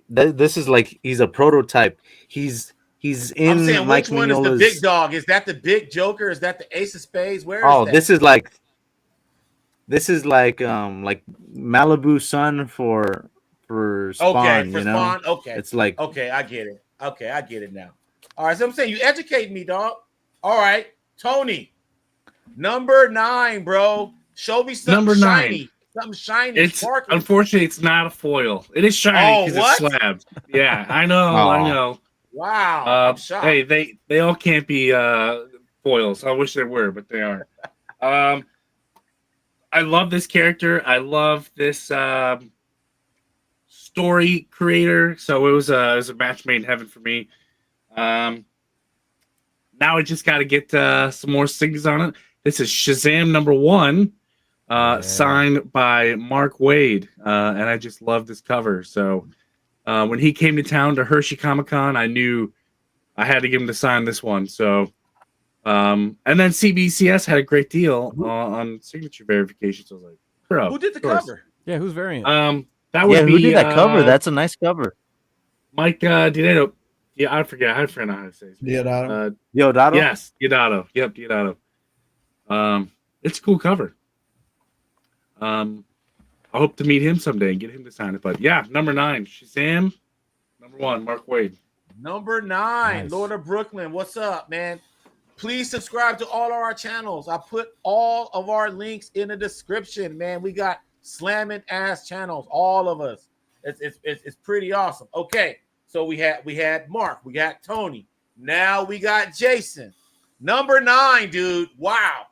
this is like he's a prototype. He's in. I'm saying Mike which one Mignola's... is the big dog? Is that the big Joker? Is that the Ace of Spades? Where is that? This is like Malibu Sun for Spawn. Okay, for you know? Spawn. Okay, it's like okay, I get it. Okay, I get it now. All right, so I'm saying you educate me, dog. All right, Tony, number 9, bro. Show me something Number 9. shiny. Something shiny. It's sparkling. unfortunately it's not a foil. It is shiny because it's slabbed. Yeah, I know. I know. Wow. I'm shocked. Hey, they all can't be foils. I wish they were, but they aren't. I love this character. I love this story creator. So it was a match made in heaven for me. Now I just got to get some more things on it. This is Shazam number 1, signed by Mark Waid, and I just love this cover. So when he came to town to Hershey Comic-Con, I knew I had to give him to sign this one. So, and then CBCS had a great deal on signature verification. So I was like, bro, who did the cover? Yeah, who's variant? That would be who did that cover? That's a nice cover. Mike Diodato. Yeah, I forget. I forgot how to say it. Diodato. Diodato? Yes, Diodato. Yep, Diodato. It's a cool cover. I hope to meet him someday and get him to sign it. But yeah, number 9, Shazam. Number 1, Mark Waid. Number 9, Nice. Lord of Brooklyn. What's up, man? Please subscribe to all of our channels. I put all of our links in the description, man. We got slamming ass channels, all of us. It's pretty awesome. Okay, so we had Mark, we got Tony. Now we got Jason. Number 9, dude. Wow.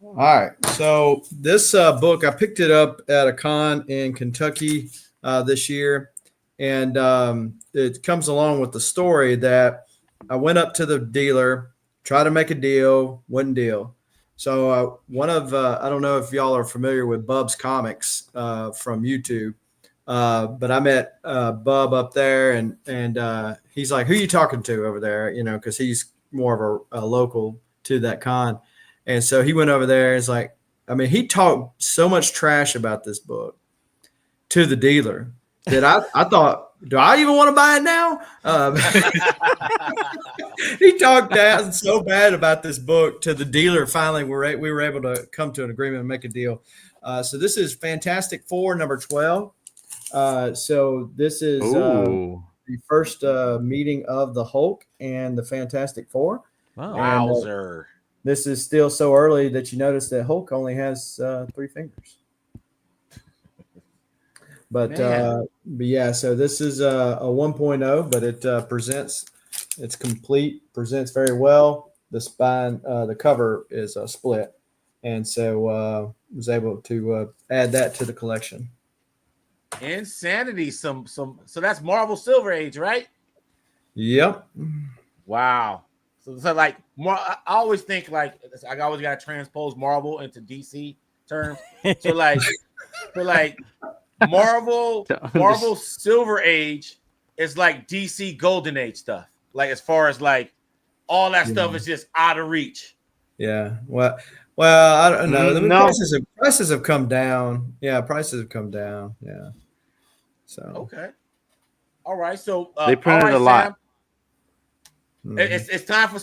All right. So this book, I picked it up at a con in Kentucky this year. And it comes along with the story that I went up to the dealer, tried to make a deal, wouldn't deal. So one of, I don't know if y'all are familiar with Bub's Comics from YouTube, but I met Bub up there and he's like, who you talking to over there? You know, because he's more of a local to that con. And so he went over there and it's like, I mean, he talked so much trash about this book to the dealer that I thought do I even want to buy it now? He talked down so bad about this book to the dealer. Finally, we were able to come to an agreement and make a deal. So this is Fantastic Four number 12. So this is Ooh. the first meeting of the Hulk and the Fantastic Four. Wow. And, Wowzer. this is still so early that you notice that Hulk only has 3 fingers. But yeah, so this is a 1.0, but it presents, it's complete, presents very well. The spine, the cover is split, and so was able to add that to the collection. Insanity. So that's Marvel Silver Age, right? Yep. Wow. So like more, I always think like I always got to transpose Marvel into DC terms. So like Marvel Silver Age is like DC Golden Age stuff. Like as far as like all that stuff is just out of reach. Yeah. Well, I don't know. I mean, No. prices have come down. Yeah, prices have come down. Yeah. So Okay. All right. So They printed all right, a lot. Sam. It's time for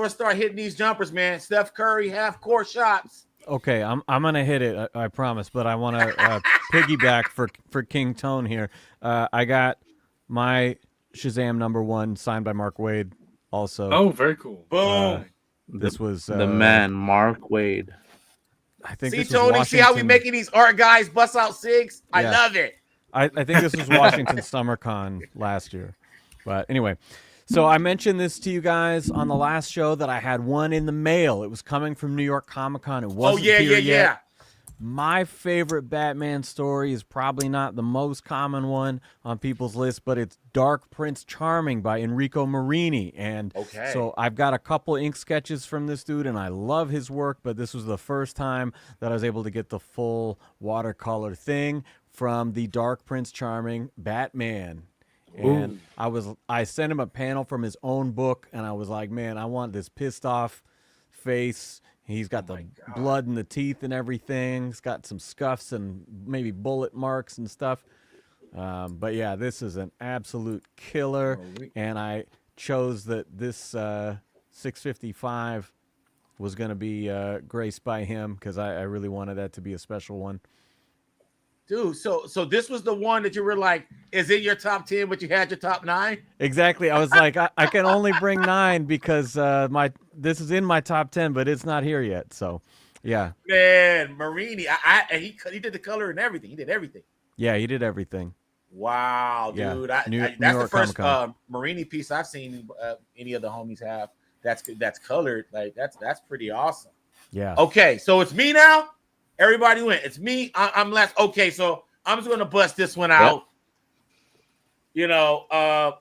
us to start hitting these jumpers, man. Steph Curry half-court shots. Okay, I'm gonna hit it. I promise, but I want to piggyback for King Tone here. I got my Shazam #1 signed by Mark Waid. Also, Oh, very cool. Boom. This was the man, Mark Waid. I think See, this was Tony, Washington. see how we making these art guys bust out SIGs? I Yeah. love it. I think this was Washington SummerCon last year. But anyway, so I mentioned this to you guys on the last show that I had one in the mail. It was coming from New York Comic Con. It wasn't here yet. Yeah. My favorite Batman story is probably not the most common one on people's list, but it's Dark Prince Charming by Enrico Marini. And so I've got a couple ink sketches from this dude, and I love his work, but this was the first time that I was able to get the full watercolor thing from the Dark Prince Charming Batman. And I sent him a panel from his own book, and I was like, man, I want this pissed off face. He's got the blood in the teeth and everything. He's got some scuffs and maybe bullet marks and stuff. But yeah, this is an absolute killer. And I chose that this 655 was going to be graced by him because I really wanted that to be a special one. Dude, so this was the one that you were like, is it your top 10, but you had your top 9? Exactly. I was like, I can only bring 9 because this is in my top 10, but it's not here yet. So, yeah. Man, Marini, he did the color and everything. He did everything. Yeah, he did everything. Wow, Yeah. dude. New That's York the first Comic-Con. Marini piece I've seen any of the homies have. That's colored. Like that's pretty awesome. Yeah. Okay, so it's me now. Everybody went. It's me. I'm last. Okay, so I'm just gonna bust this one out. You know, a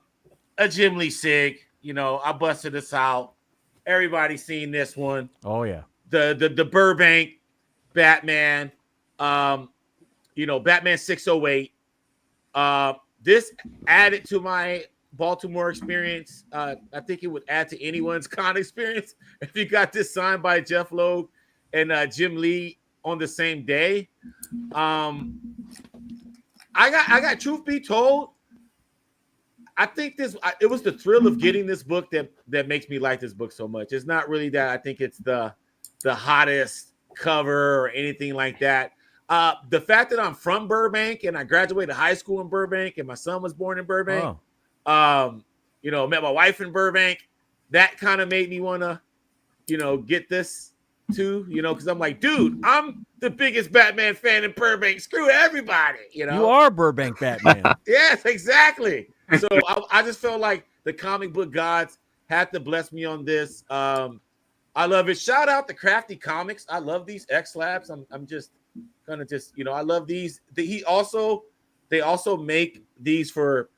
Jim Lee Sig. You know, I busted this out. Everybody's seen this one. Oh yeah. The Burbank Batman. You know, Batman 608. This added to my Baltimore experience. I think it would add to anyone's con experience if you got this signed by Jeff Loeb and Jim Lee on the same day. I got truth be told, I think it was the thrill of getting this book that makes me like this book so much. It's not really that I think it's the hottest cover or anything like that. The fact that I'm from Burbank and I graduated high school in Burbank and my son was born in Burbank, you know, met my wife in Burbank, that kind of made me want to, you know, get this too, you know, because I'm like, dude, I'm the biggest Batman fan in Burbank. Screw everybody, you know. You are Burbank Batman. Yes, exactly. So I just felt like the comic book gods had to bless me on this. I love it. Shout out to Crafty Comics. I love these X Labs. I'm just gonna you know, I love these. They also make these for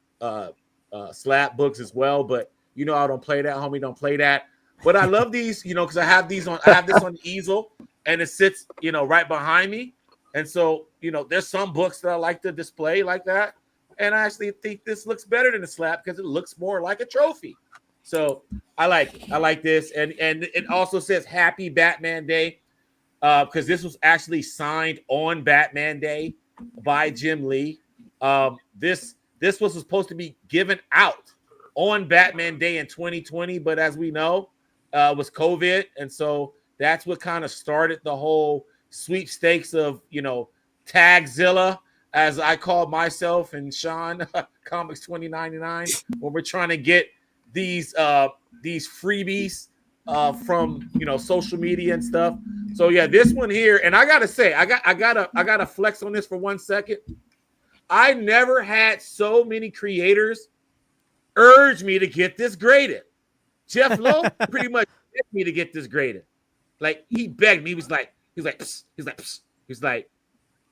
slab books as well. But you know, I don't play that, homie. Don't play that. But I love these, you know, because I have this on the easel and it sits, you know, right behind me. And so, you know, there's some books that I like to display like that. And I actually think this looks better than a slab because it looks more like a trophy. So I like this. And it also says Happy Batman Day because this was actually signed on Batman Day by Jim Lee. This this was supposed to be given out on Batman Day in 2020, but as we know, was COVID, and so that's what kind of started the whole sweepstakes of Tagzilla, as I call myself and Sean, Comics 2099, when we're trying to get these freebies from social media and stuff. So yeah, this one here, and I gotta say, I gotta flex on this for 1 second. I never had so many creators urge me to get this graded. Jeff Lowe pretty much begged me to get this graded. Like, he begged me. He was like,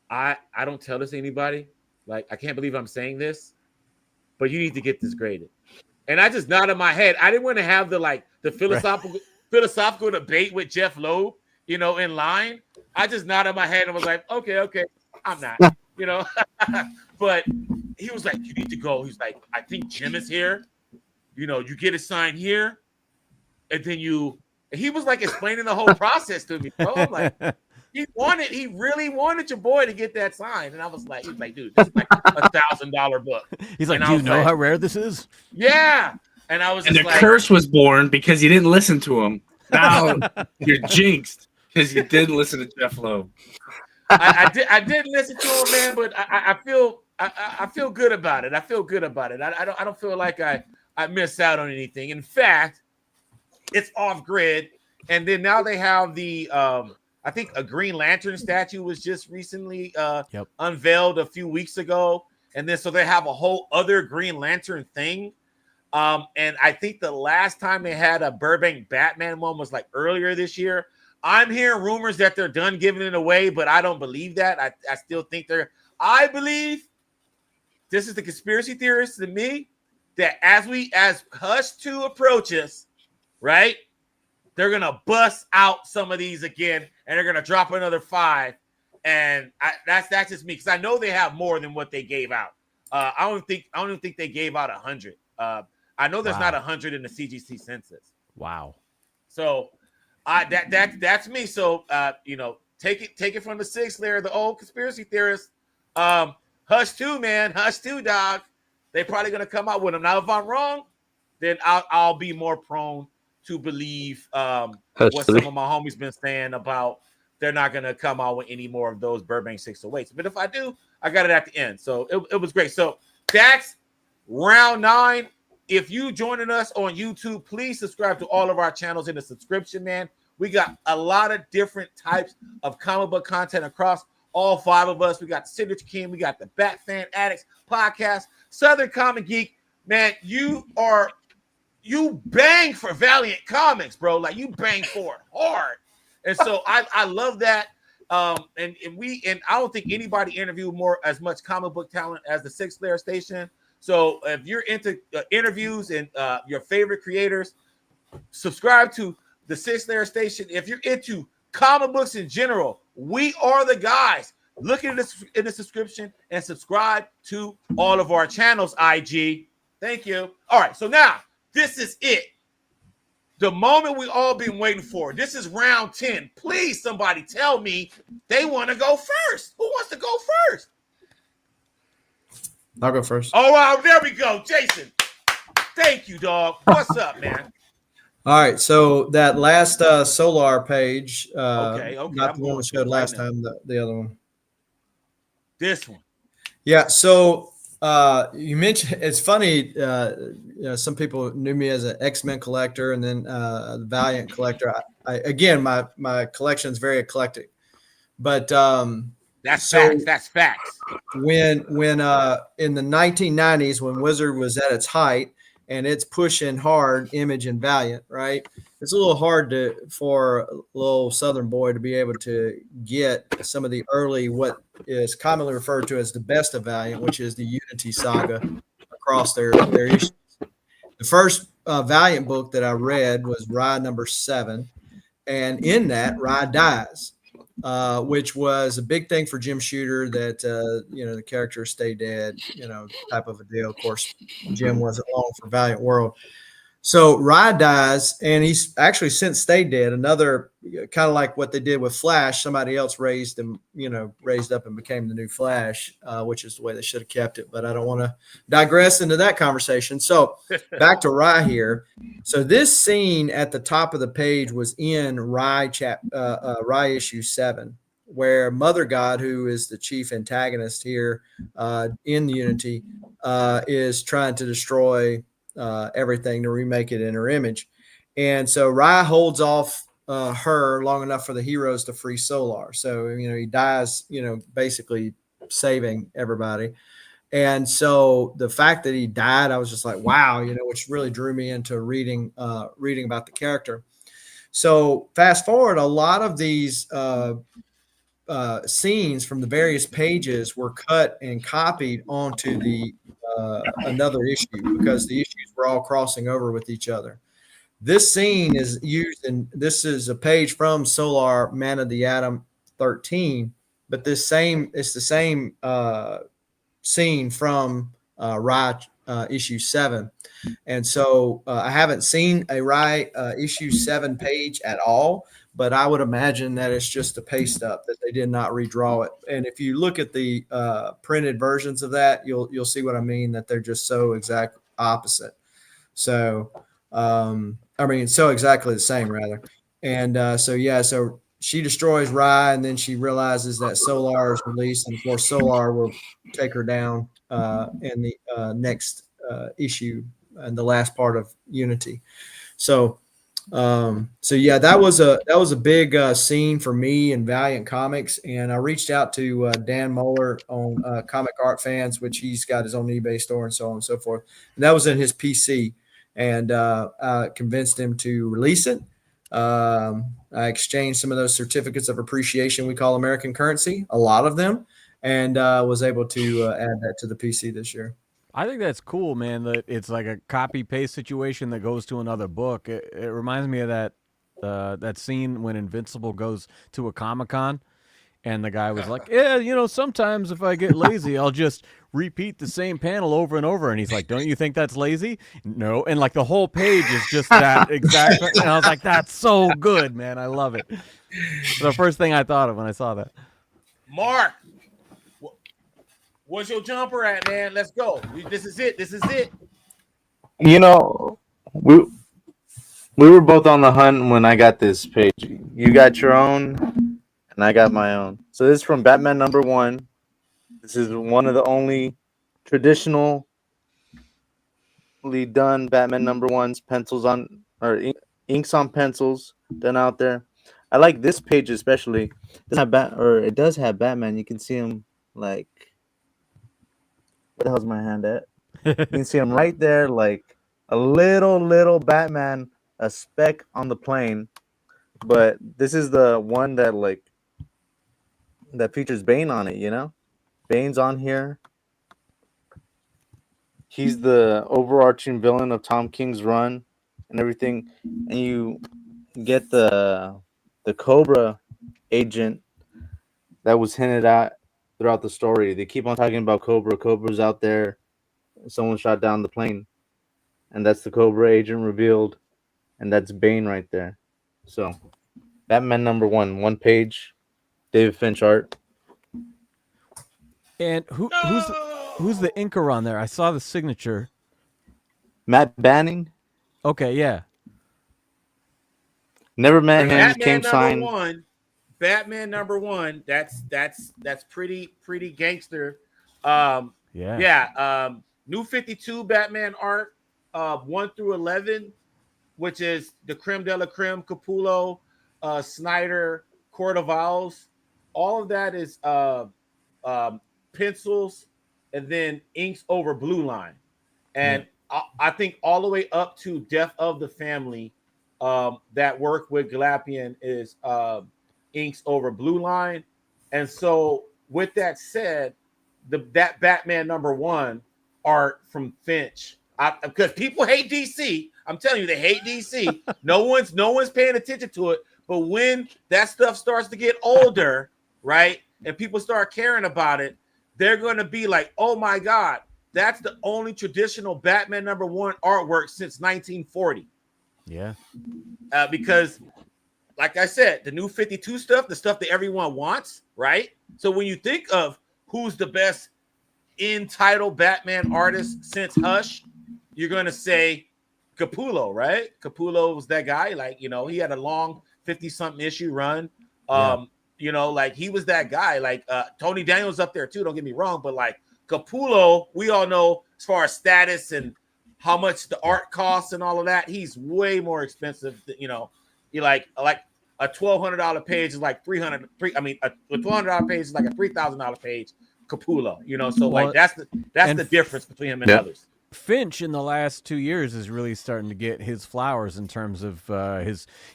I don't tell this to anybody. Like, I can't believe I'm saying this, but you need to get this graded. And I just nodded my head. I didn't want to have the philosophical debate with Jeff Lowe, in line. I just nodded my head and was like, okay, I'm not, But he was like, you need to go. He's like, I think Jim is here. You get a sign here. And then he was like explaining the whole process to me, bro. I'm like, he really wanted your boy to get that sign. And I was like, dude, this is like $1,000 book. He's like, do you know how rare this is? Yeah. And I was and just the curse was born because you didn't listen to him. Now you're jinxed because you didn't listen to Jeff Lowe. I didn't listen to him, man, but I feel good about it. I feel good about it. I don't feel like I missed out on anything. In fact, it's off grid, and then now they have the I think a Green Lantern statue was just recently unveiled a few weeks ago, and then so they have a whole other Green Lantern thing. And I think the last time they had a Burbank Batman one was like earlier this year. I'm hearing rumors that they're done giving it away, but I don't believe that. I still think I believe this is the conspiracy theorist to me that as Hush 2 approaches, right, they're going to bust out some of these again, and they're going to drop another 5. And that's just me, because I know they have more than what they gave out. I don't even think they gave out 100. I know there's not 100 in the CGC census. Wow. So that's me. So take it from the 6th layer, the old conspiracy theorist. Hush 2, man, Hush 2, dog. They're probably gonna come out with them. Now, if I'm wrong, then I'll be more prone to believe what some of my homies been saying about they're not gonna come out with any more of those Burbank 608s. But if I do, I got it at the end. So it was great. So that's round 9. If you joining us on YouTube, please subscribe to all of our channels in the subscription, man. We got a lot of different types of comic book content across all 5 of us. We got the Signature King, we got the Bat Fan Addicts podcast, Southern Comic Geek. Man, you bang for Valiant Comics, bro. Like, you bang for it hard. And so I love that. And I don't think anybody interviewed as much comic book talent as the 6th Layer Station. So if you're into interviews and your favorite creators, subscribe to the 6th Layer Station. If you're into comic books in general, we are the guys. Look at this in the subscription and subscribe to all of our channels, IG. Thank you. All right, so now this is it. The moment we all been waiting for. This is round 10. Please, somebody tell me they want to go first. Who wants to go first? I'll go first. All right, there we go. Jason. Thank you, dog. What's up, man? All right, so that last Solar page, okay. not the one we showed last time, the other one. This one. Yeah, so you mentioned, it's funny, some people knew me as an X-Men collector and then the Valiant collector. Again, my collection is very eclectic, but that's facts. That's facts. When in the 1990s, when Wizard was at its height and it's pushing hard Image and Valiant, right? It's a little hard for a little Southern boy to be able to get some of the early, what is commonly referred to as the best of Valiant, which is the Unity Saga across their issues. The first Valiant book that I read was Rye number 7, and in that, Rye dies. Which was a big thing for Jim Shooter, that the characters stay dead, type of a deal. Of course, Jim wasn't long for Valiant World. So Rye dies, and he's actually since stayed dead. Another kind of like what they did with Flash. Somebody else raised him, raised up and became the new Flash, which is the way they should have kept it. But I don't want to digress into that conversation. So back to Rye here. So this scene at the top of the page was in Rye issue 7, where Mother God, who is the chief antagonist here in Unity, is trying to destroy everything to remake it in her image. And so Rye holds off her long enough for the heroes to free Solar. So, he dies, basically saving everybody. And so the fact that he died, I was just like, wow, which really drew me into reading about the character. So fast forward, a lot of these scenes from the various pages were cut and copied onto the another issue because the issues were all crossing over with each other. This scene is used, and this is a page from Solar Man of the Atom 13, but it's the same scene from Rye issue 7. And so I haven't seen a Rye issue 7 page at all, but I would imagine that it's just a paste up, that they did not redraw it. And if you look at the printed versions of that, you'll see what I mean, that they're just so exact opposite. So, so exactly the same rather. And so she destroys Rye, and then she realizes that Solar is released, and of course Solar will take her down in the next issue and the last part of Unity. So that was a big scene for me in Valiant Comics, and I reached out to Dan Moeller on Comic Art Fans, which he's got his own eBay store and so on and so forth. And that was in his PC, and I convinced him to release it. I exchanged some of those certificates of appreciation we call American currency, a lot of them, and was able to add that to the PC this year. I think that's cool, man. That it's like a copy paste situation that goes to another book. It reminds me of that scene when Invincible goes to a Comic-Con, and the guy was like, "Yeah, sometimes if I get lazy, I'll just repeat the same panel over and over." And he's like, "Don't you think that's lazy?" No, and like the whole page is just that exact. And I was like, "That's so good, man. I love it." The first thing I thought of when I saw that. Mark, where's your jumper at, man? Let's go. This is it. We were both on the hunt when I got this page. You got your own, and I got my own. So this is from Batman #1. This is one of the only traditionally done Batman #1s, pencils on or inks on pencils done out there. I like this page especially. It does have Batman. You can see him like. Where the hell's my hand at? You can see him right there, like a little Batman, a speck on the plane. But this is the one that features Bane on it. Bane's on here. He's the overarching villain of Tom King's run and everything. And you get the Cobra agent that was hinted at throughout the story. They keep on talking about Cobra. Cobra's out there. Someone shot down the plane. And that's the Cobra agent revealed. And that's Bane right there. So, Batman #1, one page, David Finch art. And who's the inker on there? I saw the signature. Matt Banning. Okay, yeah. Never met him. Batman Came signed. #1. Batman #1. That's pretty gangster. New 52 Batman art, 1 through 11, which is the creme de la creme. Capullo, Snyder, Cordovals. All of that is pencils and then inks over blue line, and I think all the way up to Death of the Family, that work with Galapian is inks over blue line. And so with that said, that Batman #1 art from Finch, because people hate DC. I'm telling you, they hate DC. No one's paying attention to it. But when that stuff starts to get older, right, and people start caring about it, they're going to be like, oh my God, that's the only traditional Batman #1 artwork since 1940. Yeah. Because, like I said, the new 52 stuff, the stuff that everyone wants, right? So when you think of who's the best in title Batman artist since Hush, you're gonna say Capullo, right? Capullo was that guy. Like, he had a long 50-something issue run. Like he was that guy. Like Tony Daniels up there too. Don't get me wrong, but like Capullo, we all know as far as status and how much the art costs and all of that. He's way more expensive. You like a $1,200 page is like $300. A $1,200 page is like a $3,000 page. Capullo, so like that's the difference between him and others. Finch in the last 2 years is really starting to get his flowers in terms of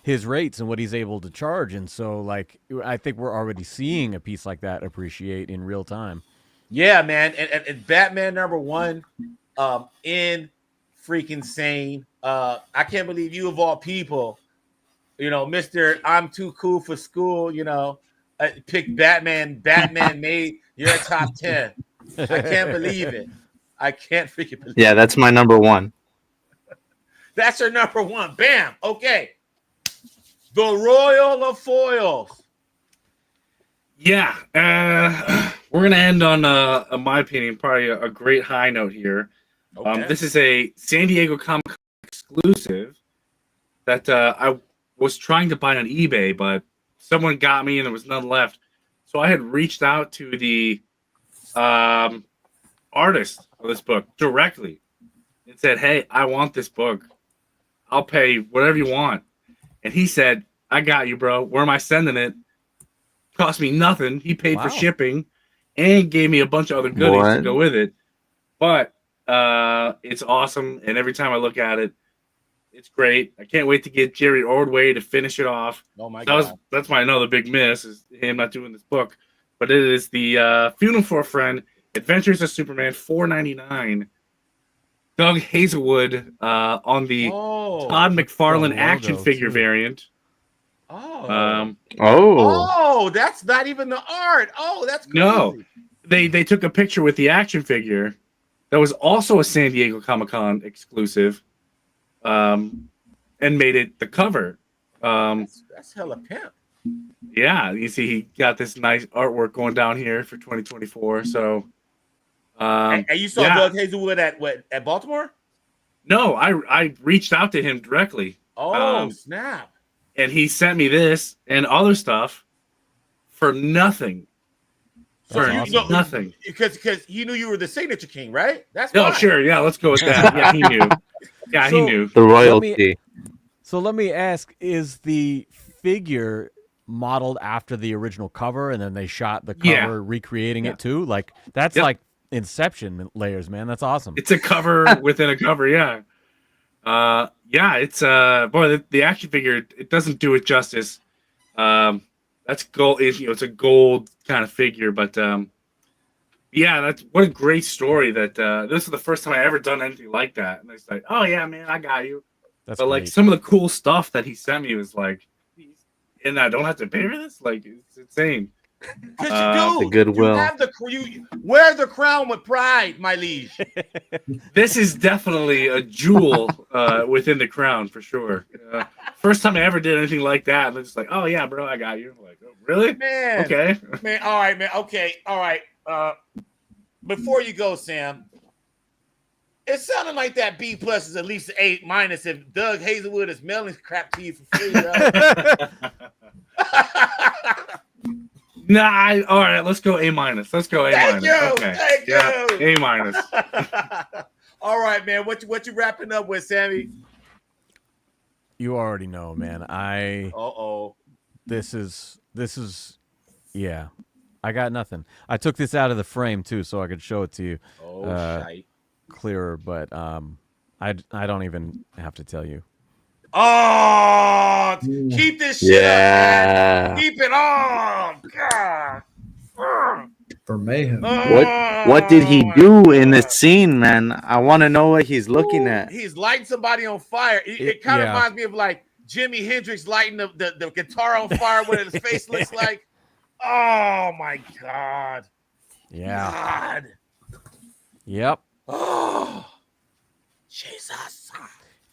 his rates and what he's able to charge, and so like I think we're already seeing a piece like that appreciate in real time. Yeah, man, and Batman #1, in freaking sane. I can't believe you of all people, Mr. I'm too cool for school, picked Batman. Batman made your top 10. I can't believe it. I can't freaking believe it. Yeah, that's my #1. That's your #1. Bam. Okay. The Royal of Foils. Yeah. We're going to end on, in my opinion, probably a great high note here. Okay. This is a San Diego Comic-Con exclusive that I was trying to buy on eBay, but someone got me and there was none left. So I had reached out to the artist of this book directly and said, hey, I want this book. I'll pay whatever you want. And he said, I got you, bro. Where am I sending it? Cost me nothing. He paid for shipping and gave me a bunch of other goodies to go with it. But it's awesome. And every time I look at it, it's great. I can't wait to get Jerry Ordway to finish it off. Oh my God. That's my another big miss is him not doing this book. But it is the Funeral for a Friend, Adventures of Superman, $4.99. Doug Hazelwood on the Todd McFarlane action figure variant. Oh, that's not even the art. Oh, that's crazy. No, they took a picture with the action figure that was also a San Diego Comic-Con exclusive, and made it the cover. That's hella pimp. Yeah, you see, he got this nice artwork going down here for 2024. So, and you saw Doug Hazelwood at Baltimore? No, I reached out to him directly. Oh, snap! And he sent me this and other stuff for nothing. Nothing. Because he knew you were the Signature King, right? That's sure. Yeah, let's go with that. Yeah, he knew. Yeah, he knew. The royalty. So let me ask, is the figure modeled after the original cover and then they shot the cover recreating it too? Like that's like Inception layers, man. That's awesome. It's a cover within a cover, yeah. It's boy, the action figure, it doesn't do it justice. That's gold. It's a gold kind of figure, but that's what a great story. That this is the first time I ever done anything like that, and it's like, oh yeah, man, I got you. That's but great. like some of the cool stuff that he sent me was like, and I don't have to pay for this. Like it's insane. Because the goodwill. You wear the crown with pride, my liege. This is definitely a jewel within the crown for sure. First time I ever did anything like that, and it's just like, oh yeah, bro, I got you. I'm like, oh, really? Man. Okay. Man, all right, man. Okay, all right. Before you go, Sam, it sounded like that B+ is at least an A- if Doug Hazelwood is mailing crap to you for free. Nah, all right, let's go A-. Let's go A-. Thank you. Okay. Thank you. A-. All right, man. What you wrapping up with, Sammy? You already know, man. This is yeah. I got nothing. I took this out of the frame too, so I could show it to you clearer. But I don't even have to tell you. Oh, keep this shit up, man. Keep it on. God. For mayhem. What did he do in the scene, man? I want to know what he's looking at. He's lighting somebody on fire. It kind of reminds me of like Jimi Hendrix lighting the guitar on fire, what his face looks like. Oh my God. Yeah. God. Yep. Oh, Jesus.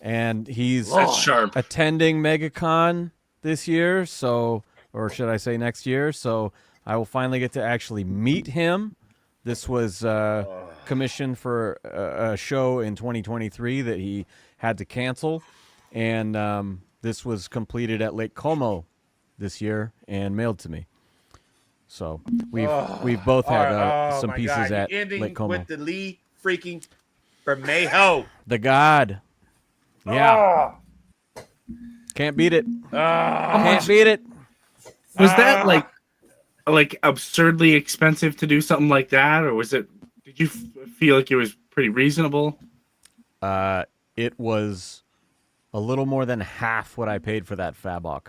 And he's That's sharp. attending MegaCon this year, or should I say next year? So I will finally get to actually meet him. This was commissioned for a show in 2023 that he had to cancel, and this was completed at Lake Como this year and mailed to me. So we've both had some pieces at Lake Como. With the Lee freaking Bermejo. The God, yeah, can't beat it. Can't beat it. Was that like absurdly expensive to do something like that, or was it? Did you feel like it was pretty reasonable? It was a little more than half what I paid for that Fabok.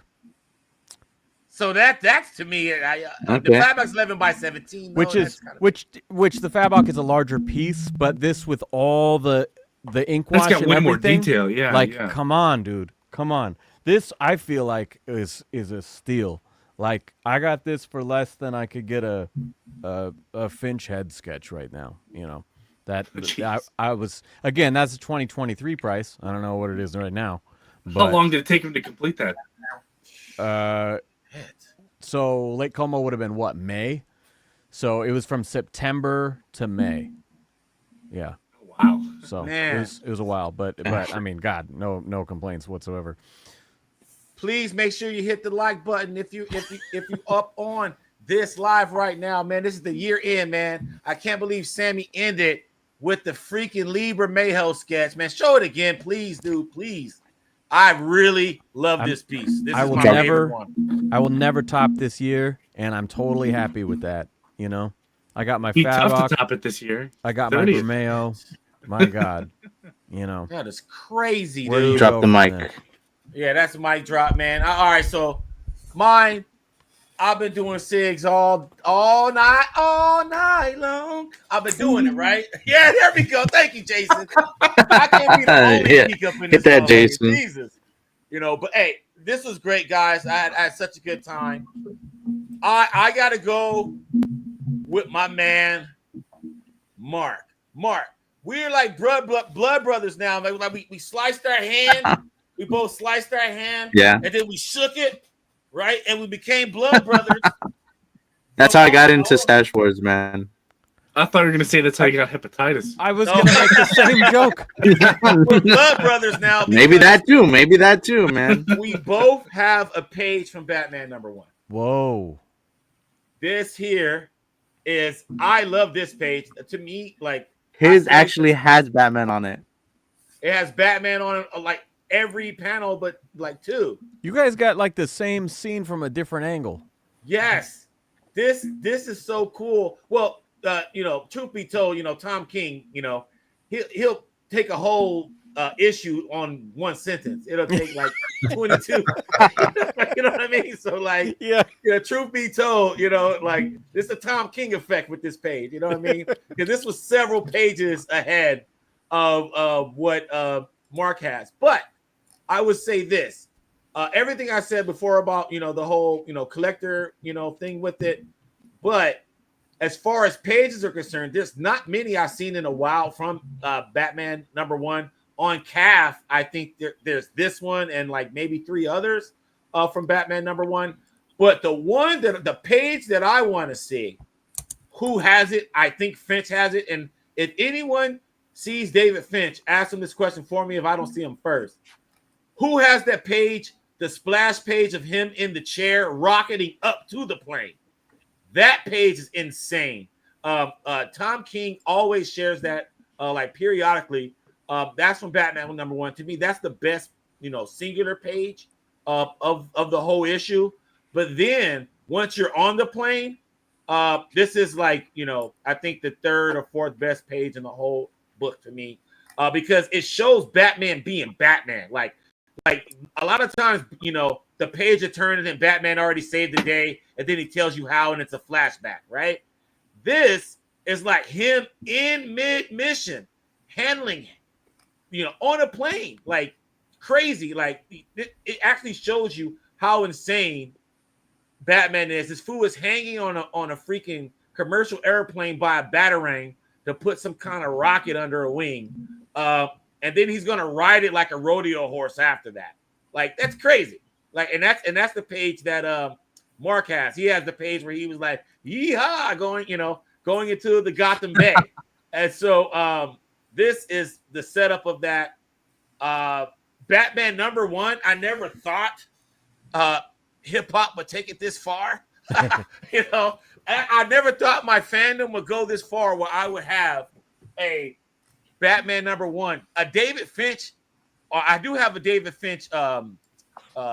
So that's to me. The Fabok's 11 by 17, which the Fabok is a larger piece, but this with all the ink wash got and way everything, more detail. Yeah, come on, dude, come on. This I feel like is a steal. Like I got this for less than I could get a Finch head sketch right now. You know that I was again. That's a 2023 price. I don't know what it is right now. But, how long did it take him to complete that? So Lake Como would have been what, May? So it was from September to May. Yeah. Wow. So it was a while, but I mean, God, no complaints whatsoever. Please make sure you hit the like button if you up on this live right now, man. This is the year end, man. I can't believe Sammy ended with the freaking Lieber Mayho sketch, man. Show it again, please, dude. Please. I really love this piece. This is my favorite one. I will never top this year, and I'm totally happy with that. You know, I got my tough Fabok. to top it this year. I got 30th. My Bermejo. My God, you know that is crazy, Where dude. you drop the mic. Yeah, that's a mic drop, man. All right, so mine. I've been doing SIGs all night long. I've been doing it, right? Yeah, there we go. Thank you, Jason. I can't be the only speak up in this. Get that, Jason. Jesus. You know, but hey, this was great, guys. I had such a good time. I gotta go with my man, Mark. Mark, we're like blood brothers now. Like we sliced our hand. We both sliced our hand. Yeah. And then we shook it. Right, and we became blood brothers. That's how I got into Stash Wars, man. I thought you were gonna say that's how you got hepatitis. I was gonna make the same joke. We're blood brothers now. Maybe that too, man. We both have a page from Batman #1. Whoa. This here is I love this page. To me, like his actually has Batman on it. It has Batman on it, like every panel, but like 2. You guys got like the same scene from a different angle. Yes, this is so cool. Well, truth be told, Tom King, he'll take a whole issue on one sentence. It'll take like 22. You know what I mean? So like, truth be told, like it's the Tom King effect with this page. You know what I mean? Because this was several pages ahead of what Mark has, but I would say this. Everything I said before about, the whole, collector, thing with it. But as far as pages are concerned, there's not many I've seen in a while from Batman #1 on CAF. I think there's this one and like maybe 3 others from Batman #1. But the page that I want to see, who has it? I think Finch has it. And if anyone sees David Finch, ask him this question for me if I don't see him first. Who has that page, the splash page of him in the chair rocketing up to the plane? That page is insane. Tom King always shares that like periodically. That's from Batman #1. To me, that's the best, singular page of the whole issue. But then once you're on the plane, this is like, I think the 3rd or 4th best page in the whole book to me, because it shows Batman being Batman. Like a lot of times, the page will turn and then Batman already saved the day, and then he tells you how, and it's a flashback, right? This is like him in mid-mission, handling, on a plane, like crazy. Like it actually shows you how insane Batman is. This fool is hanging on a freaking commercial airplane by a batarang, to put some kind of rocket under a wing. And then he's gonna ride it like a rodeo horse after that. Like, that's crazy. Like, and that's the page that Mark has. He has the page where he was like, yeehaw, going into the Gotham Bay. And so this is the setup of that. Batman #1. I never thought hip hop would take it this far. I never thought my fandom would go this far where I would have a Batman #1, a David Finch. I do have a David Finch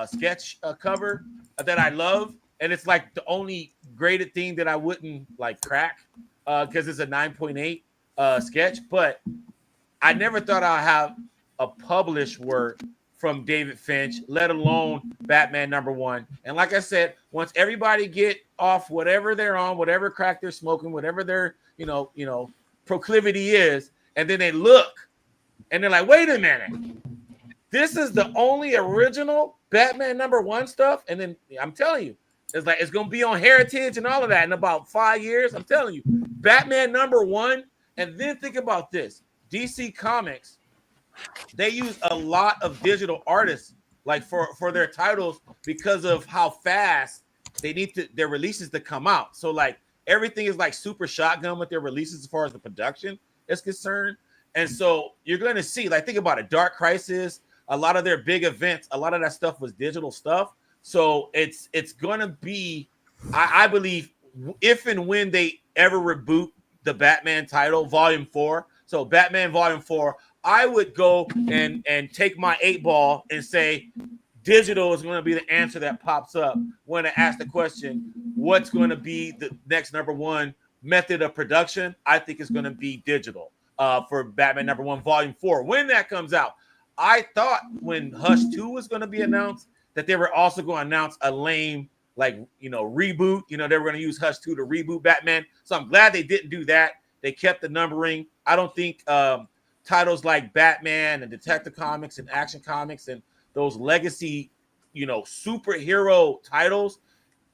sketch cover that I love, and it's like the only graded thing that I wouldn't like crack because it's a 9.8 sketch. But I never thought I'd have a published work from David Finch, let alone Batman #1. And like I said, once everybody get off whatever they're on, whatever crack they're smoking, whatever their proclivity is, and then they look and they're like, wait a minute, this is the only original Batman #1 stuff. And then I'm telling you, it's gonna be on Heritage and all of that in about 5 years. I'm telling you, Batman #1. And then think about this: DC Comics, they use a lot of digital artists like for their titles because of how fast they need their releases to come out. So like everything is like super shotgun with their releases as far as the production is concerned. And so you're going to see, like, think about it, Dark Crisis, a lot of their big events, a lot of that stuff was digital stuff. So it's going to be, I believe, if and when they ever reboot the Batman title, Volume 4. So Batman Volume 4, I would go and take my 8-ball and say digital is going to be the answer that pops up when I ask the question, what's going to be the next #1 method of production? I think it's going to be digital for Batman #1 Volume 4. When that comes out, I thought when Hush 2 was going to be announced that they were also going to announce a lame reboot. They were going to use Hush 2 to reboot Batman. So I'm glad they didn't do that. They kept the numbering. I don't think titles like Batman and Detective Comics and Action Comics and those legacy, superhero titles,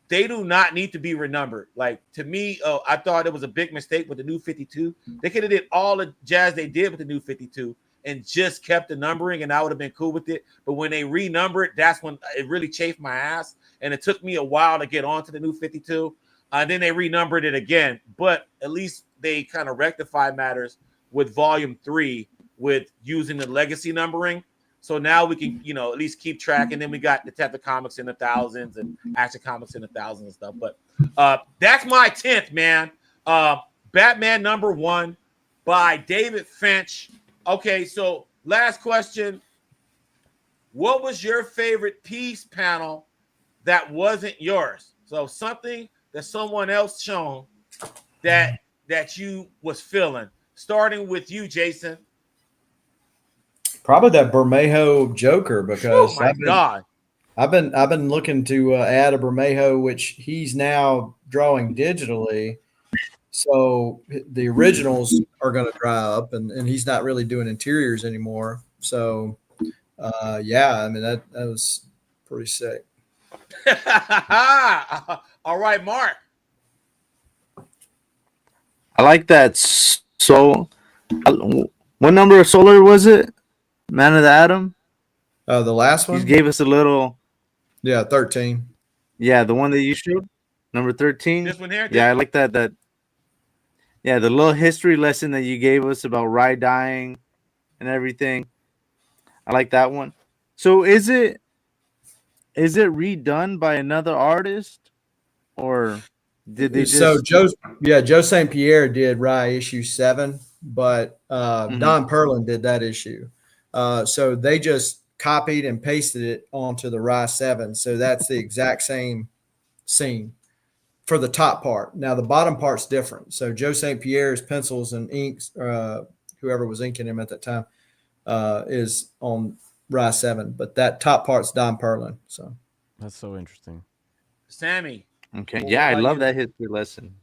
they do not need to be renumbered. Like, to me, I thought it was a big mistake with the New 52. They could have did all the jazz they did with the New 52 and just kept the numbering, and I would have been cool with it. But when they renumber it, that's when it really chafed my ass, and it took me a while to get onto the New 52. Then they renumbered it again, but at least they kind of rectified matters with Volume 3 with using the legacy numbering. So now we can, at least keep track. And then we got Detective Comics in the thousands and Action Comics in the thousands and stuff. But that's my 10th, man. Batman #1 by David Finch. Okay, so last question. What was your favorite piece panel that wasn't yours? So something that someone else shown that you was feeling. Starting with you, Jason. Probably that Bermejo Joker, because oh my God, I've been looking to add a Bermejo, which he's now drawing digitally. So the originals are going to dry up, and he's not really doing interiors anymore. So yeah, I mean that was pretty sick. All right, Mark. I like that. So, what number of Solar was it? Man of the Atom? The last one? He gave us a little. Yeah, 13. Yeah, the one that you showed? Number 13? This one here? Yeah, I like that. Yeah, the little history lesson that you gave us about Rye dying and everything. I like that one. So is it redone by another artist? Or did they just... So Joe St. Pierre did Rye issue 7, but Don Perlin did that issue. So they just copied and pasted it onto the Rye 7. So that's the exact same scene for the top part. Now the bottom part's different. So Joe St. Pierre's pencils and inks, whoever was inking him at that time, is on Rye 7, but that top part's Don Perlin. So that's so interesting. Sammy. Okay. Yeah, I love that history lesson.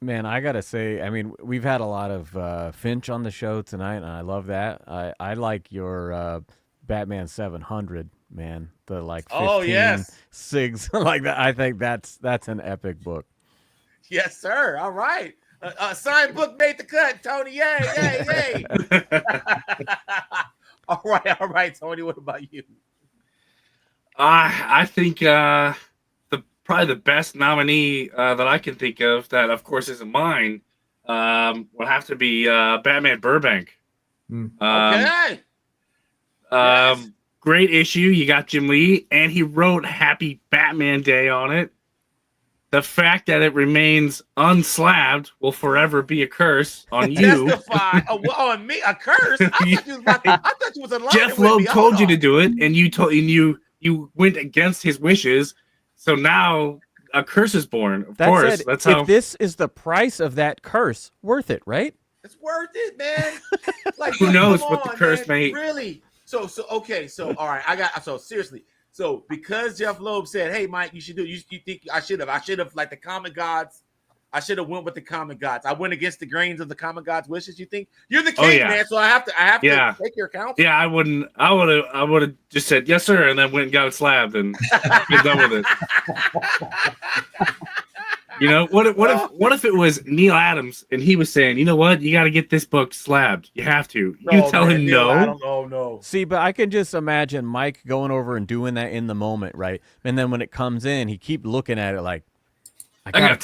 Man, I gotta say, I mean, we've had a lot of Finch on the show tonight, and I love that. I like your Batman 700, man. The like 15 SIGs like that. I think that's an epic book. Yes, sir. All right. Signed book made the cut, Tony. Yay, yay, yay. All right, Tony. What about you? I think probably the best nominee that I can think of, that of course isn't mine, would have to be Batman Burbank. Okay. Yes. Great issue. You got Jim Lee, and he wrote Happy Batman Day on it. The fact that it remains unslabbed will forever be a curse on you. Testify. On me, a curse. I thought you was a liar. Jeff Loeb told you to do it, and you went against his wishes. So now a curse is born. Of course, that's how. If this is the price of that curse, worth it, right? It's worth it, man. Like, who knows what the curse may. Really? So okay. So all right, seriously. So because Jeff Loeb said, "Hey, Mike, you should do," you think I should have like the comic gods. I should have went with the comic gods. I went against the grains of the comic gods' wishes. You think you're the king, man? So I have to take your counsel. Yeah, I wouldn't. I would have just said yes, sir, and then went and got it slabbed and been done with it. You know, what if it was Neil Adams and he was saying, you know what, you got to get this book slabbed. You have to. You tell him no. I don't know. No. See, but I can just imagine Mike going over and doing that in the moment, right? And then when it comes in, he keep looking at it like, I gotta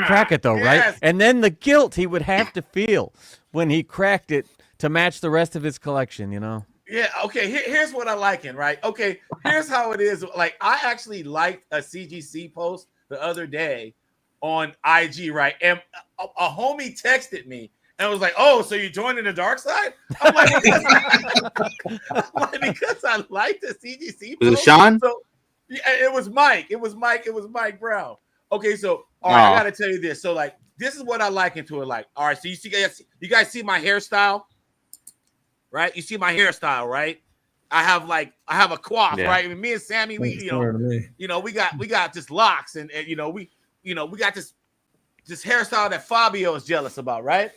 crack it though, yes. right? And then the guilt he would have to feel when he cracked it to match the rest of his collection, you know? Yeah, okay. Here's what I liken, right? Okay, here's how it is. Like, I actually liked a CGC post the other day on IG, right? And a homie texted me and was like, "Oh, so you joining the dark side?" I'm like, because I like the CGC post. Was it Sean? So, yeah, it was Mike. It was Mike Brown. Okay, so all right, I gotta tell you this. So, like, this is what I liken to it. Like, all right, so you guys see my hairstyle, right? You see my hairstyle, right? I have a coif, right? I mean, me and Sammy, we got just locks, and we got this hairstyle that Fabio is jealous about, right?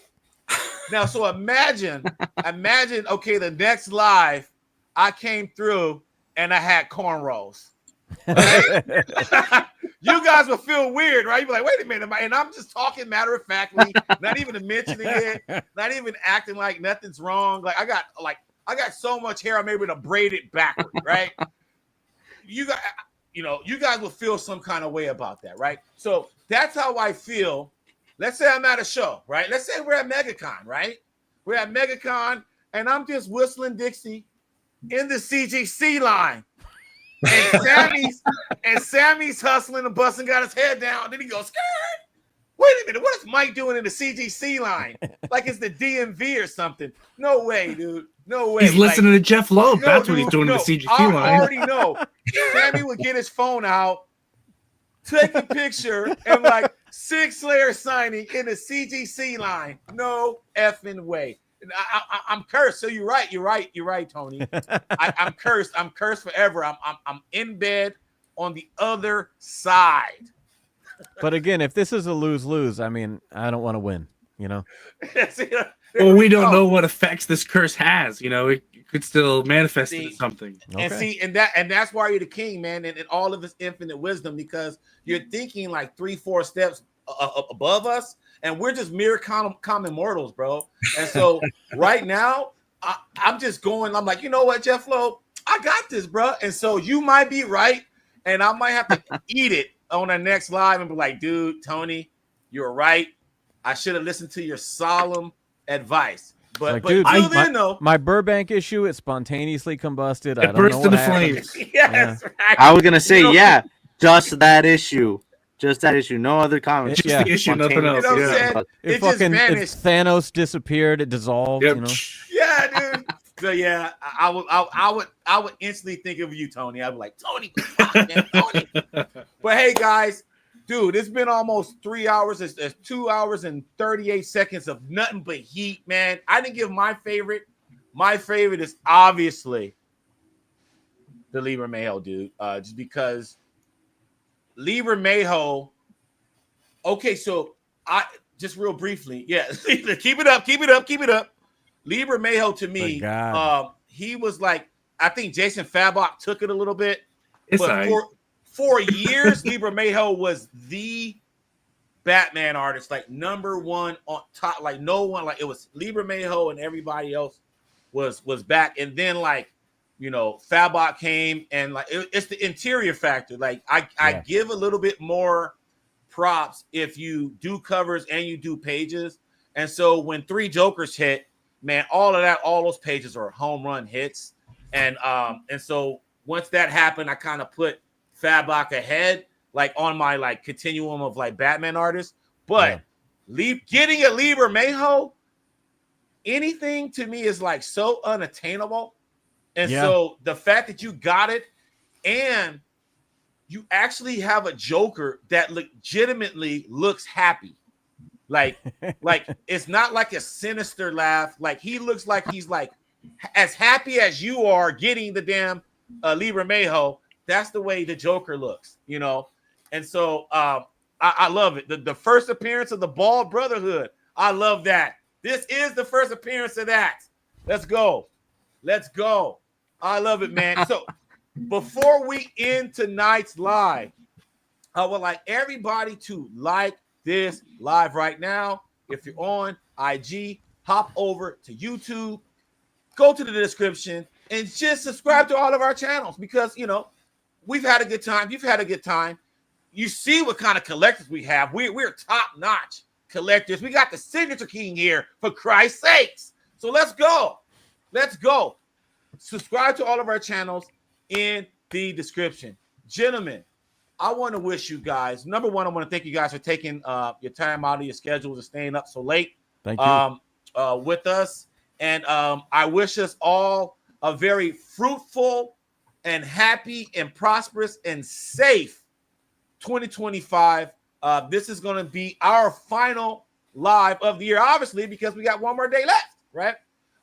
Now, so imagine, okay, the next live, I came through and I had cornrows. Right? You guys will feel weird, right? You'd be like, wait a minute, and I'm just talking matter of factly, not even mentioning it, not even acting like nothing's wrong. Like, I got so much hair, I'm able to braid it backward, right? You guys will feel some kind of way about that, right? So that's how I feel. Let's say I'm at a show, right? Let's say we're at MegaCon, right? We're at MegaCon, and I'm just whistling Dixie in the CGC line. And Sammy's hustling and busting, got his head down. Then he goes, "Skirt! Wait a minute, what is Mike doing in the CGC line? Like it's the DMV or something." No way, dude. No way. He's listening to Jeff Loeb. That's what he's doing in the CGC line. I already know. Sammy would get his phone out, take a picture, and like Six-Slayer signing in the CGC line. No effing way. I'm cursed. So you're right, Tony. I'm cursed. I'm cursed forever. I'm in bed on the other side. But again, if this is a lose-lose, I mean, I don't want to win, you know? Well, we don't know what effects this curse has. You know, it could still manifest into something. Okay. And that's why you're the king, man, and all of his infinite wisdom, because you're thinking like 3-4 steps above us, and we're just mere common mortals, bro. And so right now, I'm just going. I'm like, you know what, Jeff Loeb, I got this, bro. And so you might be right, and I might have to eat it on the next live and be like, dude, Tony, you're right. I should have listened to your solemn advice. But dude, my Burbank issue, it spontaneously combusted. I don't burst know what into happened. flames. Yes, right. I was gonna say, just that issue. Just that issue. No other comments. Just the issue, nothing else. You know what I'm saying? It just vanished. Thanos disappeared. It dissolved. Yep. You know? Yeah, dude. So yeah, I would instantly think of you, Tony. I'd be like, Tony, man, Tony. But hey, guys, dude, it's been almost 3 hours. It's 2 hours and 38 seconds of nothing but heat, man. I didn't give my favorite. My favorite is obviously the Lee Bermejo, dude. Just because Lee Bermejo. Okay, so I just real briefly, yeah. keep it up. Lee Bermejo to me, he was like, I think Jason Fabok took it a little bit. It's but for years, Lee Bermejo was the Batman artist, like number one on top, like no one, like it was Libra Mayho and everybody else was back. And then like, you know, Fabot came and like it's the interior factor. Like I give a little bit more props if you do covers and you do pages. And so when 3 Jokers hit, man, all those pages are home run hits. And so once that happened, I kind of put Fabok ahead, like on my like continuum of like Batman artists. But getting a Libra Mayho, anything to me is like so unattainable. And so the fact that you got it and you actually have a Joker that legitimately looks happy. Like it's not like a sinister laugh. Like he looks like he's like as happy as you are getting the damn Libra Mayho. That's the way the Joker looks, you know? And so I love it. The first appearance of the Bald Brotherhood. I love that. This is the first appearance of that. Let's go. I love it, man. So before we end tonight's live, I would like everybody to like this live right now. If you're on IG, hop over to YouTube, go to the description, and just subscribe to all of our channels because, you know, we've had a good time. You've had a good time. You see what kind of collectors we have. We're top-notch collectors. We got the Signature King here, for Christ's sakes. So let's go. Subscribe to all of our channels in the description. Gentlemen, I want to wish you guys, number one, I want to thank you guys for taking your time out of your schedules and staying up so late Thank you. With us. And I wish us all a very fruitful and happy and prosperous and safe 2025. This is going to be our final live of the year, obviously, because we got one more day left, right?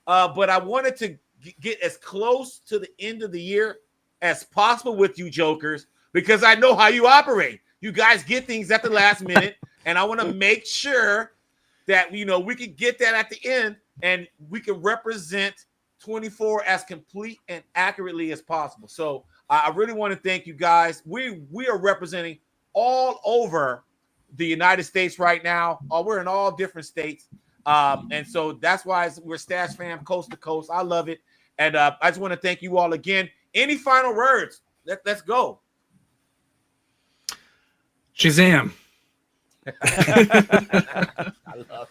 But I wanted to get as close to the end of the year as possible with you Jokers, because I know how you operate. You guys get things at the last minute, and I want to make sure that, you know, we can get that at the end and we can represent 24 as complete and accurately as possible. So I really want to thank you guys. We are representing all over the United States right now. We're in all different states. And so that's why we're Stash Fam coast to coast. I love it. And I just want to thank you all again. Any final words? Let's go. Shazam. I love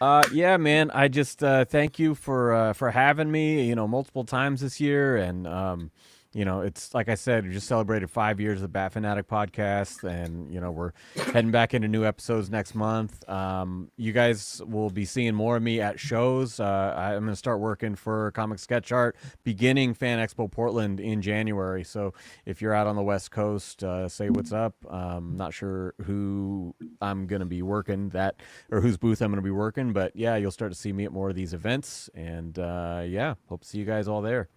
it. Yeah, man. I just thank you for having me, you know, multiple times this year. And you know, it's like I said, we just celebrated 5 years of the Bat Fanatic podcast, and you know, we're heading back into new episodes next month. You guys will be seeing more of me at shows. I'm going to start working for Comic Sketch Art beginning Fan Expo Portland in January. So if you're out on the West Coast, say what's up. Not sure who I'm going to be working that or whose booth I'm going to be working, but yeah, you'll start to see me at more of these events. And yeah, hope to see you guys all there.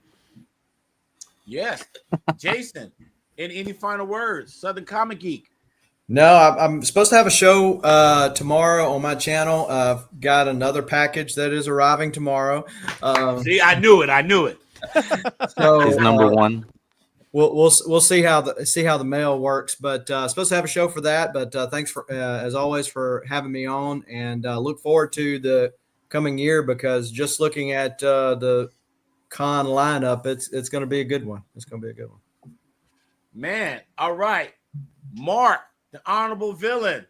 Yes. Jason, any final words? Southern Comic Geek. No, I'm supposed to have a show tomorrow on my channel. I've got another package that is arriving tomorrow. See, I knew it. So Is number one. We'll see how the mail works, but supposed to have a show for that. But thanks for as always for having me on, and look forward to the coming year, because just looking at the con lineup, it's going to be a good one. It's going to be a good one. Man, all right. Mark, the honorable villain.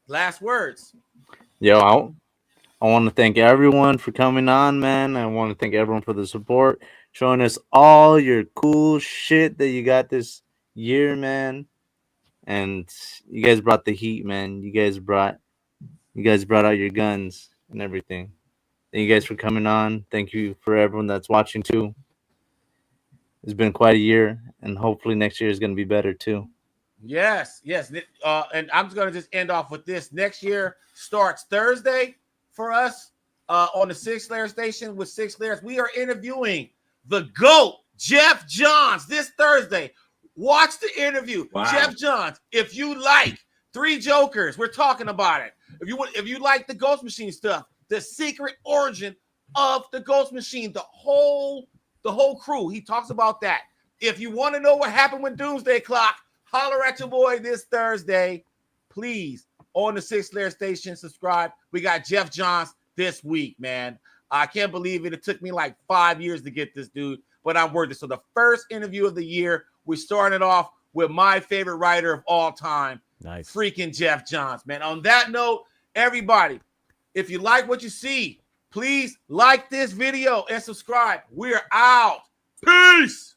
Last words. Yo, I want to thank everyone for coming on, man. I want to thank everyone for the support, showing us all your cool shit that you got this year, man. And you guys brought the heat, man. You guys brought out your guns and everything. Thank you guys for coming on. Thank you for everyone that's watching too. It's been quite a year, and hopefully next year is going to be better too. Yes. And I'm just going to just end off with this. Next year starts Thursday for us on the Six Layer Station with Six Layers. We are interviewing the GOAT, Jeff Johns, this Thursday. Watch the interview. Wow. Jeff Johns, if you like 3 Jokers, we're talking about it. If you like the Ghost Machine stuff, the secret origin of the Ghost Machine, the whole crew, he talks about that. If you want to know what happened with Doomsday Clock, holler at your boy this Thursday please, on the Six Layer Station, subscribe. We got Jeff Johns this week, man. I can't believe it. It took me like 5 years to get this dude, but I'm worth it. So the first interview of the year, we started off with my favorite writer of all time, Nice. freaking Jeff Johns, man. On that note, everybody, if you like what you see, please like this video and subscribe. We're out. Peace.